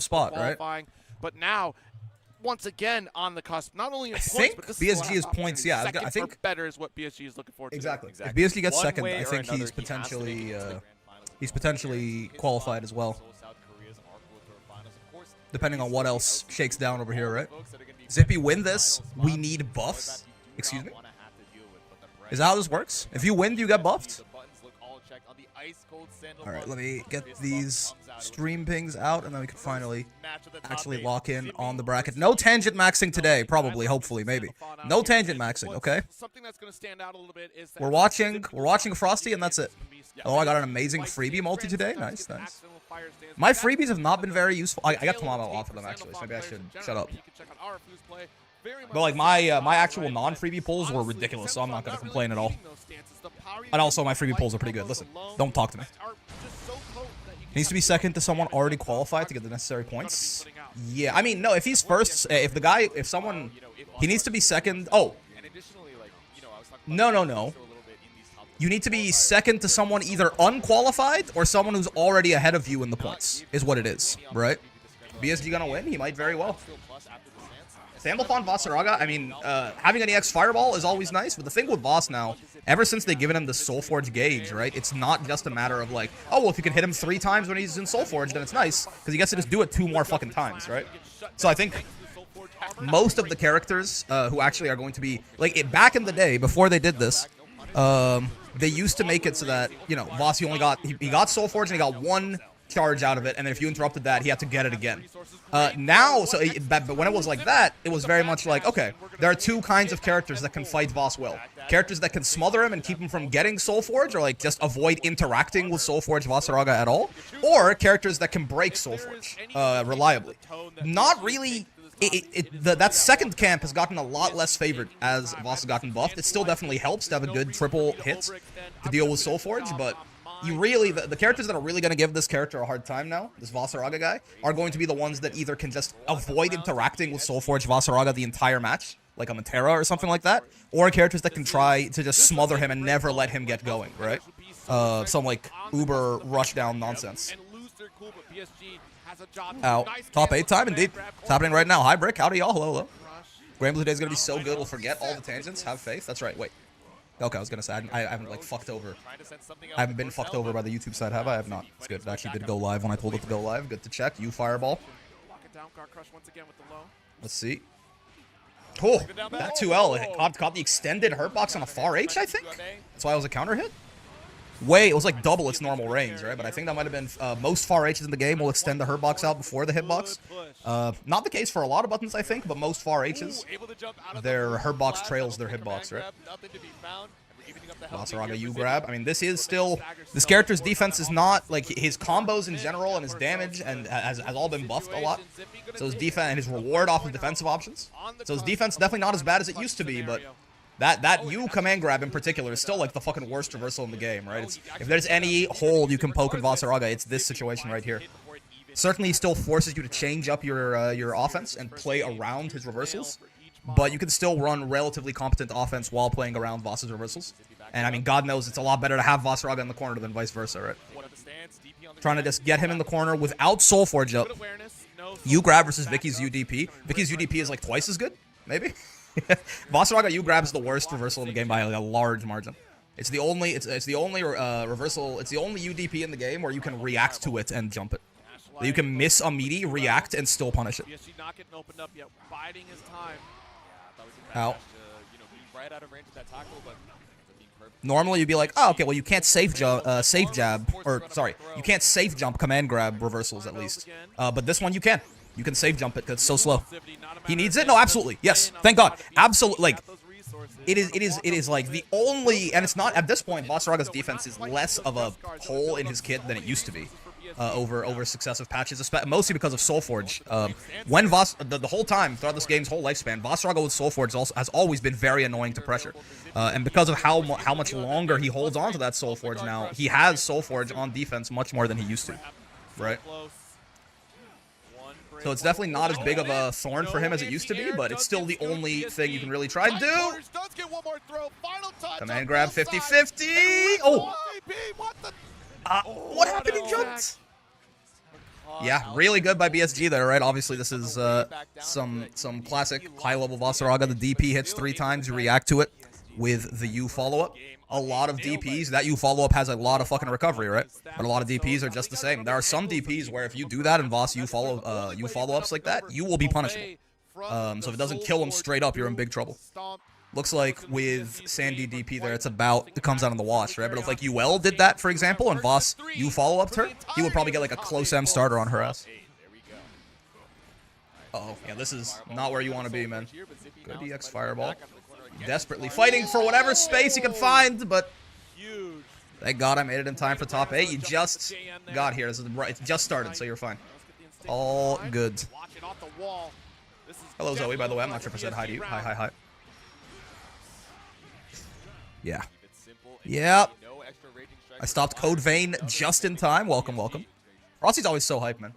spot, right? But now, once again on the cusp, not only in I points, think but this BSG is is points. Yeah, second I think or better is what BSG is looking for. exactly. Exactly. If BSG gets One second, way I or think another, he's he has to make potentially it to the grand finals. he's potentially qualified as well. Depending on what else shakes down over here, right? Zippy win this, we need buffs. Excuse me? Is that how this works? If you win, do you get buffed? Alright, let me get these stream pings out, and then we can finally actually lock in on the bracket. No tangent maxing today, probably, hopefully, maybe. No tangent maxing, okay? We're watching Frosty, and that's it. Oh, I got an amazing freebie multi today. Nice, nice. My freebies have not been very useful. I got Tamamo off of them, actually, so maybe I should shut up. But, like, my actual non-freebie pulls were ridiculous, so I'm not going to complain at all. And also, my freebie pulls are pretty good. Listen, don't talk to me. He needs to be second to someone already qualified to get the necessary points. Yeah, I mean, no, if he's first, if someone, he needs to be second. Oh. No. You need to be second to someone either unqualified or someone who's already ahead of you in the points, is what it is, right? BSG gonna win? He might very well. Stamblefon Vasaraga, I mean, having an EX Fireball is always nice, but the thing with Voss now, ever since they've given him the Soulforge gauge, right, it's not just a matter of like, oh, well, if you can hit him 3 times when he's in Soulforge, then it's nice, because he gets to just do it 2 more fucking times, right? So I think most of the characters who actually are going to be, like, back in the day, before they did this, they used to make it so that, you know, Voss, he got Soulforge and he got 1 charge out of it, and then if you interrupted that, he had to get it again. Now, but when it was like that, it was very much like, okay, there are 2 kinds of characters that can fight Voss well. Characters that can smother him and keep him from getting Soulforge, or like just avoid interacting with Soulforge Vasaraga at all, or characters that can break Soulforge reliably. Not really. That second camp has gotten a lot less favored as Voss has gotten buffed. It still definitely helps to have a good triple hit to deal with Soulforge, but you really, the characters that are really going to give this character a hard time now, this Vasaraga guy, are going to be the ones that either can just avoid interacting with Soulforge Vasaraga the entire match, like a Matera or something like that, or characters that can try to just smother him and never let him get going, right? Some like uber rushdown nonsense. Out. Top 8 time, indeed. It's happening right now. Hi, Brick. Howdy, y'all. Hello, hello. Grambley today is going to be so good, we'll forget all the tangents. Have faith. That's right. Wait. Okay, I was going to say, I haven't, like, fucked over. I haven't been fucked over by the YouTube side, have I? I have not. It's good. It actually did go live when I told it to go live. Good to check. You Fireball. Let's see. Cool. That 2L. It caught the extended hurt box on a far H, I think? That's why it was a counter hit? It was like double its normal range, right? But I think that might have been most far H's in the game will extend the hurt box out before the hitbox. Not the case for a lot of buttons, I think, but most far H's, their hurt box trails their hitbox, right? Vasaraga, you grab. I mean, this character's defense is not, like, his combos in general and his damage and has all been buffed a lot. So his defense and his reward off of defensive options. So his defense is definitely not as bad as it used to be, but that you command grab in particular is still like the fucking worst reversal in the game, right? If there's any hole you can poke in Vasaraga, it's this situation right here. Certainly still forces you to change up your offense and play around his reversals, but you can still run relatively competent offense while playing around Voss's reversals. And I mean, God knows it's a lot better to have Vasaraga in the corner than vice versa, right? Trying to just get him in the corner without Soulforge up. You grab versus Vicky's UDP. Vicky's UDP is like twice as good, maybe? Vasaraga U grab is the worst reversal in the game by like a large margin. It's the only reversal. It's the only UDP in the game where you can react to it and jump it. You can miss a meaty, react, and still punish it. Ow. Normally you'd be like, oh, okay, well you can't safe jump, you can't safe jump command grab reversals at least. But this one you can. You can safe jump it because it's so slow. He needs it? No, absolutely. Yes. Thank God. Absolutely. Like, it is like the only, and it's not, at this point, Vasaraga's defense is less of a hole in his kit than it used to be over successive patches, mostly because of Soulforge. When the whole time, throughout this game's whole lifespan, Vasaraga with Soulforge has always been very annoying to pressure. And because of how much longer he holds on to that Soulforge now, he has Soulforge on defense much more than he used to. Right? So it's definitely not as big of a thorn for him as it used to be, but it's still the only thing you can really try to do. Command grab 50-50. Oh! What happened? He jumped? Yeah, really good by BSG there, right? Obviously, this is some classic high-level Vasaraga. The DP hits 3 times, you react to it with the U follow-up. A lot of DPs, that U follow-up has a lot of fucking recovery, right? But a lot of DPs are just the same. There are some DPs where if you do that and Voss U follow-ups like that, you will be punishable. So if it doesn't kill him straight up, you're in big trouble. Looks like with Sandy DP there, it comes out on the wash, right? But if like UL did that, for example, and Voss U follow-upped her, he would probably get like a close M starter on her ass. Uh-oh, yeah, this is not where you want to be, man. Good EX Fireball. Desperately fighting for whatever space he can find, but thank God I made it in time for top 8. You just got here. This is right. It just started, so you're fine. All good. Hello, Zoe, by the way. I'm not sure if I said hi to you. Hi, hi, hi. Yeah. Yep. I stopped Code Vein just in time. Welcome, welcome. Frosty's always so hyped, man.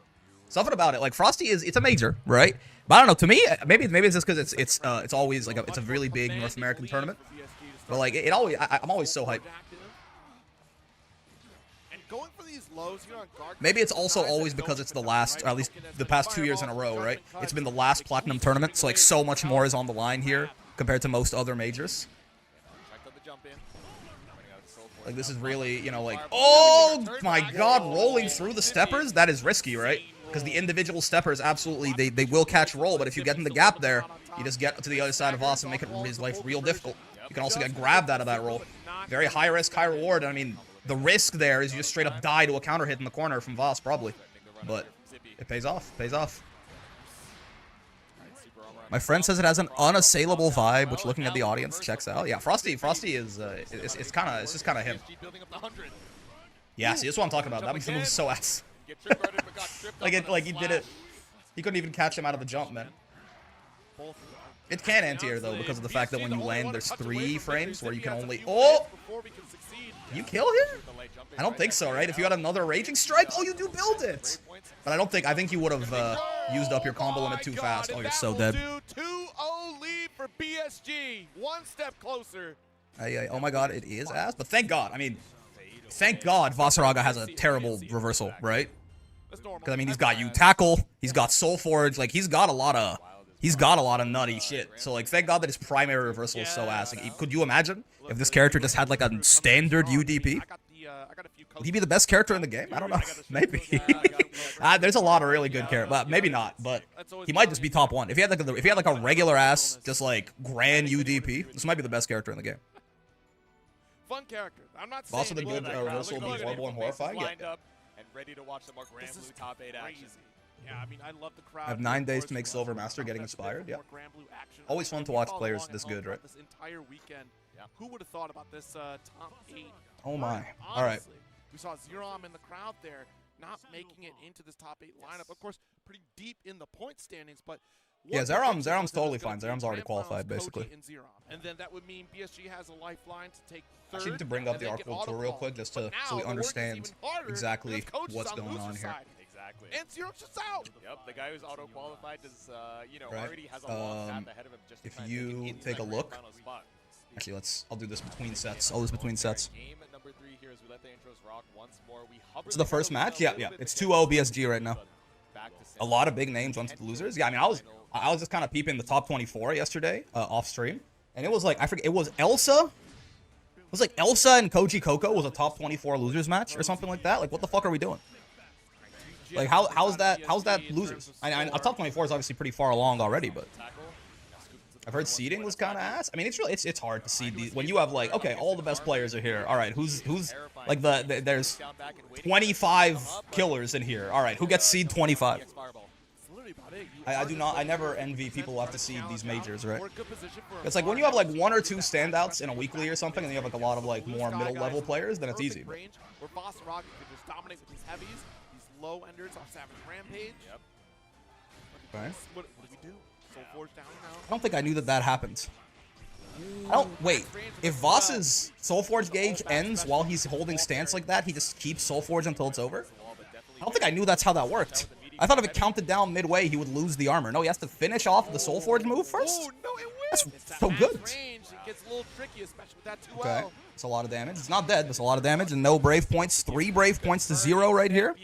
Something about it. Like, Frosty it's a major, right? But I don't know. To me, maybe it's just because it's always like it's a really big North American tournament. But like I'm always so hyped. Maybe it's also always because it's the last, or at least the past 2 years in a row, right? It's been the last Platinum tournament, so like so much more is on the line here compared to most other majors. Like this is really, you know, like, oh my God, rolling through the steppers? That is risky, right? Because the individual steppers, absolutely, they will catch roll, but if you get in the gap there, you just get to the other side of Voss and make his life real difficult. You can also get grabbed out of that roll. Very high risk, high reward. I mean, the risk there is you just straight up die to a counter hit in the corner from Voss, probably. But it pays off, pays off. My friend says it has an unassailable vibe, which looking at the audience checks out. Yeah, Frosty is, it's just kind of him. Yeah, see, that's what I'm talking about. That move is so ass. like he did it. He couldn't even catch him out of the jump, man. It can anti-air though because of the fact that when you land, there's 3 frames where you can only. Oh, you kill here? I don't think so, right? If you had another raging strike, oh, you do build it. But I don't think. I think you would have used up your combo limit too fast. Oh, you're so dead. 2-0 lead for BSG. 1 step closer. Oh my God, it is ass. But thank God. I mean, thank God Vasaraga has a terrible reversal, right? Because I mean, he's got you tackle, he's got Soul Forge, like he's got a lot of nutty shit. So like, thank God that his primary reversal is so ass. Like, could you imagine if this character just had like a standard UDP? Would he be the best character in the game? I don't know. Maybe. There's a lot of really good characters, but maybe not. But he might just be top 1. If he had like a regular ass, just like grand UDP, this might be the best character in the game. Fun character. I'm not saying also the good reversal will be horrible and horrifying. Yeah. And ready to watch some more Grand Blue top 8 action. Yeah, I mean, I love the crowd. I have 9 days to make Silver Master, getting inspired. Yeah. Always fun to watch players this good, right? This entire weekend. Who would have thought about this top 8? Oh my. All right. We saw Zerom in the crowd there, not making it into this top 8 lineup. Of course, pretty deep in the point standings, but yeah, Zerom's totally fine. Zerom's already qualified, basically. And then that would mean BSG has a lifeline to take third. I need to bring up the Arc World Tour real quick, just so we understand exactly what's going on here. Exactly. And Zero's just out. Yep, the guy who's auto-qualified does, you know, right. Already has a long path ahead of him. Just if you take a look, actually, I'll do this between sets. I'll do this between sets. Game number 3 here as we let the intros rock once more. It's the first match. Yeah. It's 2-0 BSG right now. A lot of big names went to the losers. Yeah, I mean, I was just kind of peeping the top 24 yesterday off stream, and it was like, I forget, it was Elsa. It was like Elsa and Koji Coco was a top 24 losers match or something like that. Like, what the fuck are we doing? Like, how's that losers? I top 24 is obviously pretty far along already, but I've heard seeding was kind of ass. I mean, it's hard to seed these when you have like, okay, all the best players are here. All right, who's like there's 25 killers in here. All right, who gets seed 25? I never envy people who have to seed these majors, right? It's like when you have like 1 or 2 standouts in a weekly or something, and you have like a lot of like more middle level players, then it's easy. Where Vasaraga could just dominate with these heavies, these low enders off Savage Rampage. Yep. Okay. What do we do? Soul Forge down now. I don't think I knew that happened. Wait, if Voss's Soul Forge gauge ends while he's holding stance like that, he just keeps Soul Forge until it's over? I don't think I knew that's how that worked. I thought if it counted down midway, he would lose the armor. No, he has to finish off the Soul Forge move first? That's so good. Okay, it's a lot of damage. It's not dead, but it's a lot of damage and no brave points. 3 brave points to 0 right here.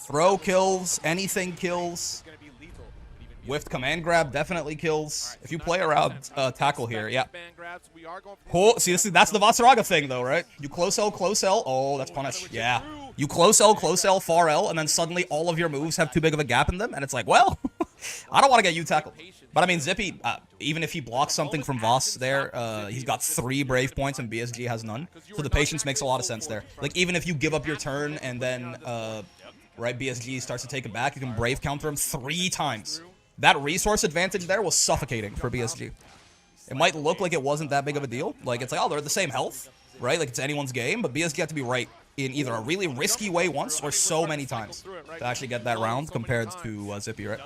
Throw kills, anything kills. Gonna be lethal. But even Whiffed command grab definitely kills. If you play around tackle here, yeah. Band grabs. We are going for Cool. See, that's the Vasaraga thing, though, right? You close L, close L. Oh, that's punish. Yeah. You close L, far L, and then suddenly all of your moves have too big of a gap in them, and it's like, well, I don't want to get you tackled. But I mean, Zippy, even if he blocks something from Voss there, he's got 3 Brave points and BSG has none. So the patience makes a lot of sense there. Like, even if you give up your turn and then, right, BSG starts to take it back, you can Brave counter him 3 times. That resource advantage there was suffocating for BSG. It might look like it wasn't that big of a deal. Like, it's like, oh, they're the same health, right? Like, it's anyone's game, but BSG had to be right in either a really risky way once or so many times to actually get that round compared to Zippy, right?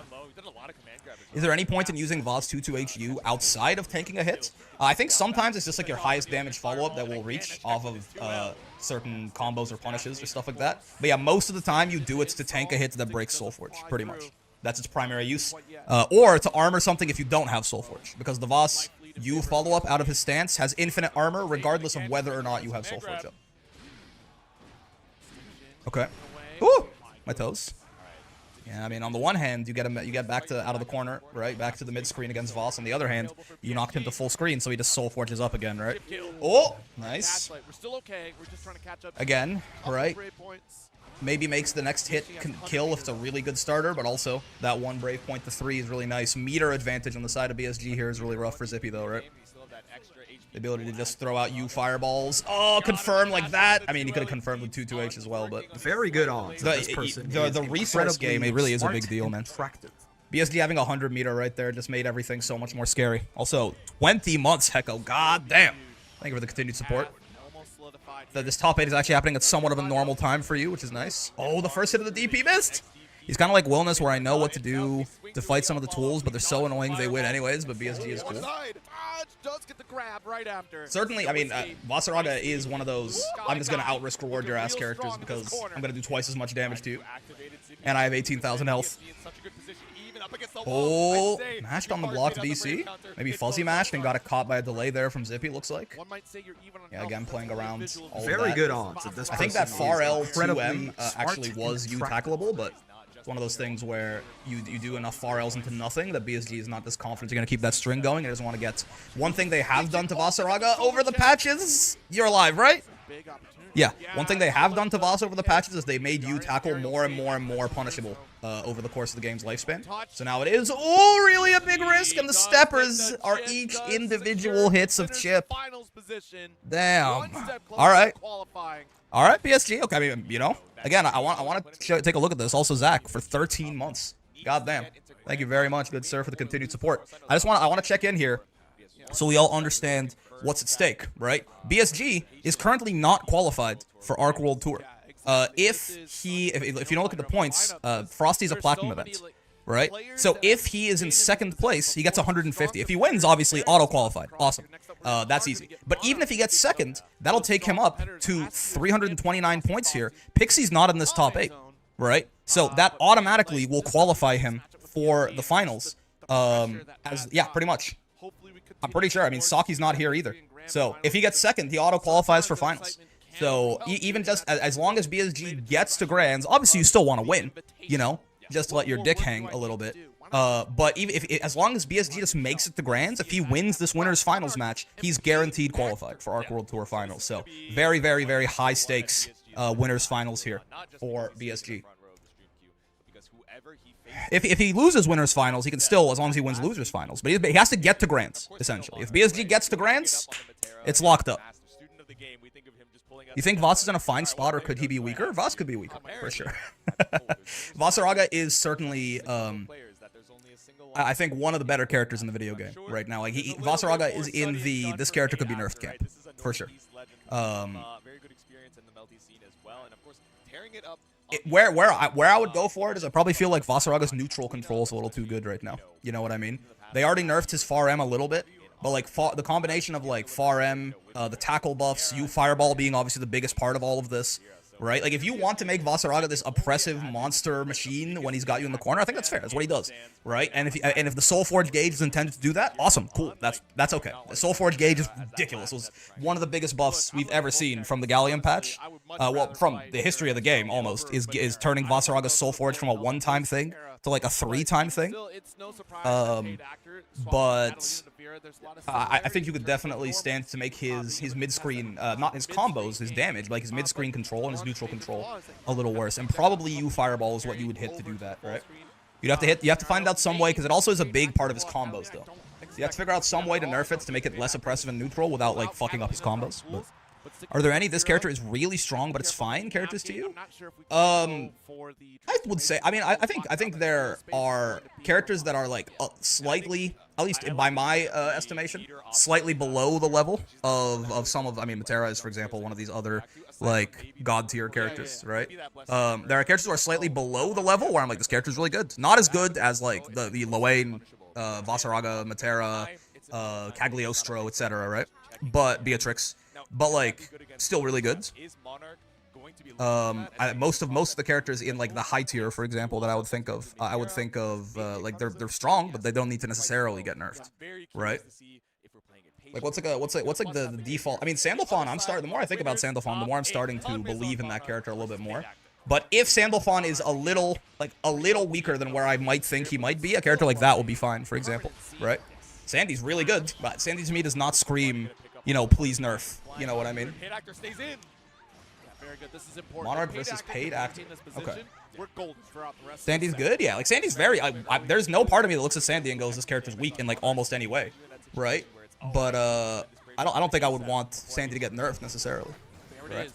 Is there any point in using Voss 2-2HU outside of tanking a hit? I think sometimes it's just like your highest damage follow-up that will reach off of certain combos or punishes or stuff like that. But yeah, most of the time you do it to tank a hit that breaks Soulforge, pretty much. That's its primary use. Or to armor something if you don't have Soulforge, because the Voss U follow-up out of his stance has infinite armor regardless of whether or not you have Soulforge up. Okay. Ooh! My toes. Yeah, I mean, on the one hand, you get back to out of the corner, right? Back to the mid screen against Voss. On the other hand, you knocked him to full screen, so he just soul forges up again, right? Oh, nice. We're still okay. We're just trying to catch up. Again, right? Maybe makes the next hit kill if it's a really good starter, but also that 1 Brave point to 3 is really nice. Meter advantage on the side of BSG here is really rough for Zippy, though, right? The ability to just throw out U fireballs. Oh, confirm like that. I mean, he could have confirmed with 2-2H as well, but very good odds. The resource game, it really is a big deal, man. BSG having 100 meter right there just made everything so much more scary. Also, 20 months, Hecko. God damn. Thank you for the continued support. This top 8 is actually happening at somewhat of a normal time for you, which is nice. Oh, the first hit of the DP missed. He's kind of like Wilness, where I know what to do to fight some of the tools, but they're so annoying they win anyways, but BSG is cool. Does get the grab right after. Certainly, I mean, Vasaraga is one of those, I'm just going to out-risk reward your ass characters because I'm going to do twice as much damage to you. And I have 18,000 health. Oh, mashed on the block to DC. Maybe fuzzy mashed and got it caught by a delay there from Zippy, looks like. Yeah, again, playing around all of that. Very good odds at this I think that far L 2M actually was U tackleable, but it's one of those things where you do enough far Ls into nothing that BSG is not this confident you're going to keep that string going. He doesn't want to get... One thing they have done to Vasaraga over the patches, you're alive, right? Yeah, one thing they have done to Voss over the patches is they made you tackle more and more and more punishable over the course of the game's lifespan. So now it is, oh, really a big risk, and the steppers are each individual hits of chip. Damn. All right. All right, PSG. Okay, I mean, you know, again, I want to take a look at this. Also, Zach, for 13 months. God damn. Thank you very much, good sir, for the continued support. I want to check in here so we all understand what's at stake, right? BSG is currently not qualified for Arc World Tour. If you don't look at the points, Frosty's a platinum event, right? So if he is in 2nd place, he gets 150. If he wins, obviously auto-qualified. Awesome. That's easy. But even if he gets 2nd, that'll take him up to 329 points here. Pixie's not in this top 8, right? So that automatically will qualify him for the finals. Yeah, pretty much. I'm pretty sure. I mean, Saki's not here either. So if he gets 2nd, he auto-qualifies for finals. So even just as long as BSG gets to Grands, obviously you still want to win, you know, just to let your dick hang a little bit. But even as long as BSG just makes it to Grands, if he wins this winner's finals match, he's guaranteed qualified for Arc World Tour finals. So very, very, very high stakes winner's finals here for BSG. If he loses winners finals, he can still, as long as he wins losers finals. But he has to get to Grands, essentially. If BSG gets to Grands, it's locked up. You think Voss is in a fine spot, or could he be weaker? Voss could be weaker, for sure. Vasaraga is certainly, I think, one of the better characters in the video game right now. Like Vasaraga is in the this character could be nerfed camp, for sure. Where I would go for it is I probably feel like Vasaraga's neutral control is a little too good right now. You know what I mean? They already nerfed his far M a little bit, but like the combination of like far M, the tackle buffs, U fireball being obviously the biggest part of all of this, right? Like, if you want to make Vasaraga this oppressive monster machine when he's got you in the corner, I think that's fair. That's what he does, right? And if the Soul Forge gauge is intended to do that, awesome, cool. That's okay. The Soul Forge gauge is ridiculous. It was one of the biggest buffs we've ever seen from the Galleon patch. Well, from the history of the game, almost, is turning Vasaraga's Soul Forge from a one-time thing to, like, a 3-time thing. But I think you could definitely stand to make his mid-screen, not his combos, his damage, like his mid-screen control and his neutral control a little worse. And probably you Fireball is what you would hit to do that, right? You have to find out some way, because it also is a big part of his combos, though. So you have to figure out some way to nerf it to make it less oppressive and neutral without, like, fucking up his combos. But are there any? This character is really strong, but it's fine characters to you? I would say, I mean, I think there are characters that are, like, slightly, at least by my estimation, slightly below the level of some of, I mean, Matera is, for example, one of these other, like, god tier characters, right? There are characters who are slightly below the level where I'm like, this character's really good. Not as good as, like, the Loane, Vasaraga, Matera, Cagliostro, etc., right? But Beatrix. But, like, still really good. Most of the characters in, like, the high tier, for example, that I would think of, like, they're strong, but they don't need to necessarily get nerfed, right? Like, what's like the default? I mean, Sandalphon, the more I think about Sandalphon, the more I'm starting to believe in that character a little bit more. But if Sandalphon is a little weaker than where I might think he might be, a character like that will be fine, for example, right? Sandy's really good, but Sandy to me does not scream, you know, please nerf. You know what I mean? Monarch versus paid actor. Okay. Sandy's good? Yeah, like, Sandy's very... there's no part of me that looks at Sandy and goes, this character's weak in, like, almost any way, right? But, I don't think I would want Sandy to get nerfed, necessarily. Right?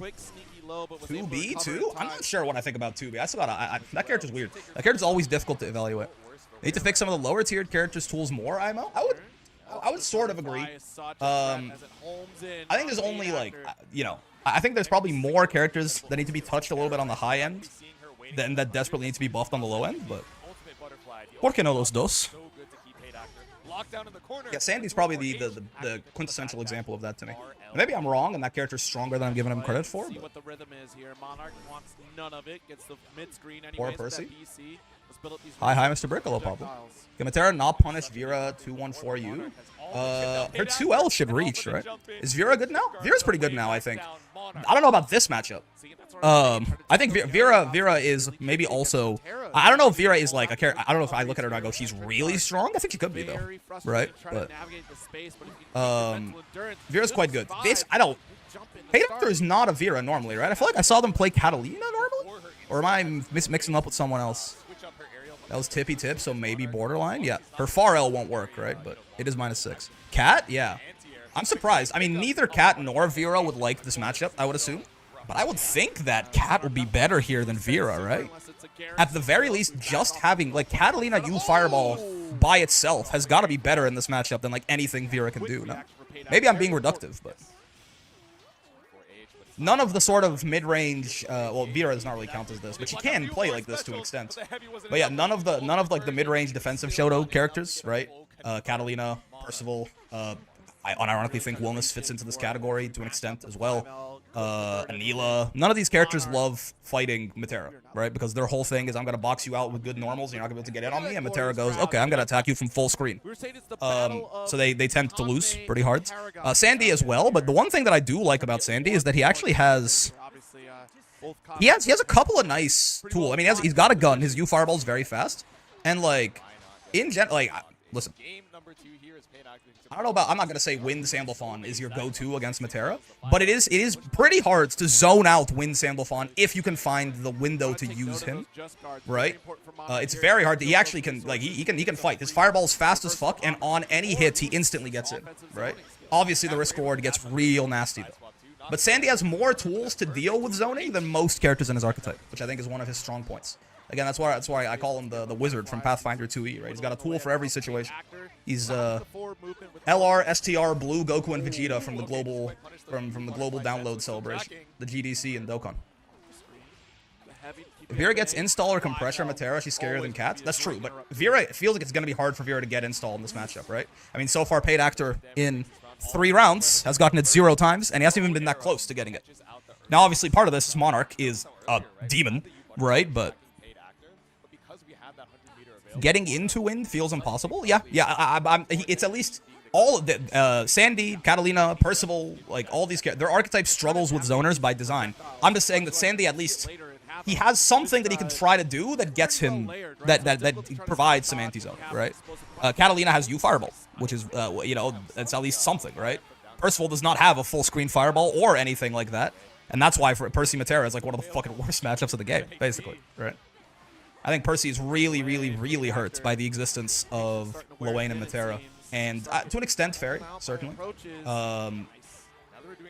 2B, too? I'm not sure what I think about 2B. That character's weird. That character's always difficult to evaluate. They need to fix some of the lower-tiered characters' tools more, IMO? I would sort of agree. I think there's only, like, you know, I think there's probably more characters that need to be touched a little bit on the high end than that desperately need to be buffed on the low end, but... ¿Por qué no los dos? Yeah, Sandy's probably the quintessential example of that to me. Maybe I'm wrong, and that character's stronger than I'm giving him credit for, but... Poor Percy. Hi, Mr. Brickolo, Pablo. Can Matera not punish Vera 214U? Her 2L should reach, right? Is Vera good now? Vera's pretty good now, I think. I don't know about this matchup. I think Vera is maybe also... I don't know if Vera is, like, a character... I don't know if I look at her and I go, she's really strong? I think she could be, though. Right? But... Vera's quite good. This... I don't... Paid Actor is not a Vera normally, right? I feel like I saw them play Catalina normally? Or am I mixing up with someone else? That was tippy tip, so maybe borderline? Yeah. Her far L won't work, right? But it is -6. Cat? Yeah. I'm surprised. I mean, neither Cat nor Vera would like this matchup, I would assume. But I would think that Cat would be better here than Vera, right? At the very least, just having, like, Catalina U Fireball by itself has got to be better in this matchup than, like, anything Vera can do, no? Maybe I'm being reductive, but... None of the sort of mid-range, well, Vera does not really count as this, but she can play like this to an extent. But yeah, none of like the mid-range defensive Shoto characters, right? Catalina, Percival, I unironically think Wellness fits into this category to an extent as well. Anila. None of these characters love fighting Matera, right? Because their whole thing is, I'm going to box you out with good normals, and you're not going to be able to get in on me, and Matera goes, okay, I'm going to attack you from full screen. So they tend to lose pretty hard. Sandy as well, but the one thing that I do like about Sandy is that he actually has... He has a couple of nice tools. I mean, he's got a gun. His U Fireball is very fast. And, like, in general, like, listen. I don't know about, I'm not going to say Wind Sandalphon is your go-to against Matera, but it is pretty hard to zone out Wind Sandalphon if you can find the window to use him, right? It's very hard to, he actually can, like, he can fight. His Fireball is fast as fuck, and on any hit, he instantly gets in, right? Obviously, the risk reward gets real nasty, though. But Sandy has more tools to deal with zoning than most characters in his archetype, which I think is one of his strong points. Again, that's why I call him the wizard from Pathfinder 2E, right? He's got a tool for every situation. He's LR, STR, Blue, Goku, and Vegeta from the global download celebration, the GDC and Dokkan. If Vera gets install or compressor Matera, she's scarier than Cat. That's true, but Vera, it feels like it's going to be hard for Vera to get install in this matchup, right? I mean, so far, Paid Actor in 3 rounds has gotten it 0 times, and he hasn't even been that close to getting it. Now, obviously, part of this is Monarch is a demon, right? But getting into Wind feels impossible. Yeah, it's at least all of the Sandy, Catalina, Percival, like all these their archetype struggles with zoners by design. I'm just saying that Sandy, at least he has something that he can try to do that gets him that provides some anti-zone, right? Catalina has U Fireball, which is you know, it's at least something, right? Percival does not have a full screen Fireball or anything like that, and that's why for Percy Matera is like one of the fucking worst matchups of the game, basically, right? I think Percy is really, really, really hurt by the existence of Lowain and Matera. And to an extent, Fairy, certainly,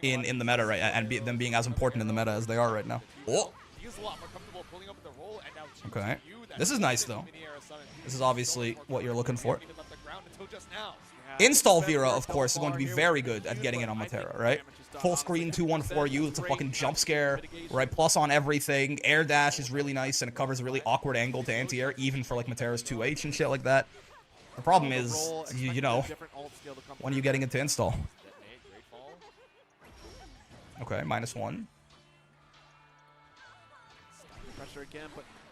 in the meta, right, and them being as important in the meta as they are right now. Oh! Okay. This is nice, though. This is obviously what you're looking for. Install Vera, of course, is going to be very good at getting in on Matera, right? Full screen 214U, it's a fucking jump scare, right? Plus on everything. Air dash is really nice, and it covers a really awkward angle to anti-air, even for, like, Matera's 2H and shit like that. The problem is, you know, when are you getting into install? Okay, -1.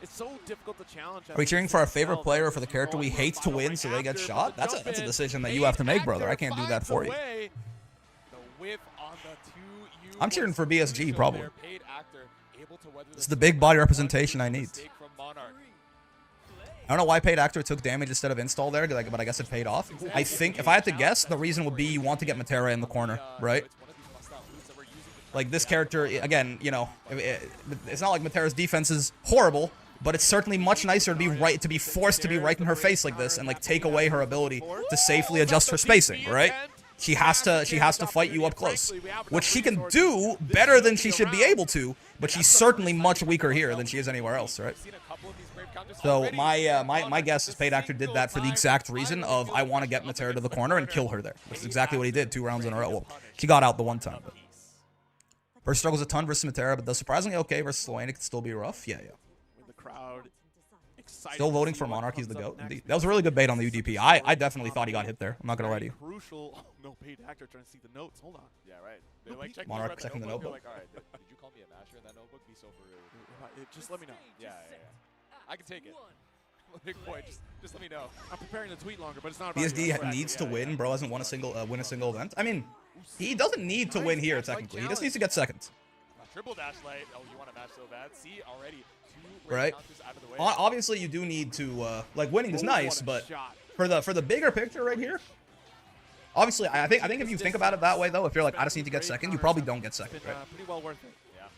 It's so difficult to challenge. Are we cheering for our favorite player or for the character we hate to win so they get shot? That's a decision that you have to make, brother. I can't do that for you. I'm cheering for BSG, probably. It's the big body representation I need. I don't know why paid actor took damage instead of install there, but I guess it paid off. I think, if I had to guess, the reason would be you want to get Matera in the corner, right? Like, this character, again, you know, it's not like Matera's defense is horrible, but it's certainly much nicer to be forced to be right in her face like this and, like, take away her ability to safely adjust her spacing, right? She has to fight you up close, which she can do better than she should be able to, but she's certainly much weaker here than she is anywhere else, right? So my guess is paid actor did that for the exact reason of I want to get Matera to the corner and kill her there, which is exactly what he did 2 rounds in a row. Well, she got out the one time. But Burst struggles a ton versus Matera, but does surprisingly okay versus Lowain. It could still be rough. Yeah. Still voting for Monarch. He's the GOAT. Indeed. That was a really good bait on the UDP. I definitely thought he got hit there. I'm not gonna lie to you. Crucial. No paid actor trying to see the notes. Hold on. Yeah, right. Monarch checking the notebook. Like, all right, did you call me a masher in that notebook? Be so for real. Just let me know. Yeah. I can take it. Big boy, just let me know. I'm preparing the tweet longer, but it's not about BSD needs to win. Bro hasn't won a single win a single event. I mean, he doesn't need to win here technically. He just needs to get second. Triple dash light. Oh, you want to match so bad? See already. Right. Out of the way. Obviously, you do need to like winning is nice, but for the bigger picture right here, obviously, I think if you think about it that way though, if you're like I just need to get second, you probably don't get second, right? Pretty well worth it. Yeah.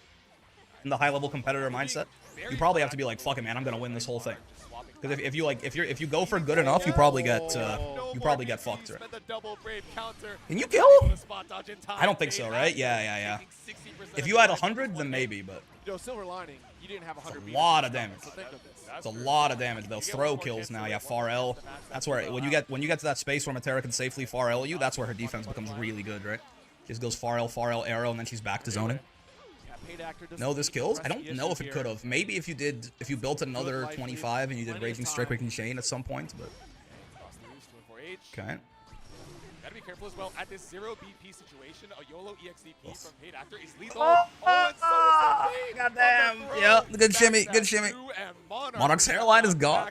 In the high level competitor mindset, you probably have to be like, fuck it, man, I'm gonna win this whole thing. Because if you go for good enough, you probably get fucked, right? Can you kill? I don't think so, right? Yeah. If you had 100, then maybe, but Silver lining, you didn't have 100. a lot of damage. It's a lot of damage. They'll throw kills now. Yeah, far L. That's where when you get to that space where Matera can safely far L you, that's where her defense becomes really good, right? She just goes far L, arrow, and then she's back to zoning. No, this kills? I don't know if it could have. Maybe if you built another 25 and you did Raging Strike, Raging Chain at some point, but okay. Gotta be careful as well. At this 0 BP situation, a YOLO EXDP from paid actor is lethal. Oh, and so is the goddamn. Yeah, good shimmy. Monarch's hairline is gone.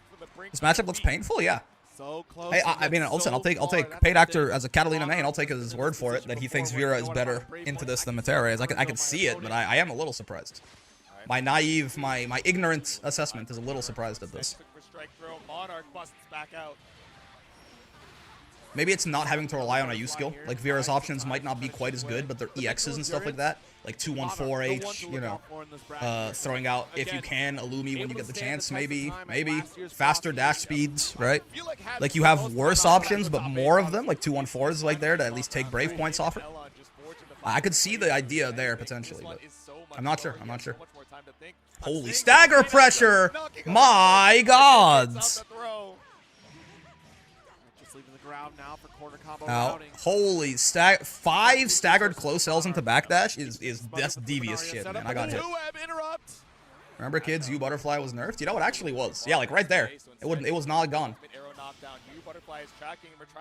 This matchup looks painful, yeah. So close. Hey, I mean, listen, I'll take paid actor as a Catalina main. I'll take his word for it that he thinks Vera is better into this than Matera is. I can see it, but I am a little surprised. My naive, my ignorant assessment is a little surprised at this. Maybe it's not having to rely on a U skill. Like, Vera's options might not be quite as good, but their EXs and stuff like that. Like 214H, you know, throwing out, if you can, Illumi when you get the chance, maybe. Faster dash speeds, right? Like, you have worse options, but more of them, like 214s like there to at least take Brave points off it. I could see the idea there, potentially, but I'm not sure. Holy stagger pressure! My gods! Now, holy 5 staggered close L's into backdash is that's devious shit, man. I got hit. Remember, kids, you Butterfly was nerfed? You know, it actually was. Yeah, like right there. It was not gone.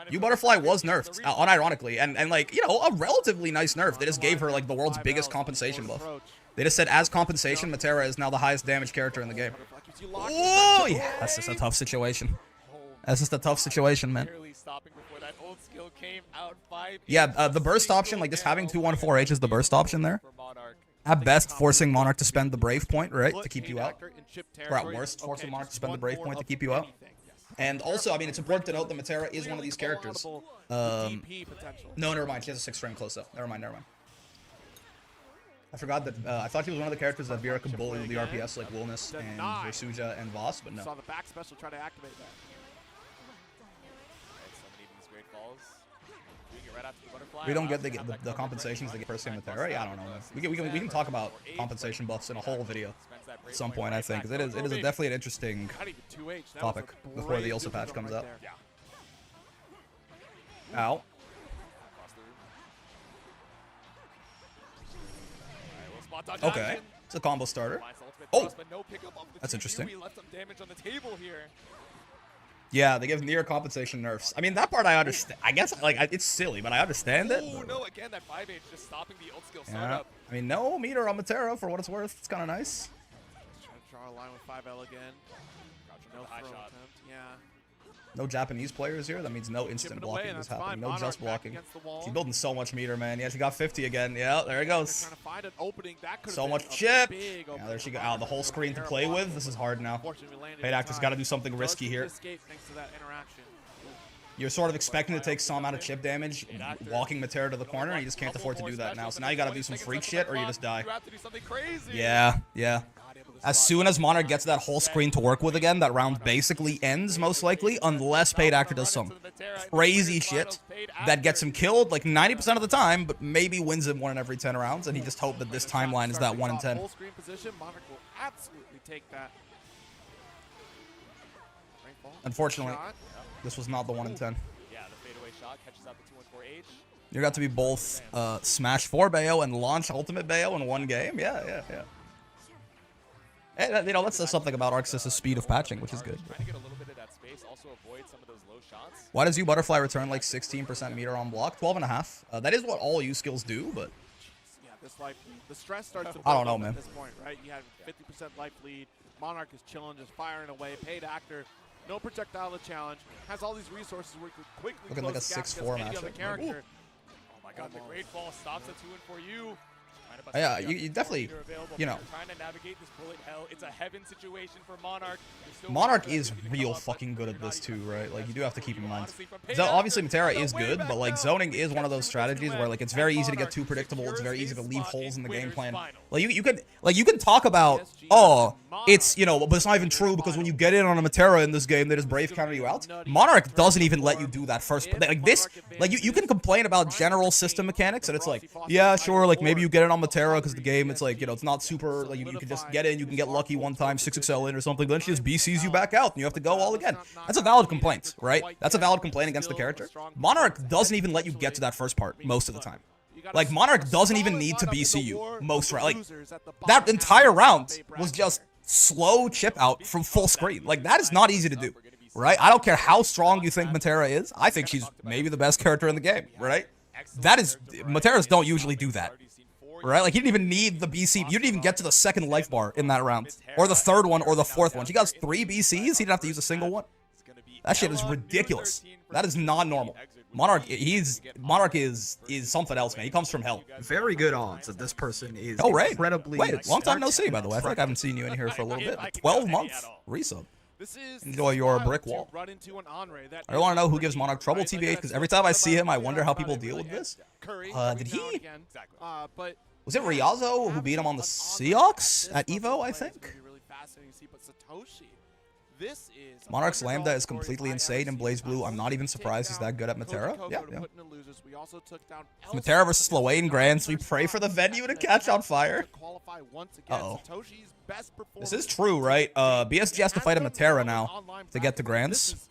You Butterfly was nerfed, unironically, and like, you know, a relatively nice nerf. They just gave her like the world's biggest compensation buff. They just said, as compensation, Matera is now the highest damage character in the game. Oh, yeah, that's just a tough situation. That's just a tough situation, man. Yeah, the burst option, like just having 214H is the burst option there. At best, forcing Monarch to spend the Brave point, right, to keep you out. Or at worst, forcing Monarch to spend the Brave point to keep you out. And also, I mean, it's important to note that Matera is one of these characters. No, never mind. She has a 6 frame close, though. Never mind. I forgot that, I thought he was one of the characters that Vera could bully with the RPS, like Wilness and Versuja and Voss, but no. Saw the back special try to activate that. We don't get the compensations they get first game Matera. Yeah, I don't know. We can talk about compensation buffs in a whole video at some point, I think, because it is definitely an interesting topic before the Ilsa patch comes out. Ow. Okay, it's a combo starter. Oh, that's interesting. Yeah, they give near compensation nerfs. I mean, that part I understand. I guess, like, it's silly, but I understand it. Oh, no, again, that 5H just stopping the ult skill Yeah. startup. I mean, no meter on Matera for what it's worth. It's kind of nice. Trying to draw a line with 5L again. No high throw shot. attempt. Yeah. No Japanese players here. That means no instant blocking is happening. No just blocking. She's building so much meter, man. Yeah, she got 50 again. Yeah, there it goes. Trying to find an opening. That could So much chip. Yeah, there she go. The whole screen to play with. This is hard now. Fate Actor's got to do something risky here. You're sort of expecting to take some amount of chip damage, walking Matera to the corner, and you just can't afford to do that now. So now you got to do some freak shit, or you just die. Yeah. As soon as Monarch gets that whole screen to work with again, that round basically ends, most likely, unless Fate Actor does some crazy shit that gets him killed, like 90% of the time, but maybe wins him 1 in every 10 rounds, and he just hoped that this timeline is that 1 in 10. Full screen position, Monarch will absolutely take that. Unfortunately, this was not the 1 in 10. Yeah, the fadeaway shot catches out the 214H. You got to be both Smash 4 Bayo and launch Ultimate Bayo in one game. Yeah. Hey, you know, that says something about Arxis' speed of patching, which is good. Trying to get a little bit of that space, also avoid some of those low shots. Why does you Butterfly return like 16% meter on block? 12.5. That is what all you skills do, but Yeah, this life lead. The stress starts to I don't build know, up man. at this point, right? You have 50% life lead. Monarch is chilling, just firing away. Paid Actor, no projectile to challenge. Has all these resources where he could quickly looking like a close the gap 6-4 against any other matchup. character. Oh my god, the great fall stops a 2 and for you. Yeah, you definitely, you know. Trying to navigate this bullet hell. It's a heaven situation for Monarch. Monarch is real fucking good at this too, right? Like, you do have to keep in mind. So obviously Matera is good, but like zoning is one of those strategies where like it's very easy to get too predictable. It's very easy to leave holes in the game plan. Like you can talk about, oh, it's, you know, but it's not even true because when you get in on a Matera in this game, they just brave counter you out. Monarch doesn't even let you do that first. Like this, like you can complain about general system mechanics and it's like, yeah, sure, like maybe you get in on Matera because the game, it's like, you know, it's not super, like you can just get in, you can get lucky one time, 6XL in or something, then she just BCs you back out and you have to go all again. That's a valid complaint, right? That's a valid complaint against the character. Monarch doesn't even let you get to that first part most of the time. Like, Monarch doesn't even need to BC you most rounds. Like, that entire round was just slow chip out from full screen. Like, that is not easy to do, right? I don't care how strong you think Matera is. I think she's maybe the best character in the game, right? That is, Materas don't usually do that, right? Like, you didn't even need the BC. You didn't even get to the second life bar in that round, or the third one, or the fourth one. She got 3 BCs. He didn't have to use a single one. That shit is ridiculous. That is not normal. Monarch is something else, man. He comes from hell. Very good odds that this person is incredibly. Wait, long time no smart. see, by the way. I feel like I haven't seen you in here for a little bit. 12 months resub. Enjoy your brick wall. I don't want to know who gives Monarch trouble, TBH, because every time I see him, I wonder how people deal with this. Did he? Was it Riazo who beat him on the Seahawks at Evo, I think? Monarch's Lambda is completely insane in Blaze Blue. I'm not even surprised he's that good at Matera. Yeah. Matera versus Sloane Grands. We pray for the venue to catch on fire. Uh-oh. This is true, right? BSG has to fight a Matera now to get to Grands.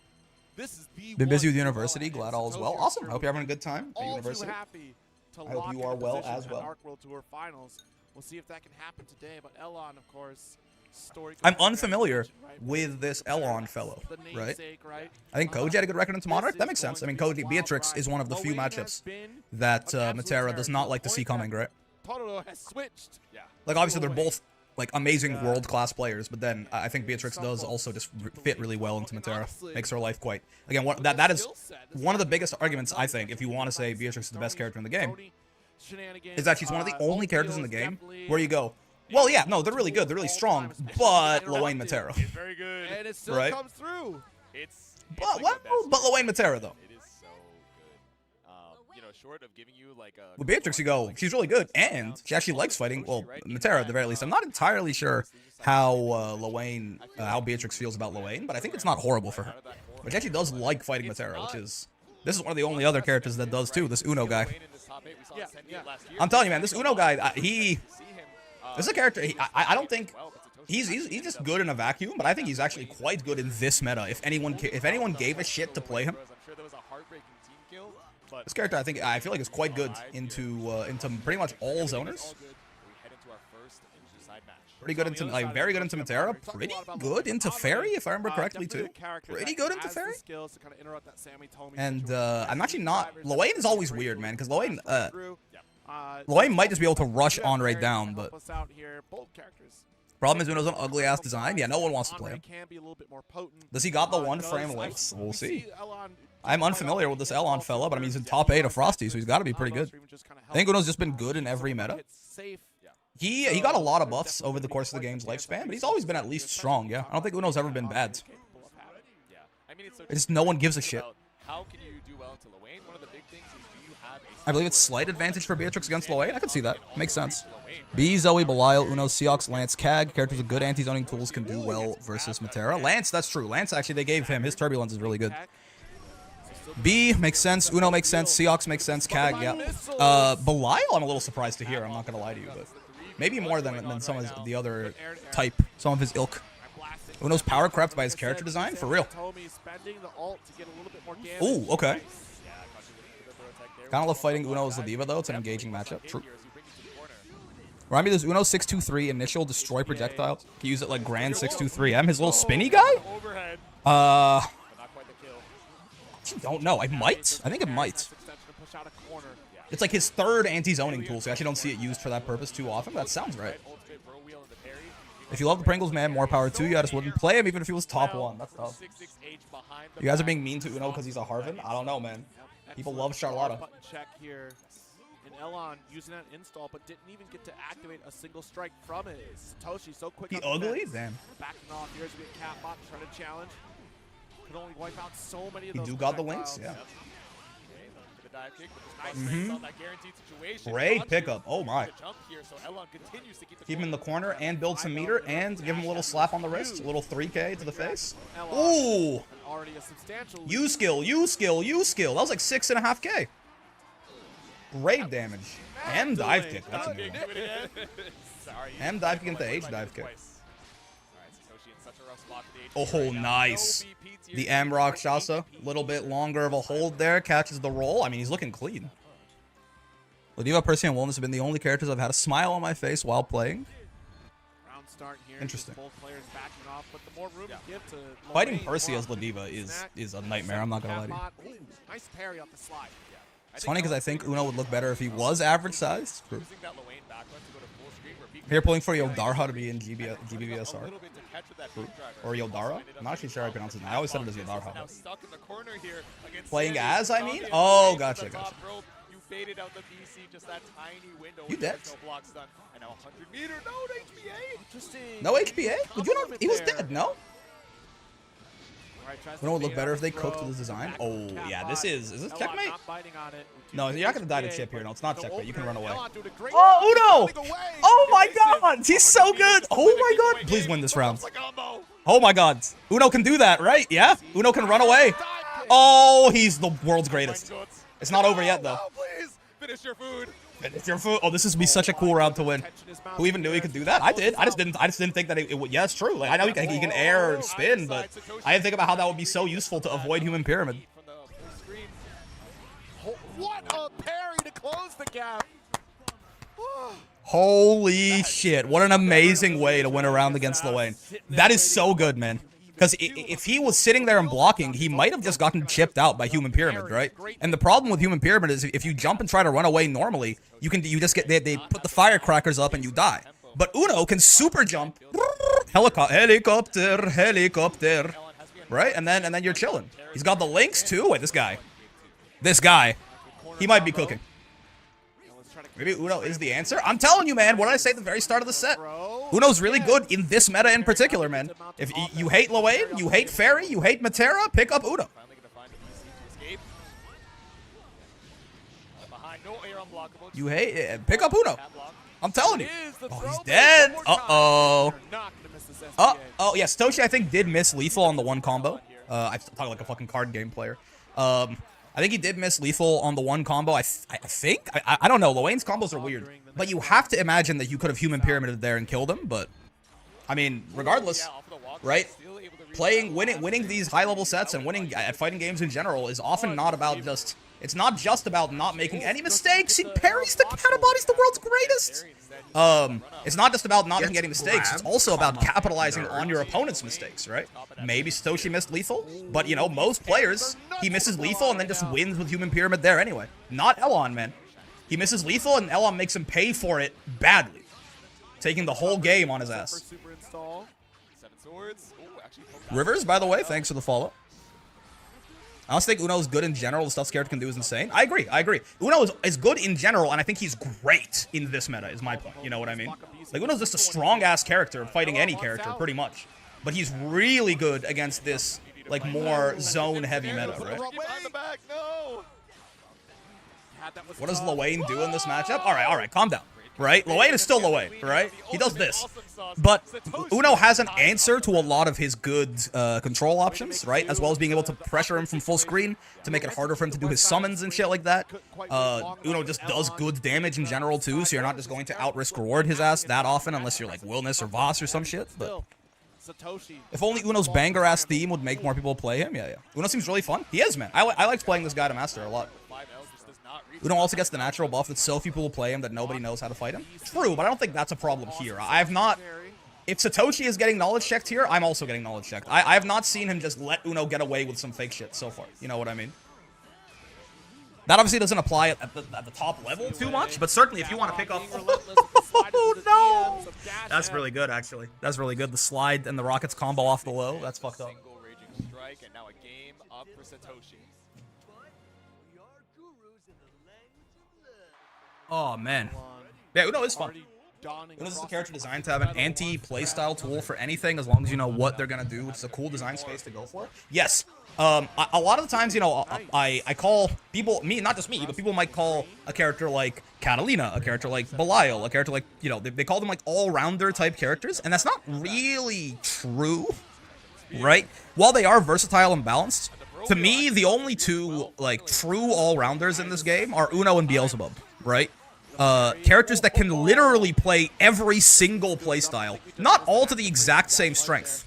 Been busy with university. Glad all is well. Awesome. I hope you're having a good time at university. I hope you are well as well. We'll see if that can happen today, but Elon, of course, I'm unfamiliar with this Elon fellow, right? I think Koji had a good record into Monarch. That makes sense. I mean, Koji Beatrix is one of the few matchups that Matera does not like to see coming, right? Like, obviously, they're both like amazing world-class players, but then I think Beatrix does also just fit really well into Matera. Makes her life quite. Again, that is one of the biggest arguments, I think, if you want to say Beatrix is the best character in the game, is that she's one of the only characters in the game where you go, well, yeah, no, they're really good, they're really strong, but Lowain Matera. It's very good. And it still Right? comes through. But Lowain Matera, though. It is so good. You know, short of giving you like a With Beatrix, you go, she's really good, and she actually likes fighting. Well, Matera, at the very least. I'm not entirely sure how how Beatrix feels about Lowain, but I think it's not horrible for her. But she actually does like fighting Matera, which is... This is one of the only other characters that does, too, this Uno guy. I'm telling you, man, this Uno guy, this is a character, I don't think... He's just good in a vacuum, but I think he's actually quite good in this meta. If anyone gave a shit to play him, this character I feel like is quite good into pretty much all zoners. Pretty good into very good into Matera. Pretty good into Fairy, if I remember correctly too. Pretty good into Fairy. And I'm actually not. Lowain is always weird, man, because Lowain might just be able to rush Anre down, but. Problem is Uno's an ugly ass design. Yeah, no one wants to play him. Does he got the one frame links? We'll see. I'm unfamiliar with this Elon fella, but I mean he's in top 8 of Frosty, so he's got to be pretty good. I think Uno's just been good in every meta. He got a lot of buffs over the course of the game's lifespan, but he's always been at least strong. Yeah, I don't think Uno's ever been bad. It's just no one gives a shit. How can you do well into Lowain? One of the big things is do you have I believe it's slight advantage for Beatrix against Lowain. I can see that. Makes sense. B, Zoe, Belial, Uno, Seox, Lance, Kag. Characters with good anti-zoning tools can do well versus Matera. Lance, that's true. Lance, actually, they gave him. His Turbulence is really good. B makes sense. Uno makes sense. Seox makes sense. Kag, yeah. Belial, I'm a little surprised to hear. I'm not going to lie to you, but maybe more than some of the other type, some of his ilk. Uno's power crept by his character design? For real. Ooh, okay. Kind of love fighting Uno as the diva, though. It's an engaging matchup. True. Remind me, there's Uno 623 initial destroy projectile. Can use it like Grand 623M. His little spinny guy? I don't know. I might. I think it might. It's like his third anti-zoning tool, so I actually don't see it used for that purpose too often. That sounds right. If you love the Pringles, man, more power to you. I just wouldn't play him even if he was top 1. That's tough. You guys are being mean to Uno because he's a Harvin? I don't know, man. People love Charlotta. Elon using that install, but didn't even get to activate a single strike from it. Satoshi so quick. He ugly? Damn. Backing off. Here's a Catbot trying to challenge. Could only wipe out so many of he those. do got the links, yeah. Great pickup. Oh my. Keep him in the corner and build some meter and give him a little slap on the wrist. A little 3K to the face. Ooh. U skill, U skill, U skill. That was like 6.5K. Great damage. M dive kick. That's a good one. M dive kick into H dive kick. Oh, nice. The M rock Shasa. A little bit longer of a hold there. Catches the roll. I mean, he's looking clean. Ladiva, Percy, and Wellness have been the only characters I've had a smile on my face while playing. Interesting. Fighting Percy as Ladiva is a nightmare. I'm not going to lie to you. Nice parry off the slide. It's funny because I think Uno would look better if he was average sized. Here pulling for Yodarha to be in Gbvsr. Or Yodara? I'm not actually sure how I pronounce it. I always said it as Yodarha. Playing as, I mean? Oh, gotcha. You dead? No HPA? Would you not? He was dead, no? Uno would look better if they cooked with this design. Oh, yeah, this is this Checkmate? No, you're not going to die to chip here. No, it's not Checkmate. You can run away. Oh, Uno! Oh, my God! He's so good! Oh, my God! Please win this round. Oh, my God. Uno can do that, right? Yeah? Uno can run away. Oh, he's the world's greatest. It's not over yet, though. Finish your food. It's your food. Oh, this would be such a cool round to win. Who even knew he could do that? I did. I just didn't think that it would. Yeah, it's true. Like I know he can air or spin, but I didn't think about how that would be so useful to avoid human pyramid. What a parry to close the gap. Holy shit. What an amazing way to win a round against Lwane. That is so good, man. Because if he was sitting there and blocking, he might have just gotten chipped out by Human Pyramid, right? And the problem with Human Pyramid is if you jump and try to run away normally, you just get they put the firecrackers up and you die. But Uno can super jump, helicopter, right? And then you're chilling. He's got the links too. Wait, this guy, he might be cooking. Maybe Uno is the answer? I'm telling you, man, what did I say at the very start of the set? Uno's really good in this meta in particular, man. If you hate Lwane, you hate Fairy, you hate Matera, pick up Uno. You hate... pick up Uno. I'm telling you. Oh, he's dead. Uh-oh. Oh, yeah, Satoshi, I think, did miss lethal on the one combo. I'm talking like a fucking card game player. I think he did miss lethal on the one combo. I think? I don't know. Lwane's combos are weird. But you have to imagine that you could have Human Pyramided there and killed him. But, I mean, regardless, right? Winning these high-level sets and winning at fighting games in general is often not about just... It's not just about not making any mistakes. He parries the Catabody's the world's greatest. It's not just about not making any mistakes. It's also about capitalizing on your opponent's mistakes, right? Maybe Satoshi missed lethal, but, you know, most players, he misses lethal and then just wins with Human Pyramid there anyway. Not Elon, man. He misses lethal and Elon makes him pay for it badly, taking the whole game on his ass. Rivers, by the way, thanks for the follow. I also think Uno is good in general. The stuff this character can do is insane. I agree. Uno is good in general, and I think he's great in this meta, is my point. You know what I mean? Like, Uno's just a strong-ass character, fighting any character, pretty much. But he's really good against this, like, more zone-heavy meta, right? What does Lwane do in this matchup? All right, calm down. Right? Lwane is still Lwane, right? He does this. But Uno has an answer to a lot of his good control options, right? As well as being able to pressure him from full screen to make it harder for him to do his summons and shit like that. Uno just does good damage in general, too, so you're not just going to out-risk reward his ass that often unless you're like Wilness or Voss or some shit. But if only Uno's banger-ass theme would make more people play him, yeah. Uno seems really fun. He is, man. I liked playing this guy to Master a lot. Uno also gets the natural buff that so few people play him that nobody knows how to fight him. True, but I don't think that's a problem here. I have not... If Satoshi is getting knowledge checked here, I'm also getting knowledge checked. I have not seen him just let Uno get away with some fake shit so far. You know what I mean? That obviously doesn't apply at the top level too much, but certainly if you want to pick up... Oh, no! That's really good, actually. That's really good. The slide and the Rockets combo off the low. That's fucked up. Oh, man. Yeah, Uno is fun. Uno's just a character designed to have an anti-playstyle tool for anything as long as you know what they're going to do, which is a cool design space to go for. Yes. A lot of the times, you know, I call people, not just me, but people might call a character like Catalina, a character like Belial, a character like, you know, they call them like all-rounder type characters, and that's not really true, right? While they are versatile and balanced, to me, the only two, like, true all-rounders in this game are Uno and Beelzebub, right? Characters that can literally play every single playstyle. Not all to the exact same strength,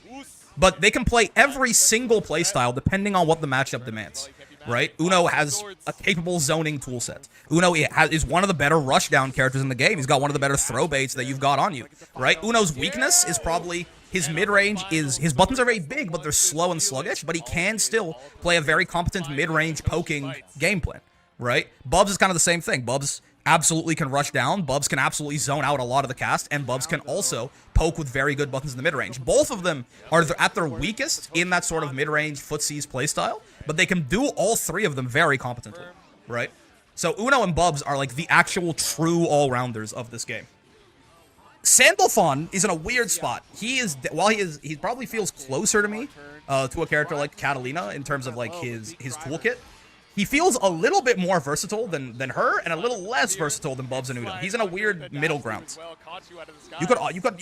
but they can play every single playstyle depending on what the matchup demands, right? Uno has a capable zoning toolset. Uno is one of the better rushdown characters in the game. He's got one of the better throw baits that you've got on you, right? Uno's weakness is probably his mid-range is... His buttons are very big, but they're slow and sluggish, but he can still play a very competent mid-range poking game plan, right? Bubs is kind of the same thing. Bubs absolutely can rush down. Bubs can absolutely zone out a lot of the cast, and Bubs can also poke with very good buttons in the mid-range. Both of them are at their weakest in that sort of mid-range footsies playstyle, but they can do all three of them very competently, right? So Uno and Bubs are like the actual true all-rounders of this game. Sandalphon is in a weird spot. While he probably feels closer to me to a character like Catalina in terms of like his toolkit. He feels a little bit more versatile than her, and a little less versatile than Bubs and Uno. He's in a weird middle ground. You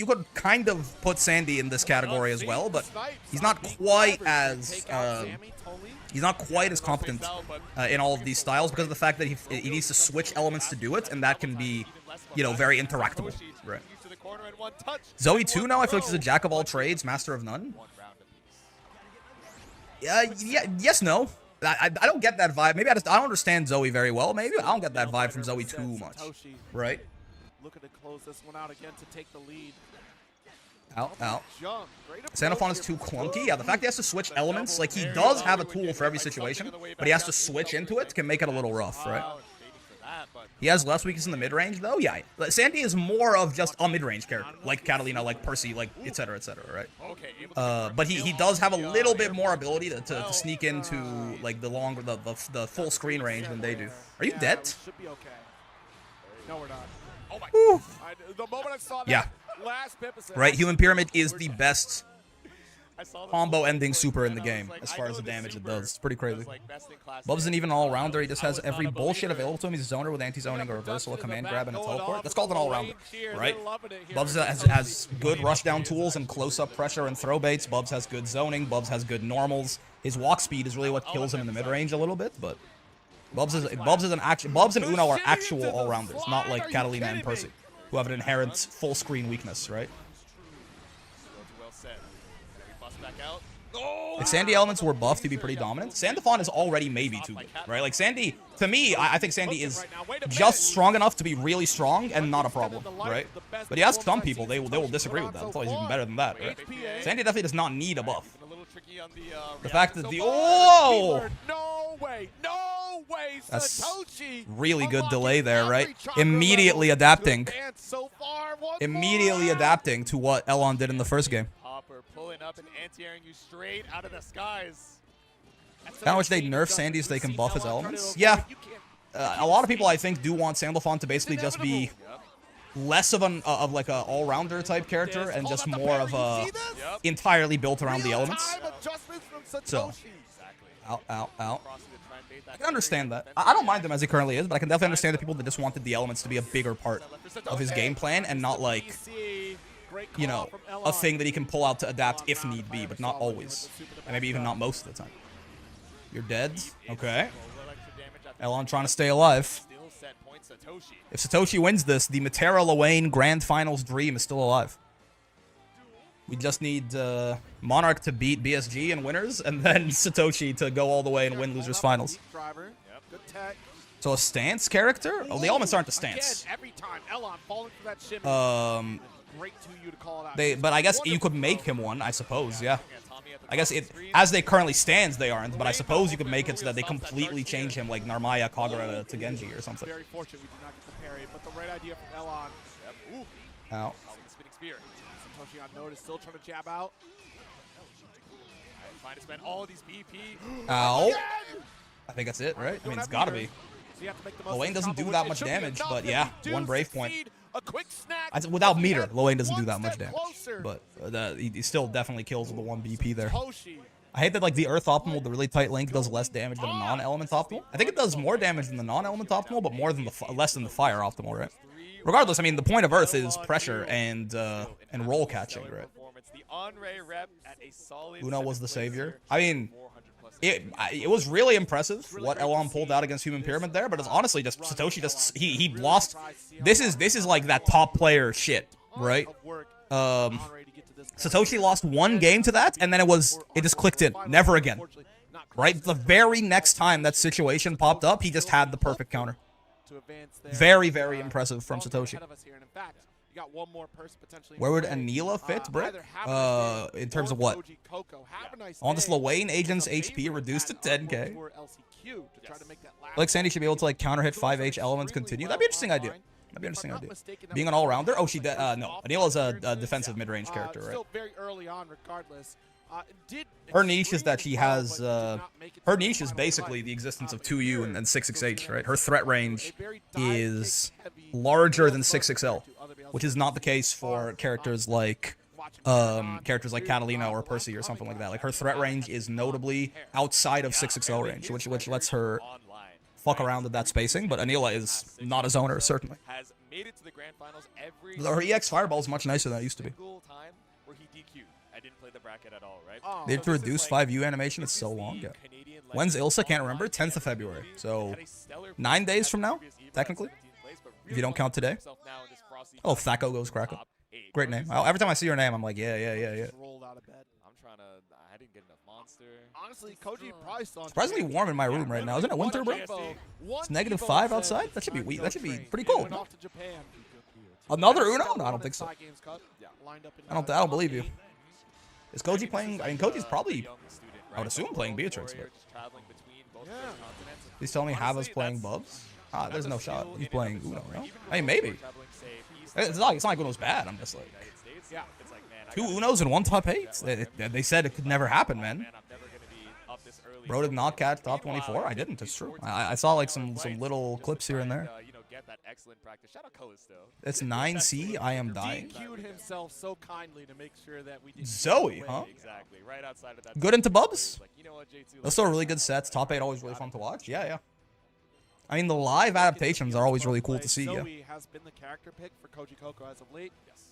could kind of put Sandy in this category as well, but he's not quite as competent in all of these styles because of the fact that he needs to switch elements to do it, and that can be, you know, very interactable. Right. Zoe 2 now, I feel like she's a jack of all trades, master of none. Yes, no. I don't get that vibe. Maybe I don't understand Zoe very well. Maybe I don't get that vibe from Zoe too much, right? looking to close this one out again to take the lead. Out. Jump. Great Xenophon is approach too here. clunky. Yeah, the fact he has to switch elements, like he does have a tool for every situation, but he has to switch into it can make it a little rough, right? He has less weakness in the mid-range, though. Yeah, Sandy is more of just a mid-range character, like Catalina, like Percy, like etc., right? But he does have a little bit more ability to sneak into like the full screen range than they do. Are you dead? Should be okay. No, we're not. Oh my. Whew. The moment I saw that Yeah. last Gbvsr, Right, Human Pyramid is the best I saw the combo ending like, super in the and I was game, like, as I far know as the this damage it super does. It's pretty crazy. was, like, best in class Bubs isn't in even an all-rounder. He just I has was every not a bullshit believer. available to him. He's a zoner with anti-zoning, a reversal, a command grab, and a Going teleport. off That's called an the all-rounder, range here. right? They're loving it here. Bubs has good rushdown tools and close-up pressure and throw baits. Bubs has good zoning. Bubs has good normals. His walk speed is really what kills him in the mid-range a little bit, but Bubs and Uno are actual all-rounders, not like Catalina and Percy, who have an inherent full-screen weakness, right? Well said. We bust back out. If Sandy elements were buffed to be pretty dominant, Sandophon is already maybe too good, right? Like Sandy, to me, I think Sandy is just strong enough to be really strong and not a problem, right? But you ask some people, they will disagree with that. It's always even better than that, right? Sandy definitely does not need a buff. A little tricky on The fact that so the far. No way, That's Satoshi really good unlocking delay there, right? every chakra Immediately level adapting. to advance so far. One Immediately more. adapting to what Elon did in the first game. Hopper pulling up and anti-airing you straight out of the skies. Kind of wish they nerf Sandy so they can buff his elements. Yeah. A lot of people, I think, do want Sandophon to basically just be less of an like a all-rounder type character and just more of a entirely built around the elements. So, out. I can understand that. I don't mind him as he currently is, but I can definitely understand the people that just wanted the elements to be a bigger part of his game plan and not like, you know, a thing that he can pull out to adapt if need be, but not always. And maybe even not most of the time. You're dead? Okay. Elon trying to stay alive. If Satoshi wins this, the Matera Lawayne Grand Finals dream is still alive. We just need Monarch to beat BSG in winners, and then Satoshi to go all the way and win losers finals. So a stance character? Oh, the elements aren't the stance. But I guess you could make him one, I suppose, yeah. I guess as they currently stands, they aren't, but I suppose you could make it so that they completely change him, like Narmaya Kagura to Genji or something. Very fortunate we did not get the parry, but the right idea from Elon. Ow. Spinning spear. Satoshi on notice, still trying to jab out. Trying to spend all of these BP. Ow. I think that's it, right? I mean, it's gotta be. Lawayne doesn't do that much damage, but yeah, one brave point. Without meter, Lawayne doesn't do that much damage, but he still definitely kills with the 1 BP there. I hate that like the Earth Optimal, the really tight link, does less damage than a non-element Optimal. I think it does more damage than the non-element Optimal, but less than the Fire Optimal, right? Regardless, I mean, the point of Earth is pressure and roll catching, right? Uno was the savior. I mean, it was really impressive what Elon pulled out against Human Pyramid there, but it's honestly just Satoshi just he lost. This is like that top player shit, right? Satoshi lost one game to that, and then it just clicked in. Never again. Right? The very next time that situation popped up, he just had the perfect counter. Very, very impressive from Satoshi. Where would Anila fit, Britt? In terms of what? On this Lawayne agent's HP reduced to 10k. Like Sandy should be able to like counter hit 5H elements continue. That'd be an interesting idea. That'd be an interesting idea. Being an all-rounder? Oh, no. Anila's a defensive mid-range character, right? Her niche is that she has, her niche is basically the existence of 2U and 6XH, right? Her threat range is larger than 6XL, which is not the case for characters like Catalina or Percy or something like that. Like, her threat range is notably outside of 6XL range, which lets her fuck around with that spacing, but Anila is not a zoner, certainly. Her EX Fireball is much nicer than it used to be. They have to reduce 5U animation, it's so long, yeah. When's Ilsa? Can't remember. 10th of February. So, 9 days from now, technically. If you don't count today. Oh, Thaco goes Crackle. Great name. Every time I see your name, I'm like, yeah. Honestly, Koji probably saw Surprisingly warm in my room right now. Isn't it winter, bro? It's -5 outside? That should be pretty cold. Another Uno? No, I don't think so. Yeah, lined up in, I don't believe you. top Is Koji playing? I mean, Koji's probably, I would assume, playing Beatrix, but he's telling me Hava's playing Bubs. Ah, there's no shot. He's playing Uno, no? I mean, maybe. It's not like Uno's bad. I'm just like, Yeah. 2 Unos and 1 top 8? They said it could never happen, man. Bro did not catch top 24. I didn't. It's true. I saw like some little clips here and there. It's 9C. I am dying. DQ'd himself so kindly to make sure that we didn't Zoe, huh? Exactly. Right outside of that. Good into Bubs? Like, you know what, J2, Those are really good sets. Top 8 always really fun to watch. Yeah, yeah. I mean, the live adaptations are always really cool to see. Yeah. Zoe has been the character pick for Koji Coco as of late. Yes.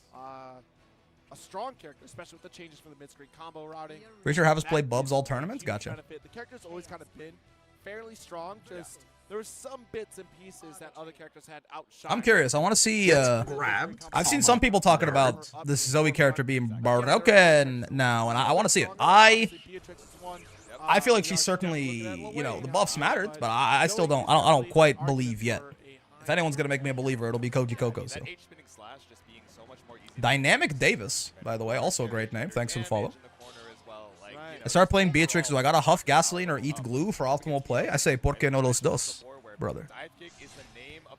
A strong character, especially with the changes from the mid-screen combo routing. Pretty sure Hava's played Bubs all tournaments. Gotcha. Benefit. The character's always kind of been fairly strong. Just there were some bits and pieces that other characters had outshined. I'm curious. I want to see. Grabbed. I've seen some people talking about this Zoe character being broken now, and I want to see it. I feel like she's certainly, you know, the buffs mattered, but I still don't. I don't quite believe yet. If anyone's gonna make me a believer, it'll be Koji Coco. So. Dynamic Davis, by the way, also a great name. Thanks for the follow. I started playing Beatrix. Do I gotta huff gasoline or eat glue for optimal play? I say, ¿por qué no los dos, brother?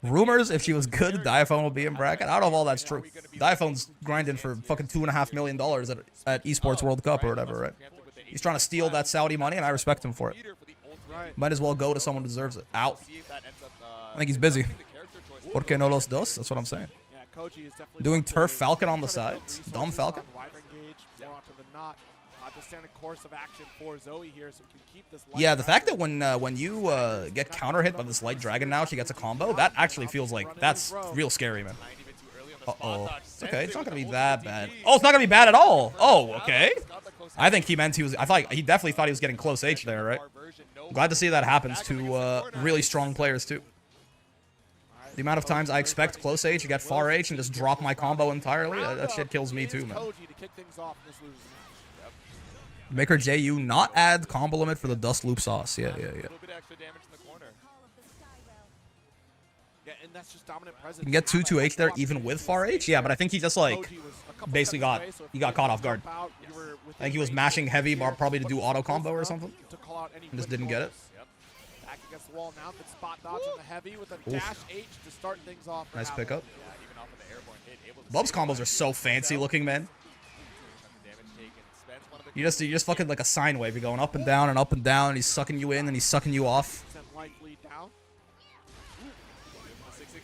Rumors, if she was good, Diaphone will be in bracket. I don't know if all that's true. Diaphone's grinding for fucking $2.5 million at Esports World Cup or whatever, right? He's trying to steal that Saudi money, and I respect him for it. Might as well go to someone who deserves it. Out. I think he's busy. ¿Por qué no los dos? That's what I'm saying. Doing Turf Falcon on the side. Dumb Falcon. Yeah, the fact that when you get counter hit by this light dragon now, she gets a combo, that actually feels like that's real scary, man. Uh-oh. It's okay, it's not gonna be that bad. Oh, it's not gonna be bad at all. Oh, okay. I think he meant he was. He definitely thought he was getting close H there, right? I'm glad to see that happens to really strong players too. The amount of times I expect close H to get far H and just drop my combo entirely, that shit kills me too, man. Make her JU not add combo limit for the dust loop sauce. Yeah. You can get 2-2H there even with far H. Yeah, but I think he just like basically got caught off guard. I think he was mashing heavy, probably to do auto combo or something, and just didn't get it. The wall now, but spot dodge on the heavy with a dash H to start things off. Nice pickup. Bub's combos are so fancy looking, man. You just fucking like a sine wave. You're going up and down and up and down, and he's sucking you in and he's sucking you off.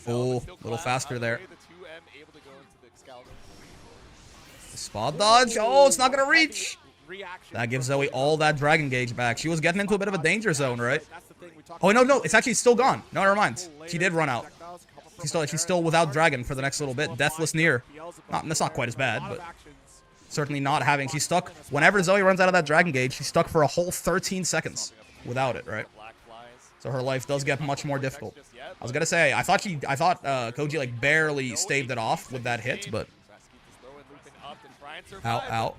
Oh, a little faster there. Spot dodge. Oh, it's not gonna reach. That gives Zoe all that dragon gauge back. She was getting into a bit of a danger zone, right? Oh, no, it's actually still gone. No, never mind. She did run out. She's still without dragon for the next little bit. Deathless near. That's not quite as bad, but certainly not having. She's stuck. Whenever Zoe runs out of that dragon gauge, she's stuck for a whole 13 seconds without it, right? So her life does get much more difficult. I was gonna say, I thought Koji like barely staved it off with that hit, but out.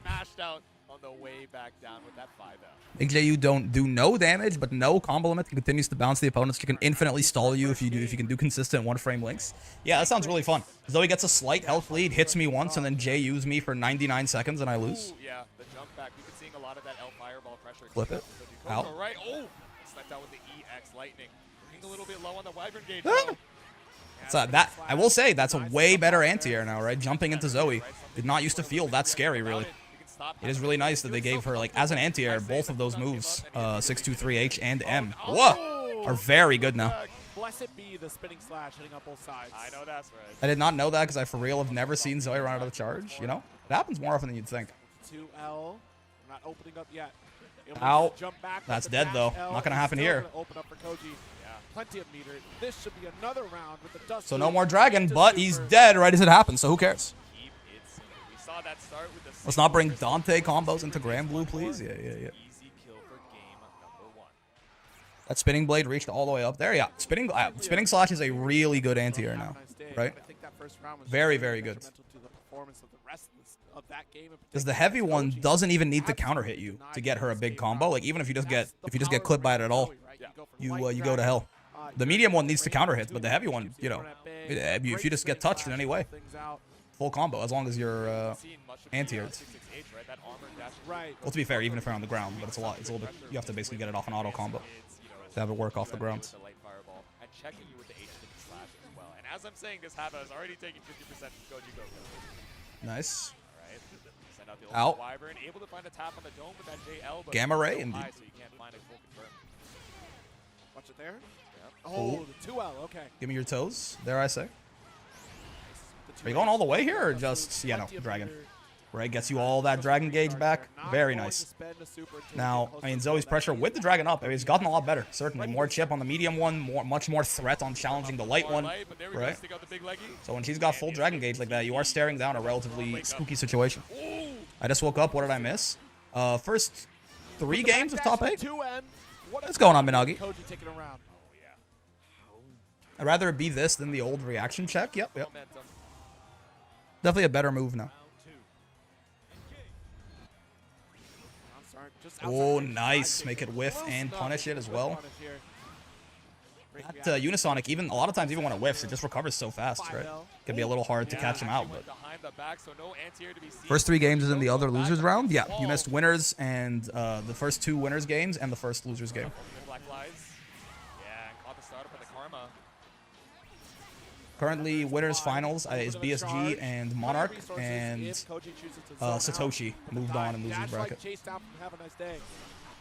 Big JU don't do no damage, but no combo limit continues to bounce the opponents. She can infinitely stall you if you can do consistent one-frame links. Yeah, that sounds really fun. Zoe gets a slight health lead, hits me once, and then JUs me for 99 seconds, and I lose. Yeah, the jump back. We've been seeing a lot of that L fireball pressure. Flip it. Out. Right. Oh, sniped out with the EX lightning. Being a little bit low on the wyvern gauge. So that I will say that's a way better anti-air now, right? Jumping into Zoe did not used to feel that scary, really. It is really nice that they gave her, like, as an anti-air, both of those moves, 623H and M, are very good now. Blessed be the spinning slash hitting up both sides. I know that's right. I did not know that because I, for real, have never seen Zoe run out of the charge, you know? It happens more often than you'd think. 2L, not opening up yet. Ow. Jump back That's dead, though. Not going to happen here. Open up for Koji. Yeah. Plenty of meter. This should be another round with the dust. So no more dragon, but he's dead right as it happens, so who cares? That start with the Let's not bring Dante combos into Grand Blue, please. Yeah. Easy kill for game number 1. That spinning blade reached all the way up there. Yeah, spinning slash is a really good anti-air now, right? Very, very good. Because the heavy one doesn't even need to counter hit you to get her a big combo. Like even if you just get clipped by it at all, you go to hell. The medium one needs to counter hits, but the heavy one, you know, if you just get touched in any way, full combo as long as you're anti-airs. Right. Well, to be fair, even if you're on the ground, but it's a little bit. You have to basically get it off an auto combo to have it work off the ground. And checking you with the H slash as well. And as I'm saying this, Hava is already taking 50% Goji Go. Nice. Right. Send out the Out. Wyvern, able to find a tap on the dome with that JL, but Gamma ray, so indeed. high, so you can't find a full confirm. Watch it there. Yep. Oh, the 2L. Okay. Give me your toes, dare I say. The Are you going all the way 2L. here, or just, yeah, no, Plenty of dragon? meter. Right, gets you all that dragon gauge back. Not Very going nice. to spend a super until Now, we get close I mean, to Zoe's that pressure phase. with the dragon up, I mean, it's gotten a lot better. Certainly, more chip on the medium one, much more threat on challenging the light one, But there we go, right? stick out the big leggy. So when she's got full dragon gauge like that, you are staring down a relatively spooky situation. I just woke up. What did I miss? First 3 games of top 8. What's going on, Minagi? Koji taking around. I'd rather it be this than the old reaction check. Yep. Momentum. Definitely a better move now. Oh, nice. Make it whiff and punish it as well. That Unisonic, even a lot of times, even when it whiffs, it just recovers so fast, right? Can be a little hard to catch him out, but first 3 games is in the other losers round. Yeah, you missed winners and the first 2 winners games and the first losers game. Currently, winners finals is BSG and Monarch, and Satoshi moved on in losers bracket.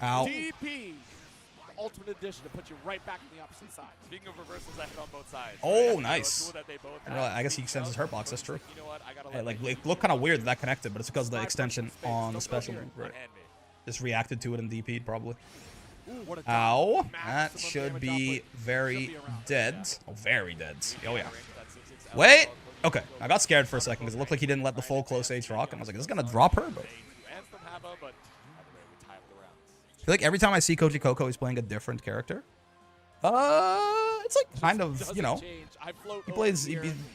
Ow. DP, ultimate addition to put you right back on the opposite side. Speaking of reversals, I hit on both sides. Oh, nice. That they both I guess he extends his hurt box. That's true. You know what? I gotta Hey, like, it looked kind of weird that connected, but it's because of the extension on the special move. Right. Just reacted to it and DP'd probably. Ow. That should be very dead. Oh, very dead. Oh, yeah. Wait. Okay. I got scared for a second because it looked like he didn't let the full close H rock. And I was like, is this going to drop her? But I feel like every time I see Koji Coco, he's playing a different character. It's like kind of, you know, he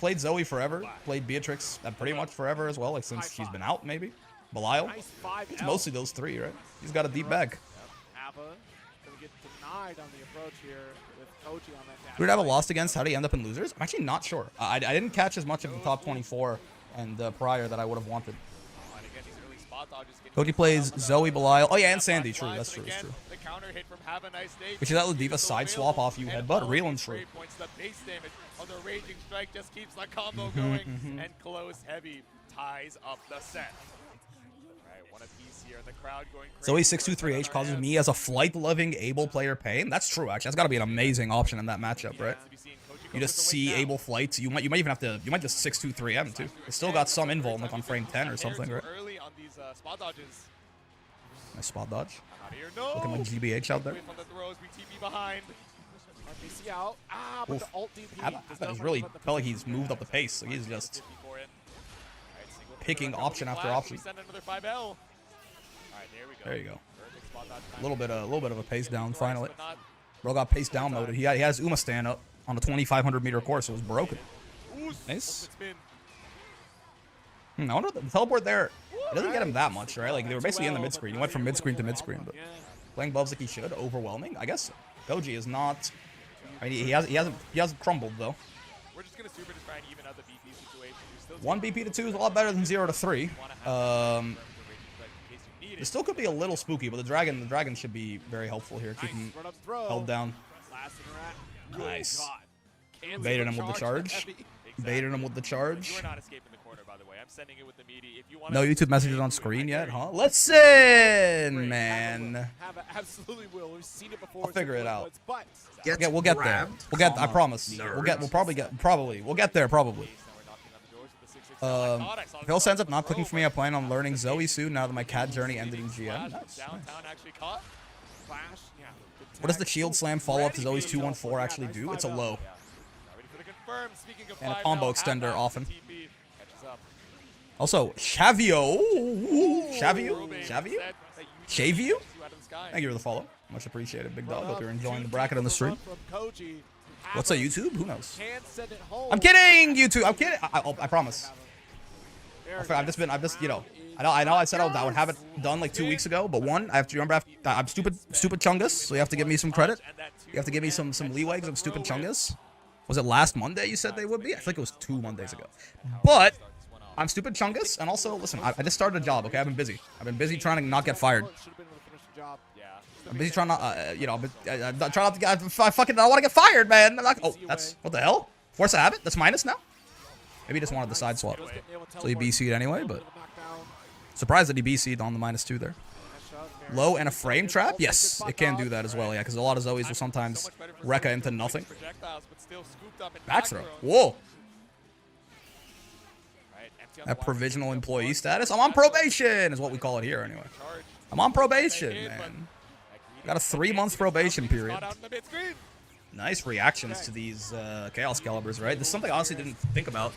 played Zoe forever, played Beatrix pretty much forever as well, like since she's been out maybe. Belial. It's mostly those 3, right? He's got a deep bag. Who did I have a lost against? How did he end up in losers? I'm actually not sure. I didn't catch as much of the top 24 and prior that I would have wanted. Koji plays Zoe, Belial. Oh yeah, and Sandy. True, that's true. That's true. Which is that Ladiva side swap off you headbutt? Real and true. The base damage on the Raging Strike just keeps the combo going, and close heavy ties up the set. Right, one apiece here, the crowd going crazy. Zoe 623H causes me as a flight-loving Able player pain. That's true, actually. That's got to be an amazing option in that matchup, right? You just see Able flights. You might even have to. You might just 623M too. It's still got some invuln like on frame 10 or something, right? Nice spot dodge. Looking like GBH out there. He's really felt like he's moved up the pace. So he's just picking option after option. There you go. A little bit of a pace down finally. Bro got pace down moded. He has Uma stand up on a 2,500 meter course. So it was broken. Nice. I wonder the teleport there. It doesn't get him that much, right? Like they were basically in the mid screen. He went from mid screen to mid screen, but playing buffs like he should, overwhelming. I guess Goji is not. I mean, he hasn't crumbled though. We're just gonna super just try and even out the BP situation. 1 BP to 2 is a lot better than 0 to 3. It still could be a little spooky, but the dragon should be very helpful here, keeping held down. Nice. Baited him with the charge. Baited him with the charge. You're not escaping the corner, by the way. I'm sending it with the media. If you want No YouTube messages on screen yet, huh? Listen, man. Absolutely will. We've seen it before. I'll figure it out. Gets Yeah, we'll get there. We'll get. I promise. nerds. We'll probably get there. Probably. Phil ends up not clicking for me. I plan on learning Zoe soon now that my cat journey ended in GM. Nice. What does the shield slam follow up to Zoe's 214 actually do? It's a low. And a combo extender often. Also, Shavio. Shavio? Thank you for the follow. Much appreciated, big dog. Hope you're enjoying the bracket on the stream. What's that, YouTube? Who knows? I'm kidding, YouTube. I'm kidding. I promise. I've just, you know, I know I said I would have it done like 2 weeks ago, but one, I have to remember I'm stupid Chungus, so you have to give me some credit. You have to give me some leeway because I'm stupid Chungus. Was it last Monday you said they would be? I think it was 2 Mondays ago. But I'm stupid Chungus, and also, listen, I just started a job, okay? I've been busy. I've been busy trying to not get fired. I'm busy trying not, you know, I'm trying not to get, I don't want to get fired, man. I'm not, oh, that's, what the hell? Force a habit? That's minus now? Maybe he just wanted the side swap. So he BC'd anyway, but surprised that he BC'd on the -2 there. Low and a frame trap? Yes, it can do that as well, yeah, because a lot of Zoes will sometimes Rekka into nothing. Back throw. Whoa. That provisional employee status? I'm on probation, is what we call it here anyway. I'm on probation, man. Got a 3-month probation period. Nice reactions to these Chaos Calibers, right? This is something I honestly didn't think about.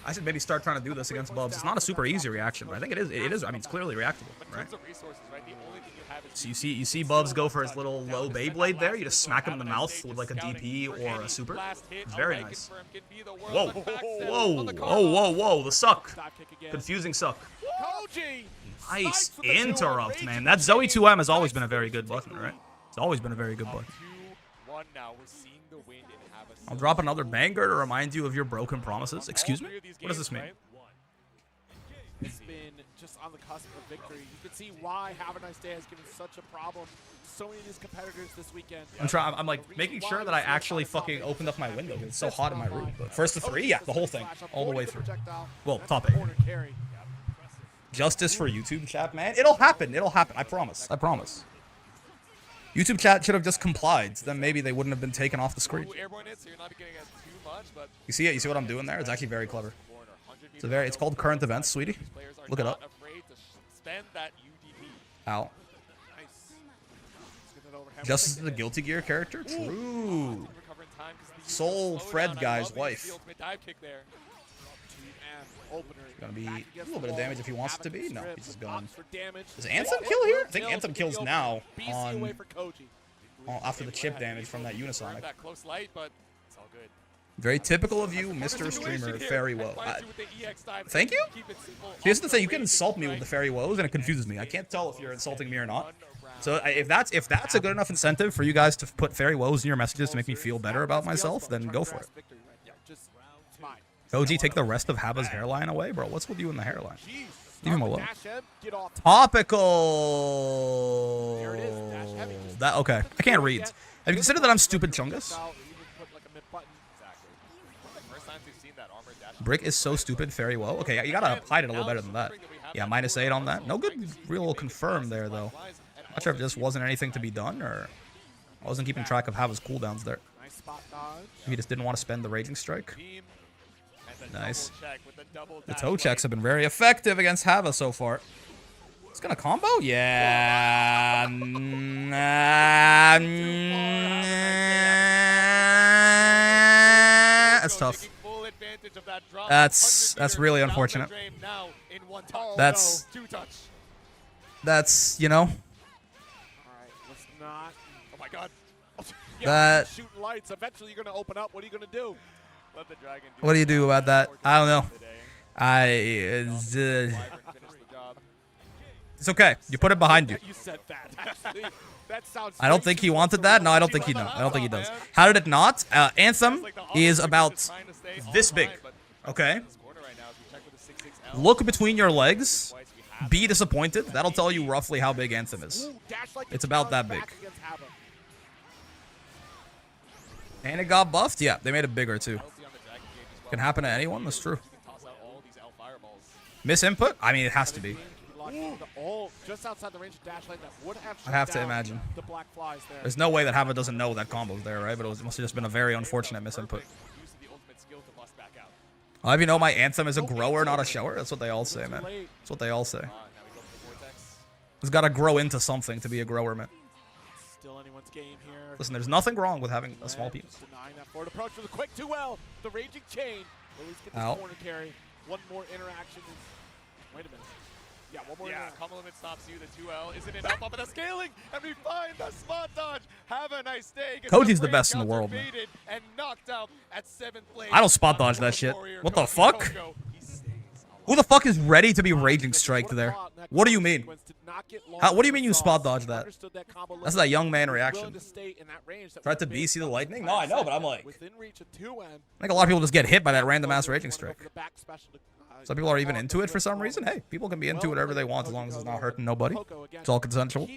I should maybe start trying to do this against Bubs. It's not a super easy reaction, but I think it is. I mean, it's clearly reactable, right? So you see Bubs go for his little low Beyblade there. You just smack him in the mouth with like a DP or a super. It's very nice. Whoa, whoa, whoa, whoa, the suck. Confusing suck. Nice interrupt, man. That Zoe 2M has always been a very good button, right? It's always been a very good button. I'll drop another banger to remind you of your broken promises. Excuse me? What does this mean? It's been just on the cusp of victory. You can see why Have a Nice Day has given such a problem to so many of these competitors this weekend. I'm like making sure that I actually fucking opened up my window. It's so hot in my room. But first to 3, yeah, the whole thing, all the way through. Well, top 8. Justice for YouTube chat, man. It'll happen. It'll happen. I promise. I promise. YouTube chat should have just complied. Then maybe they wouldn't have been taken off the screen. You see it? You see what I'm doing there? It's actually very clever. It's called current events, sweetie. Look it up. Ow. Justice is the Guilty Gear character? True. Soul Fred guy's wife. Gonna be a little bit of damage if he wants it to be. No, he's just going. Does Anthem kill here? I think Anthem kills now on after the chip damage from that Unisonic. Very typical of you, Mr. Streamer, Fairy Woe. Thank you? Here's the thing, you can insult me with the Fairy Woes and it confuses me. I can't tell if you're insulting me or not. So if that's a good enough incentive for you guys to put Fairy Woes in your messages to make me feel better about myself, then go for it. Koji, take the rest of Haba's hairline away? Bro, what's with you in the hairline? Leave him alone. Topical! That, okay. I can't read. Have you considered that I'm stupid Chungus? Brick is so stupid, Fairy Woe. Okay, you gotta hide it a little better than that. Yeah, -8 on that. No good real confirm there, though. Not sure if this wasn't anything to be done, or I wasn't keeping track of Haba's cooldowns there. He just didn't want to spend the Raging Strike. Nice. The toe checks have been very effective against Hava so far. It's gonna combo? Yeah. That's tough. That's really unfortunate. That's you know. Oh my god. That shooting lights. Eventually you're gonna open up. What are you gonna do? What do you do about that? I don't know. It's okay. You put it behind you. I don't think he wanted that. No, I don't think he does. I don't think he does. How did it not? Anthem is about this big. Okay. Look between your legs. Be disappointed. That'll tell you roughly how big Anthem is. It's about that big. And it got buffed? Yeah, they made it bigger too. Can happen to anyone, that's true. Miss input? I mean, it has to be. I have to imagine. There's no way that Hava doesn't know that combo's there, right? But it must have just been a very unfortunate miss input. I'll have you know my Anthem is a grower, not a shower. That's what they all say, man. That's what they all say. It's got to grow into something to be a grower, man. Listen, there's nothing wrong with having a small penis. Approach with a quick 2L. The Raging Chain. Ow. Corner carry. One more interaction. Wait a minute. Yeah, one more. Yeah, combo limit stops you. The 2L isn't enough. Up in the scaling, and we find the spot dodge. Have a nice day. Koji's the best in the world, man. And knocked out at 7th place. I don't spot dodge that shit. What the fuck? Who the fuck is ready to be Raging Striked there? What do you mean? What do you mean you spot dodge that? That's that young man reaction. Tried to BC the lightning? No, I know, but I'm like... I think a lot of people just get hit by that random-ass Raging Strike. Some people are even into it for some reason. Hey, people can be into whatever they want as long as it's not hurting nobody. It's all consensual.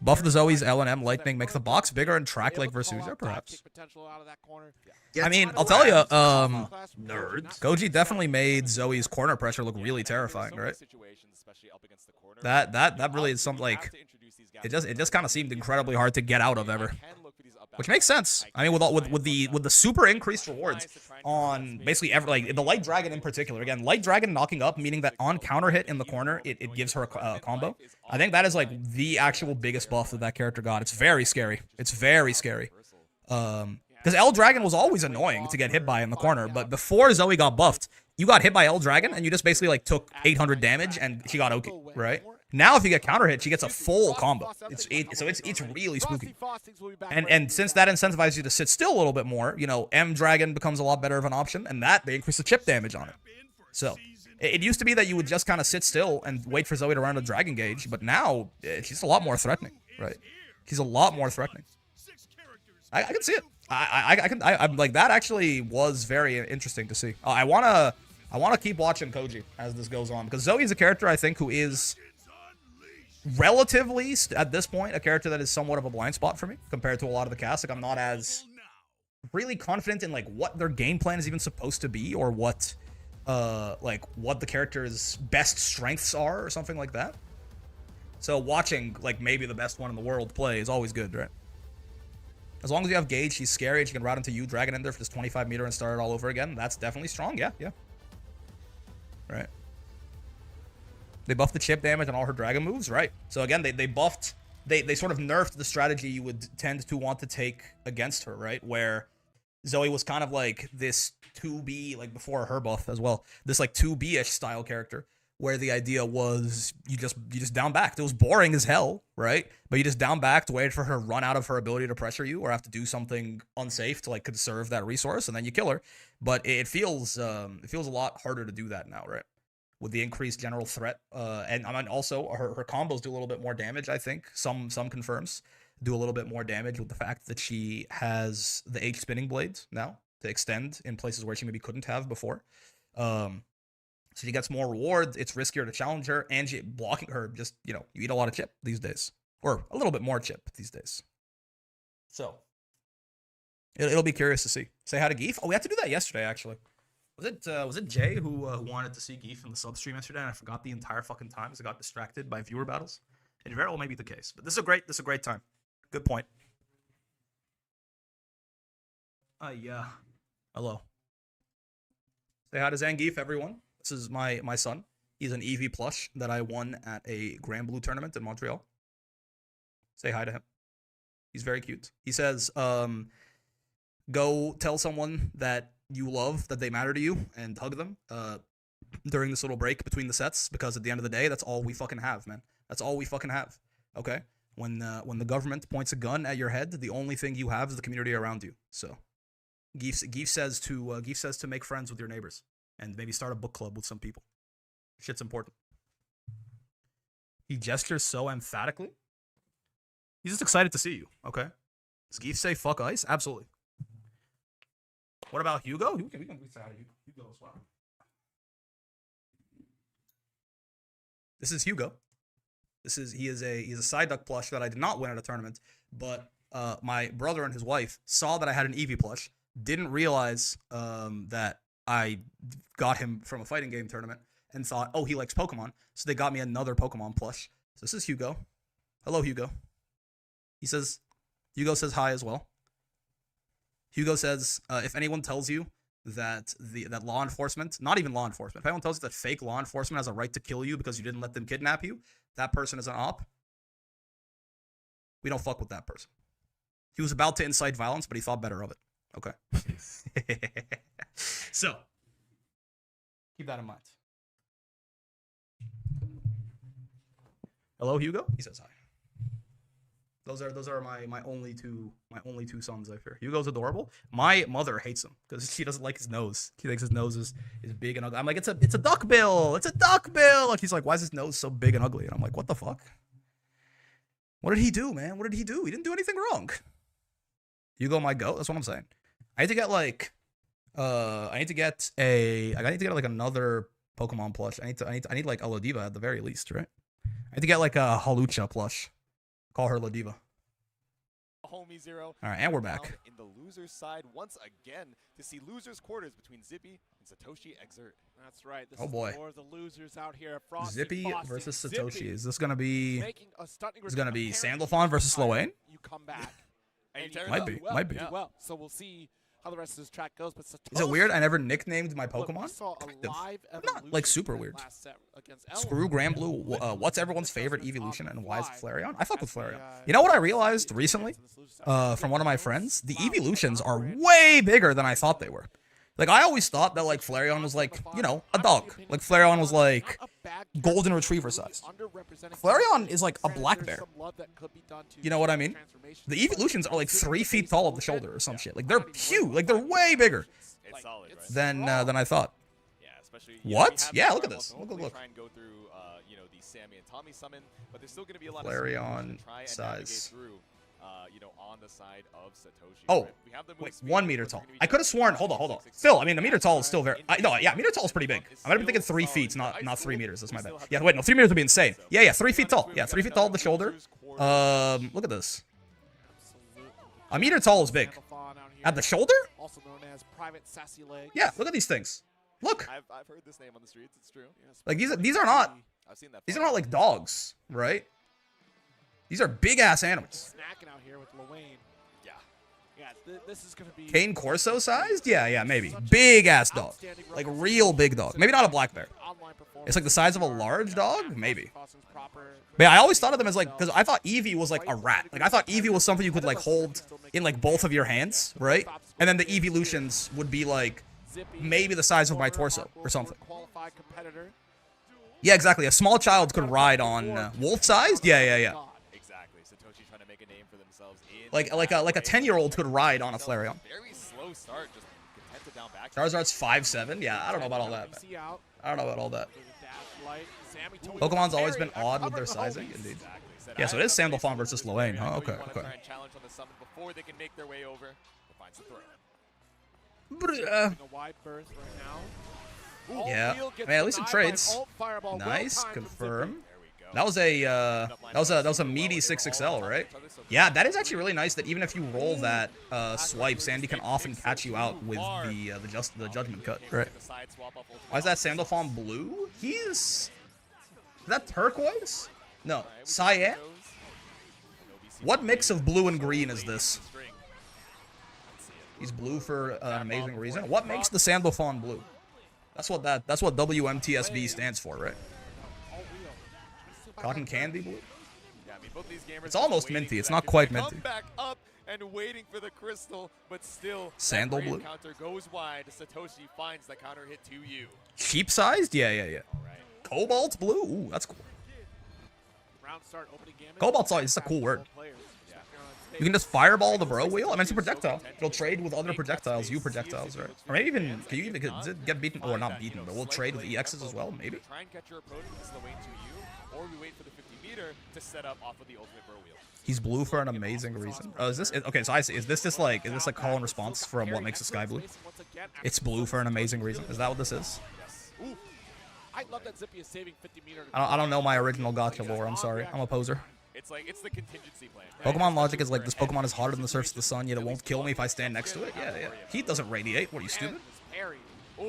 Buff the Zoe's L&M Lightning makes the box bigger and track like Versusia, perhaps. I mean, I'll tell you, nerds. Goji definitely made Zoe's corner pressure look really terrifying, right? That really is something like it just kind of seemed incredibly hard to get out of ever. Which makes sense. I mean, with the super increased rewards on basically like the Light Dragon in particular. Again, Light Dragon knocking up, meaning that on counter hit in the corner, it gives her a combo. I think that is like the actual biggest buff that character got. It's very scary. It's very scary. Because L Dragon was always annoying to get hit by in the corner, but before Zoe got buffed, you got hit by L Dragon and you just basically like took 800 damage and she got okay, right? Now if you get counter hit, she gets a full combo. It's really spooky. And since that incentivizes you to sit still a little bit more, you know, M Dragon becomes a lot better of an option, and that they increase the chip damage on it. So it used to be that you would just kind of sit still and wait for Zoe to run a Dragon Gauge, but now she's a lot more threatening, right? She's a lot more threatening. I can see it. I'm like, that actually was very interesting to see. I wanna keep watching Koji as this goes on, because Zoe is a character I think who is relatively at this point a character that is somewhat of a blind spot for me compared to a lot of the cast. Like, I'm not as really confident in like what their game plan is even supposed to be, or what like what the character's best strengths are or something like that. So watching like maybe the best one in the world play is always good, right? As long as you have Gauge, she's scary, and she can route into you, Dragon Ender for just 25 meter and start it all over again. That's definitely strong. Yeah. Right. They buffed the chip damage on all her Dragon moves, right? So again, they buffed, they sort of nerfed the strategy you would tend to want to take against her, right? Where Zoe was kind of like this 2B, like before her buff as well, this like 2B-ish style character, where the idea was you just down backed. It was boring as hell, right? But you just down backed, waited for her to run out of her ability to pressure you, or have to do something unsafe to like conserve that resource, and then you kill her. But it feels a lot harder to do that now, right? With the increased general threat, and I mean also her combos do a little bit more damage. I think some confirms do a little bit more damage with the fact that she has the H spinning blades now to extend in places where she maybe couldn't have before. So she gets more rewards. It's riskier to challenge her, and blocking her, just, you know, you eat a lot of chip these days, or a little bit more chip these days. So it'll be curious to see. Say hi to Gbvsr. Oh, we had to do that yesterday, actually. Was it Jay who wanted to see Gbvsr in the substream yesterday, and I forgot the entire fucking time because I got distracted by viewer battles? It very well may be the case, but this is a great time. Good point. Yeah. Hello. Say hi to Zangief, everyone. This is my son. He's an EV plush that I won at a Grand Blue tournament in Montreal. Say hi to him. He's very cute. He says, go tell someone that you love, that they matter to you, and hug them during this little break between the sets, because at the end of the day, that's all we fucking have, man. That's all we fucking have. Okay? When the government points a gun at your head, the only thing you have is the community around you. So Gbvsr says to make friends with your neighbors and maybe start a book club with some people. Shit's important. He gestures so emphatically. He's just excited to see you, okay? Does Gbvsr say fuck ice? Absolutely. What about Hugo? We can say hi to Hugo as well. This is Hugo. He is a side duck plush that I did not win at a tournament, but my brother and his wife saw that I had an Eevee plush, didn't realize that I got him from a fighting game tournament, and thought, oh, he likes Pokemon, so they got me another Pokemon plush. So this is Hugo. Hello, Hugo. Hugo says hi as well. Hugo says, if anyone tells you that that law enforcement, not even law enforcement, if anyone tells you that fake law enforcement has a right to kill you because you didn't let them kidnap you, that person is an op. We don't fuck with that person. He was about to incite violence, but he thought better of it. Okay. So, keep that in mind. Hello, Hugo? He says hi. Those are my only two sons, I fear. Hugo's adorable. My mother hates him because she doesn't like his nose. She thinks his nose is big and ugly. I'm like, it's a duck bill. It's a duck bill. Like, he's like, why is his nose so big and ugly? And I'm like, what the fuck? What did he do, man? What did he do? He didn't do anything wrong. Hugo might go. That's what I'm saying. I need to get like I need to get like another Pokemon plush. I need like a Lodiva at the very least, right? I need to get like a Halucha plush. Call her Lodiva. Homie Zero. All right, and we're back. In the loser's side once again to see losers quarters between Zippy and Satoshi Exert. That's right. This Oh boy. is more of the losers out here. Frosty, Zippy Faustings, versus Zippy Satoshi. Is this gonna be? making a stunning Is it gonna be return. Sandalphon versus Sloane? You come back. And And he you turns Might up. be. do well, Might be. you do well. So we'll see how the rest of this track goes. But Satoshi, Is it weird? I never nicknamed my look, we Pokemon. saw a Kind of. live Not like super evolution weird. last set against Screw Ellen. Grand Blue. What's everyone's favorite evolution and why is it Flareon? I fuck with As the, Flareon. You know what I realized recently? From one of my friends, the evolutions are way bigger than I thought they were. Like, I always thought that, like, Flareon was, like, you know, a dog. Like, Flareon was, like, golden retriever sized. Flareon is, like, a black bear. You know what I mean? The evolutions are, like, 3 feet tall at the shoulder or some shit. Like, they're huge. Like, they're way bigger It's solid, right? than I thought. Yeah, especially. What? We have Yeah, look at Marvel this. to Look, hopefully look. Try and go through, the Sammy and Tommy summon, but there's still going to be a lot Flareon of try and size. navigate through, on the side of Satoshi. Oh, right? We have the move wait, speed, 1 but meter it's tall. gonna be I could have just sworn. Hold on. Phil, I mean, a meter tall is still very. No, yeah, meter tall is pretty big. I might have been thinking 3 feet, not 3 meters. That's my bad. Yeah, wait, no, 3 meters would be insane. Yeah, 3 feet tall. Yeah, 3 feet tall at the shoulder. Look at this. A meter tall is big. At the shoulder? Also known as Private Sassy Legs. Yeah, look at these things. Look, I've heard this name on the streets. It's true. like these are not I've seen that. these are not like dogs, right? These are big ass animals. Snacking out here with Luane. Yeah. Yeah, this is gonna be Cane Corso sized? Yeah, maybe. Big ass dog, like real big dog. Maybe not a black bear. online performance. It's like the size of a large dog, maybe. Faustings proper. But yeah, I always thought of them as like, because I thought Eevee was like a rat. Like I thought Eevee was something you could like hold in like both of your hands, right? And then the Eeveelutions would be like Zippy, maybe the size of my torso or something. Qualified competitor. Yeah, exactly. A small child could ride on wolf-sized. Yeah. Exactly. Satoshi trying to make a name for themselves in Like a 10-year-old could ride on a Flareon. very slow start, just content to down back. Charizard's 5'7". Yeah, I don't know about all that. BC out. I don't know about all that. There's a dash light. Sammy Toei Pokemon's always very been odd with their covered sizing, homies. indeed. Exactly. Said, Yeah, I so have it is some Sandalphon base versus moves Sloane, there. I huh? know you Okay, wanna okay. try and challenge on the summon before they can make their way over. Finds the throw. Taking a wide berth right now. Alt Yeah. wheel gets Man, at least it denied by trades. an alt fireball. Nice, Well timed from confirm. Zippy. There we go. That was a meaty 6XL, right? Yeah, that is actually really nice that even if you roll that swipe, Sandy can often catch you out with the judgment cut. Right. Why is that Sandalphon blue? Is that turquoise? No, cyan. What mix of blue and green is this? He's blue for an amazing reason. What makes the Sandalphon blue? That's what WMTSB stands for, right? Alt wheel. Cotton candy blue. Yeah, I mean, both these gamers It's are almost waiting minty. for It's that not to quite come minty. back up and waiting for the crystal, but still Sandal that blue. counter goes wide. Satoshi finds the counter hit to you. Sheep sized? Yeah. All right. Cobalt blue? Ooh, that's cool. Round start, opening gambit. Cobalt's always just a cool word. Players. You can just fireball the bro wheel. I mean, it's a projectile. It'll trade with other projectiles, you projectiles, right? Or maybe even, can you even get beaten, or not beaten, but we'll trade with EXs as well, maybe? Try and catch your approach with the Sloane to you, or we wait for the 50-meter to set up off of the ultimate bro wheel. He's blue for an amazing reason. Oh, is this, okay, so I see. Is this like call and response from what makes the sky blue? It's blue for an amazing reason. Is that what this is? Yes. Ooh. I love that Zippy is saving 50-meter. I don't know my original gacha lore, I'm sorry. I'm a poser. It's the contingency plan. Pokemon logic is like, this Pokemon is hotter than the surface of the sun, yet it won't kill me if I stand next to it. Yeah. Heat doesn't radiate. What are you, stupid? Parry.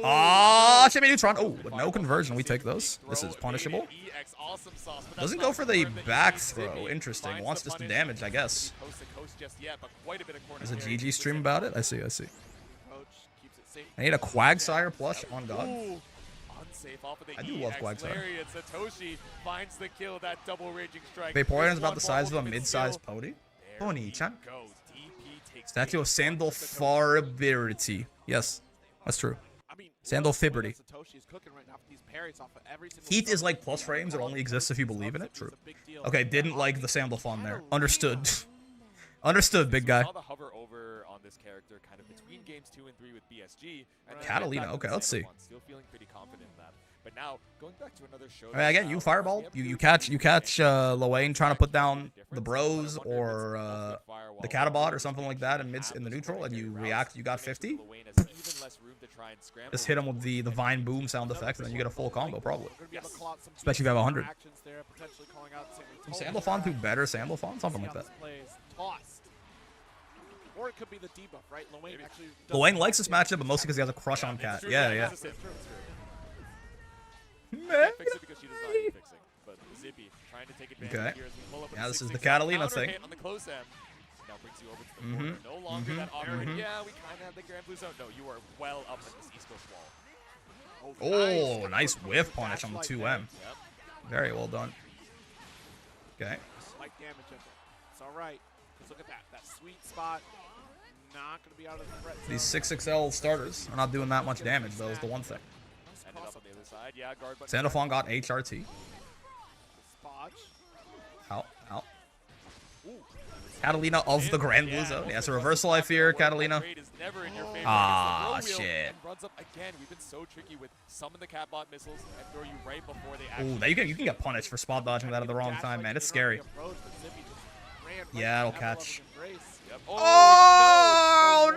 Ah, Shimmy Neutron. Oh, with no conversion, we take those. This is punishable. Doesn't go for the back throw. Interesting. Wants just the damage, I guess. There's a GG stream about it? I see. I need a Quagsire plush on God. I do love Quagsire. Satoshi finds the kill, that double raging strike. Vaporeon's about the size of a mid-sized pony. Pony-chan. Statue of Sandalphon. Yes, that's true. Sandalphibity. Heat is like plus frames. It only exists if you believe in it. True. Okay, didn't like the Sandalphon there. Understood. Understood, big guy. Saw the hover over on this character kind of between games 2 and 3 with BSG. And Catalina, okay, let's see. Still feeling pretty confident in that. But now, going back to another show. I mean, again, you fireball. You catch Lowain trying to put down the bros or the Catabot or something like that in the neutral, and you react. You got 50. Just hit him with the Vine Boom sound effect, and then you get a full combo probably. Especially if you have 100. Sandalphon do better. Sandalphon, something like that. Or it could be the debuff, right? Lowain likes this matchup, but mostly because he has a crush on Cat. Yeah. Man. Fix it because she does not need fixing. But Zippy trying to take advantage Okay. here as we pull up with Yeah, the this is 6-6 the Catalina counter thing. hit on the close end. Now brings you over to the corner. No longer that awkward. Yeah, we kind of have the Grand Blue Zone. No, you are well up in this East Coast wall. Oh, nice whiff punish on the 2M. Yep. Very well done. Okay. Slight damage of it. It's all right. Let's look at that. That sweet spot. Not going to be out of the threat zone. These 6XL starters are not doing that much damage, though, is the one thing. Ended up on the other side. Yeah, guard button. Sandalphon got HRT. Spot. Out. Catalina of the Grand Blue Zone. Yeah, it's a reversal, I fear, Catalina. Ah, shit. Runs up again. We've been so tricky with summon the Catbot missiles and throw you right before they Ooh, actually. you can get punished for spot dodging that at the wrong time, man. It's scary. Yeah, it'll catch. Yep. Oh,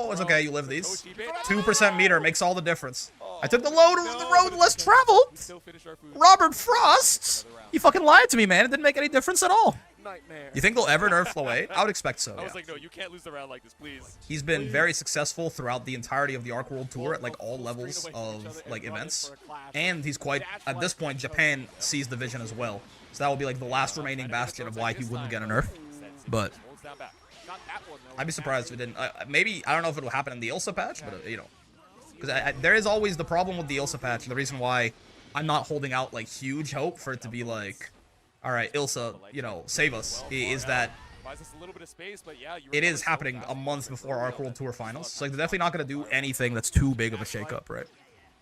no! It's okay, you live these. 2% meter makes all the difference. I took the road less traveled. Still finish our food. Robert Frost! You fucking lied to me, man. It didn't make any difference at all. Nightmare. You think they'll ever nerf Lowain? I would expect so, I was yeah. like, no, you can't lose the round like this, please. He's been very successful throughout the entirety of the Arc World Tour at like all levels of like events. And he's quite, at this point, Japan sees the vision as well. So that will be like the last remaining bastion of why he wouldn't get a nerf. But I'd be surprised if it didn't. Maybe, I don't know if it'll happen in the Ilsa patch, but you know. Because there is always the problem with the Ilsa patch, and the reason why I'm not holding out like huge hope for it to be like, all right, Ilsa, you know, save us, is that it is happening a month before Arc World Tour Finals. So like, they're definitely not going to do anything that's too big of a shakeup, right?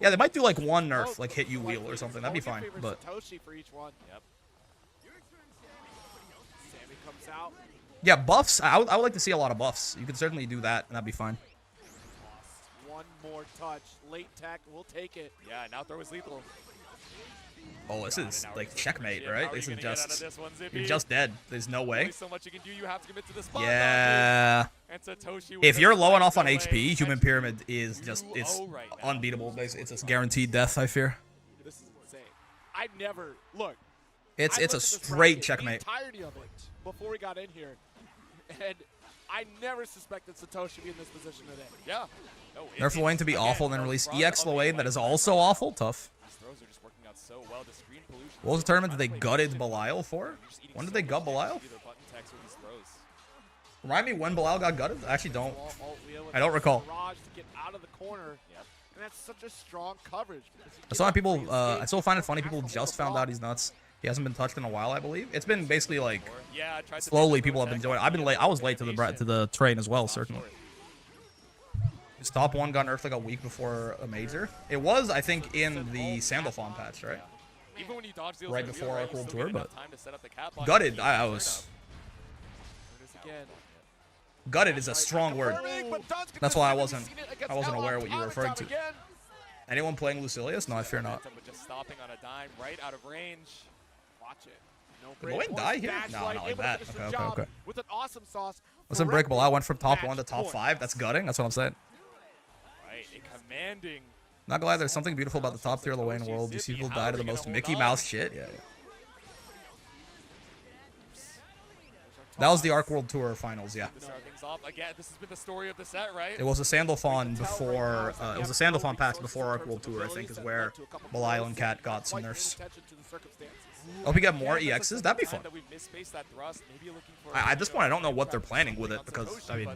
Yeah, they might do like one nerf, like hit you wheel or something. That'd be fine, but yeah, buffs. I would like to see a lot of buffs. You could certainly do that, and that'd be fine. One more touch. Late tech. We'll take it. Yeah, now throw is lethal. Oh, this is like checkmate, right? This is just, you're Zippy? just dead. There's no way. Only so much you can do. You have to commit to the spot. Yeah. And Satoshi with If a you're low enough on delay. HP, Human Pyramid is just, it's Right now. unbeatable. It's a guaranteed death, I fear. This is insane. I never look. It's I a looked at this straight bracket, checkmate. The entirety of it before we got in here, and I never suspected Satoshi to be in this position today. Yeah. No, Nerf Lowain to be awful and then release EX Lowain that is also awful. Tough. These throws are just working out so well. The screen pollution. What was the tournament that they gutted Belial for? When did they gut Belial? Remind me when Belial got gutted? I actually don't. I don't recall. To get out of the corner, and that's such a strong coverage. I saw people. I still find it funny. People just found out he's nuts. He hasn't been touched in a while, I believe. It's been basically like slowly people have been joining. I've been late. I was late to the train as well, certainly. His top one got nerfed like a week before a major. It was, I think, in the Sandalphon patch, right? Right before Arc World Tour, but gutted. I was. Gutted is a strong word. That's why I wasn't aware of what you were referring to. Anyone playing Lucilius? No, I fear not. Just stopping on a dime right out of range. Watch it. Did Lowain die here? No, not like that. Okay. With an awesome sauce. Listen, Breakable. I went from top 1 to top 5. That's gutting. That's what I'm saying. Right, a commanding. Not gonna lie, there's something beautiful about the top tier Lowain world. You see people die to the most Mickey Mouse shit. Yeah. That was the Arc World Tour finals, yeah. Again, this has been the story of the set, right? It was a Sandalphon before, it was a Sandalphon patch before Arc World Tour, I think, is where Belial and Cat got some nerfs. Hope we get more EXs. That'd be fun. At this point, I don't know what they're planning with it because, I mean,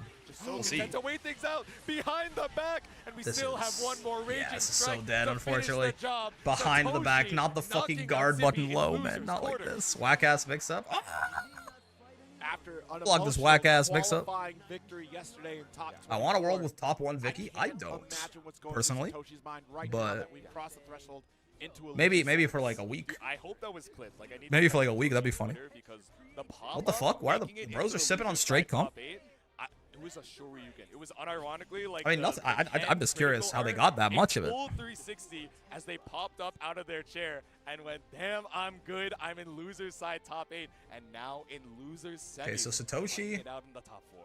we'll see. To wait things out behind the back, and we This still is- have one more raging Yeah, this is strike so dead, to finish the unfortunately. job. Behind the back, Satoshi not the fucking knocking guard out button Zippy in low, man. losers Not like quarter. this. Whack-ass mix-up. Oh. After an Plug this emotional whack-ass mix-up. qualifying victory yesterday in top I want a world 24. with top 1 Vicky. I can't don't, imagine what's going personally, through Satoshi's mind right now but that we've crossed the threshold into a Maybe for like a week. I hope that was clipped. Like, I need Maybe to for like a week. That'd be funny. because the What the fuck? Why are the bros are sipping on straight cum? It was a Shoryuken. It was unironically like. I mean, nothing. I'm just curious how they got that much of it. Full 360 as they popped up out of their chair and went, damn, I'm good. I'm in loser's side top 8, and now in loser's semis. Okay, so Satoshi out in the top 4.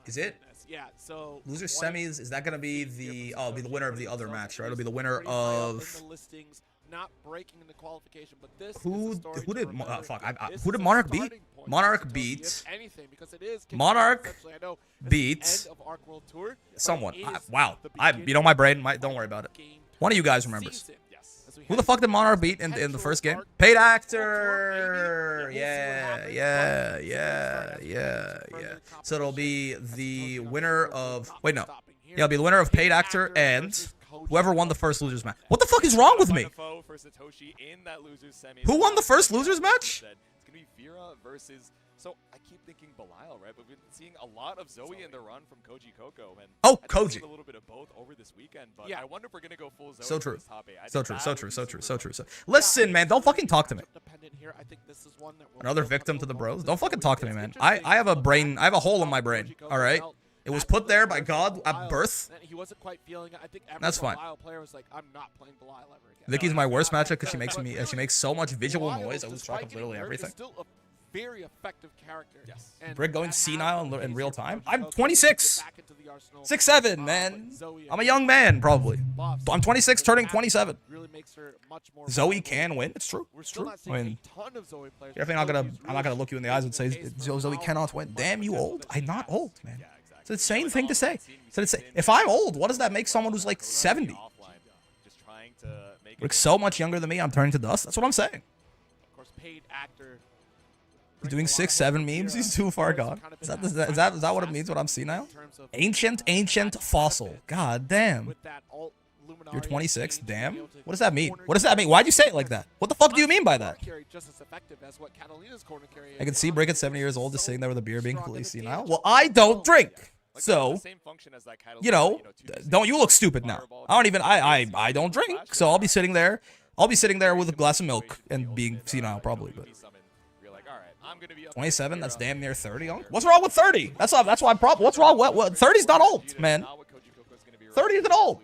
is it? Yeah, so Loser semis. Is that gonna be the? Oh, it'll be the winner of the other match, right? It'll be the winner pretty high up of. in the listings, not breaking in the qualification, but this Who is a story who to did remember. fuck? This Who is did a Monarch beat? starting point Monarch for Satoshi, beat. if anything, because it is Monarch essentially, I know, it's the beat end of Arc World Tour, but someone. it is Wow. the You beginning know my brain. of Don't worry about it. game One of you guys remembers. season. Yes. As we Who head the fuck did into Monarch beat in the potential first game? Arc Paid World actor. Tour, maybe. Yeah, We'll see what yeah, happens, yeah, but yeah, further yeah. competition So it'll be as the Satoshi winner Nakamoto of. not Wait, no. stopping here. Yeah, it'll be the winner of Paid Actor and whoever won the first losers match. What the fuck is wrong with me? For Satoshi in that losers semis. Who won the first losers match? It's gonna be Vera versus. So I keep thinking Belial, right? But we've been seeing a lot of Zoe in the run from Koji Coco, and Oh, I think we've Koji. seen a little bit of both over this weekend. But Yeah. I wonder if we're gonna go full Zoe. So for true. this top 8. I So think true, that so would true, be so true, super so fun. true, so. Listen, man, don't fucking talk to me. Dependent here. I think this is one that will Another feel victim kind to of the overlooked. bros. Don't fucking talk to me, It's man. interesting I have a to look brain. back I have a at hole in how my brain. Koji Coco All right. felt It was at put the there by Belial. God at birth. He wasn't quite feeling it. I think every That's fine. Belial player was like, I'm not playing Belial ever again. Vicky's my worst matchup because she But makes really, so much visual Belial, noise. I lose track of despite literally getting hurt, is everything. still a very effective character. Yes. And Brick going that has senile been the in case real here for time. Koji I'm Coco. 26. Get back into the arsenal. 6'7", But man. Zoe I'm a young man, probably. buffs I'm 26, the turning act 27. really makes her much more Zoe valuable. can win. It's true. We're It's still true. not I seeing mean, a ton of Zoe players. definitely not gonna. I'm not gonna look you in the eyes and say Zoe cannot win. Damn, you old. I'm not old, man. Yeah, exactly. It's an insane thing to say. If I'm old, what does that make someone who's like 70? Offline, just trying to make Rick's so much younger than me. I'm turning to dust. That's what I'm saying. Of course, paid actor. He's doing 6'7" memes. He's too far gone. Is that what it means? What I'm seeing now? Ancient fossil. God damn. You're 26. Damn. What does that mean? What does that mean? Why'd you say it like that? What the fuck do you mean by that? I can see Brick at 70 years old just sitting there with a beer being completely senile. Well, I don't drink. So, you know, don't you look stupid now. I don't drink. So I'll be sitting there. I'll be sitting there with a glass of milk and being senile probably, but 27, that's damn near 30. What's wrong with 30? That's why I'm probably. What's wrong? What 30's not old, man. 30 isn't old.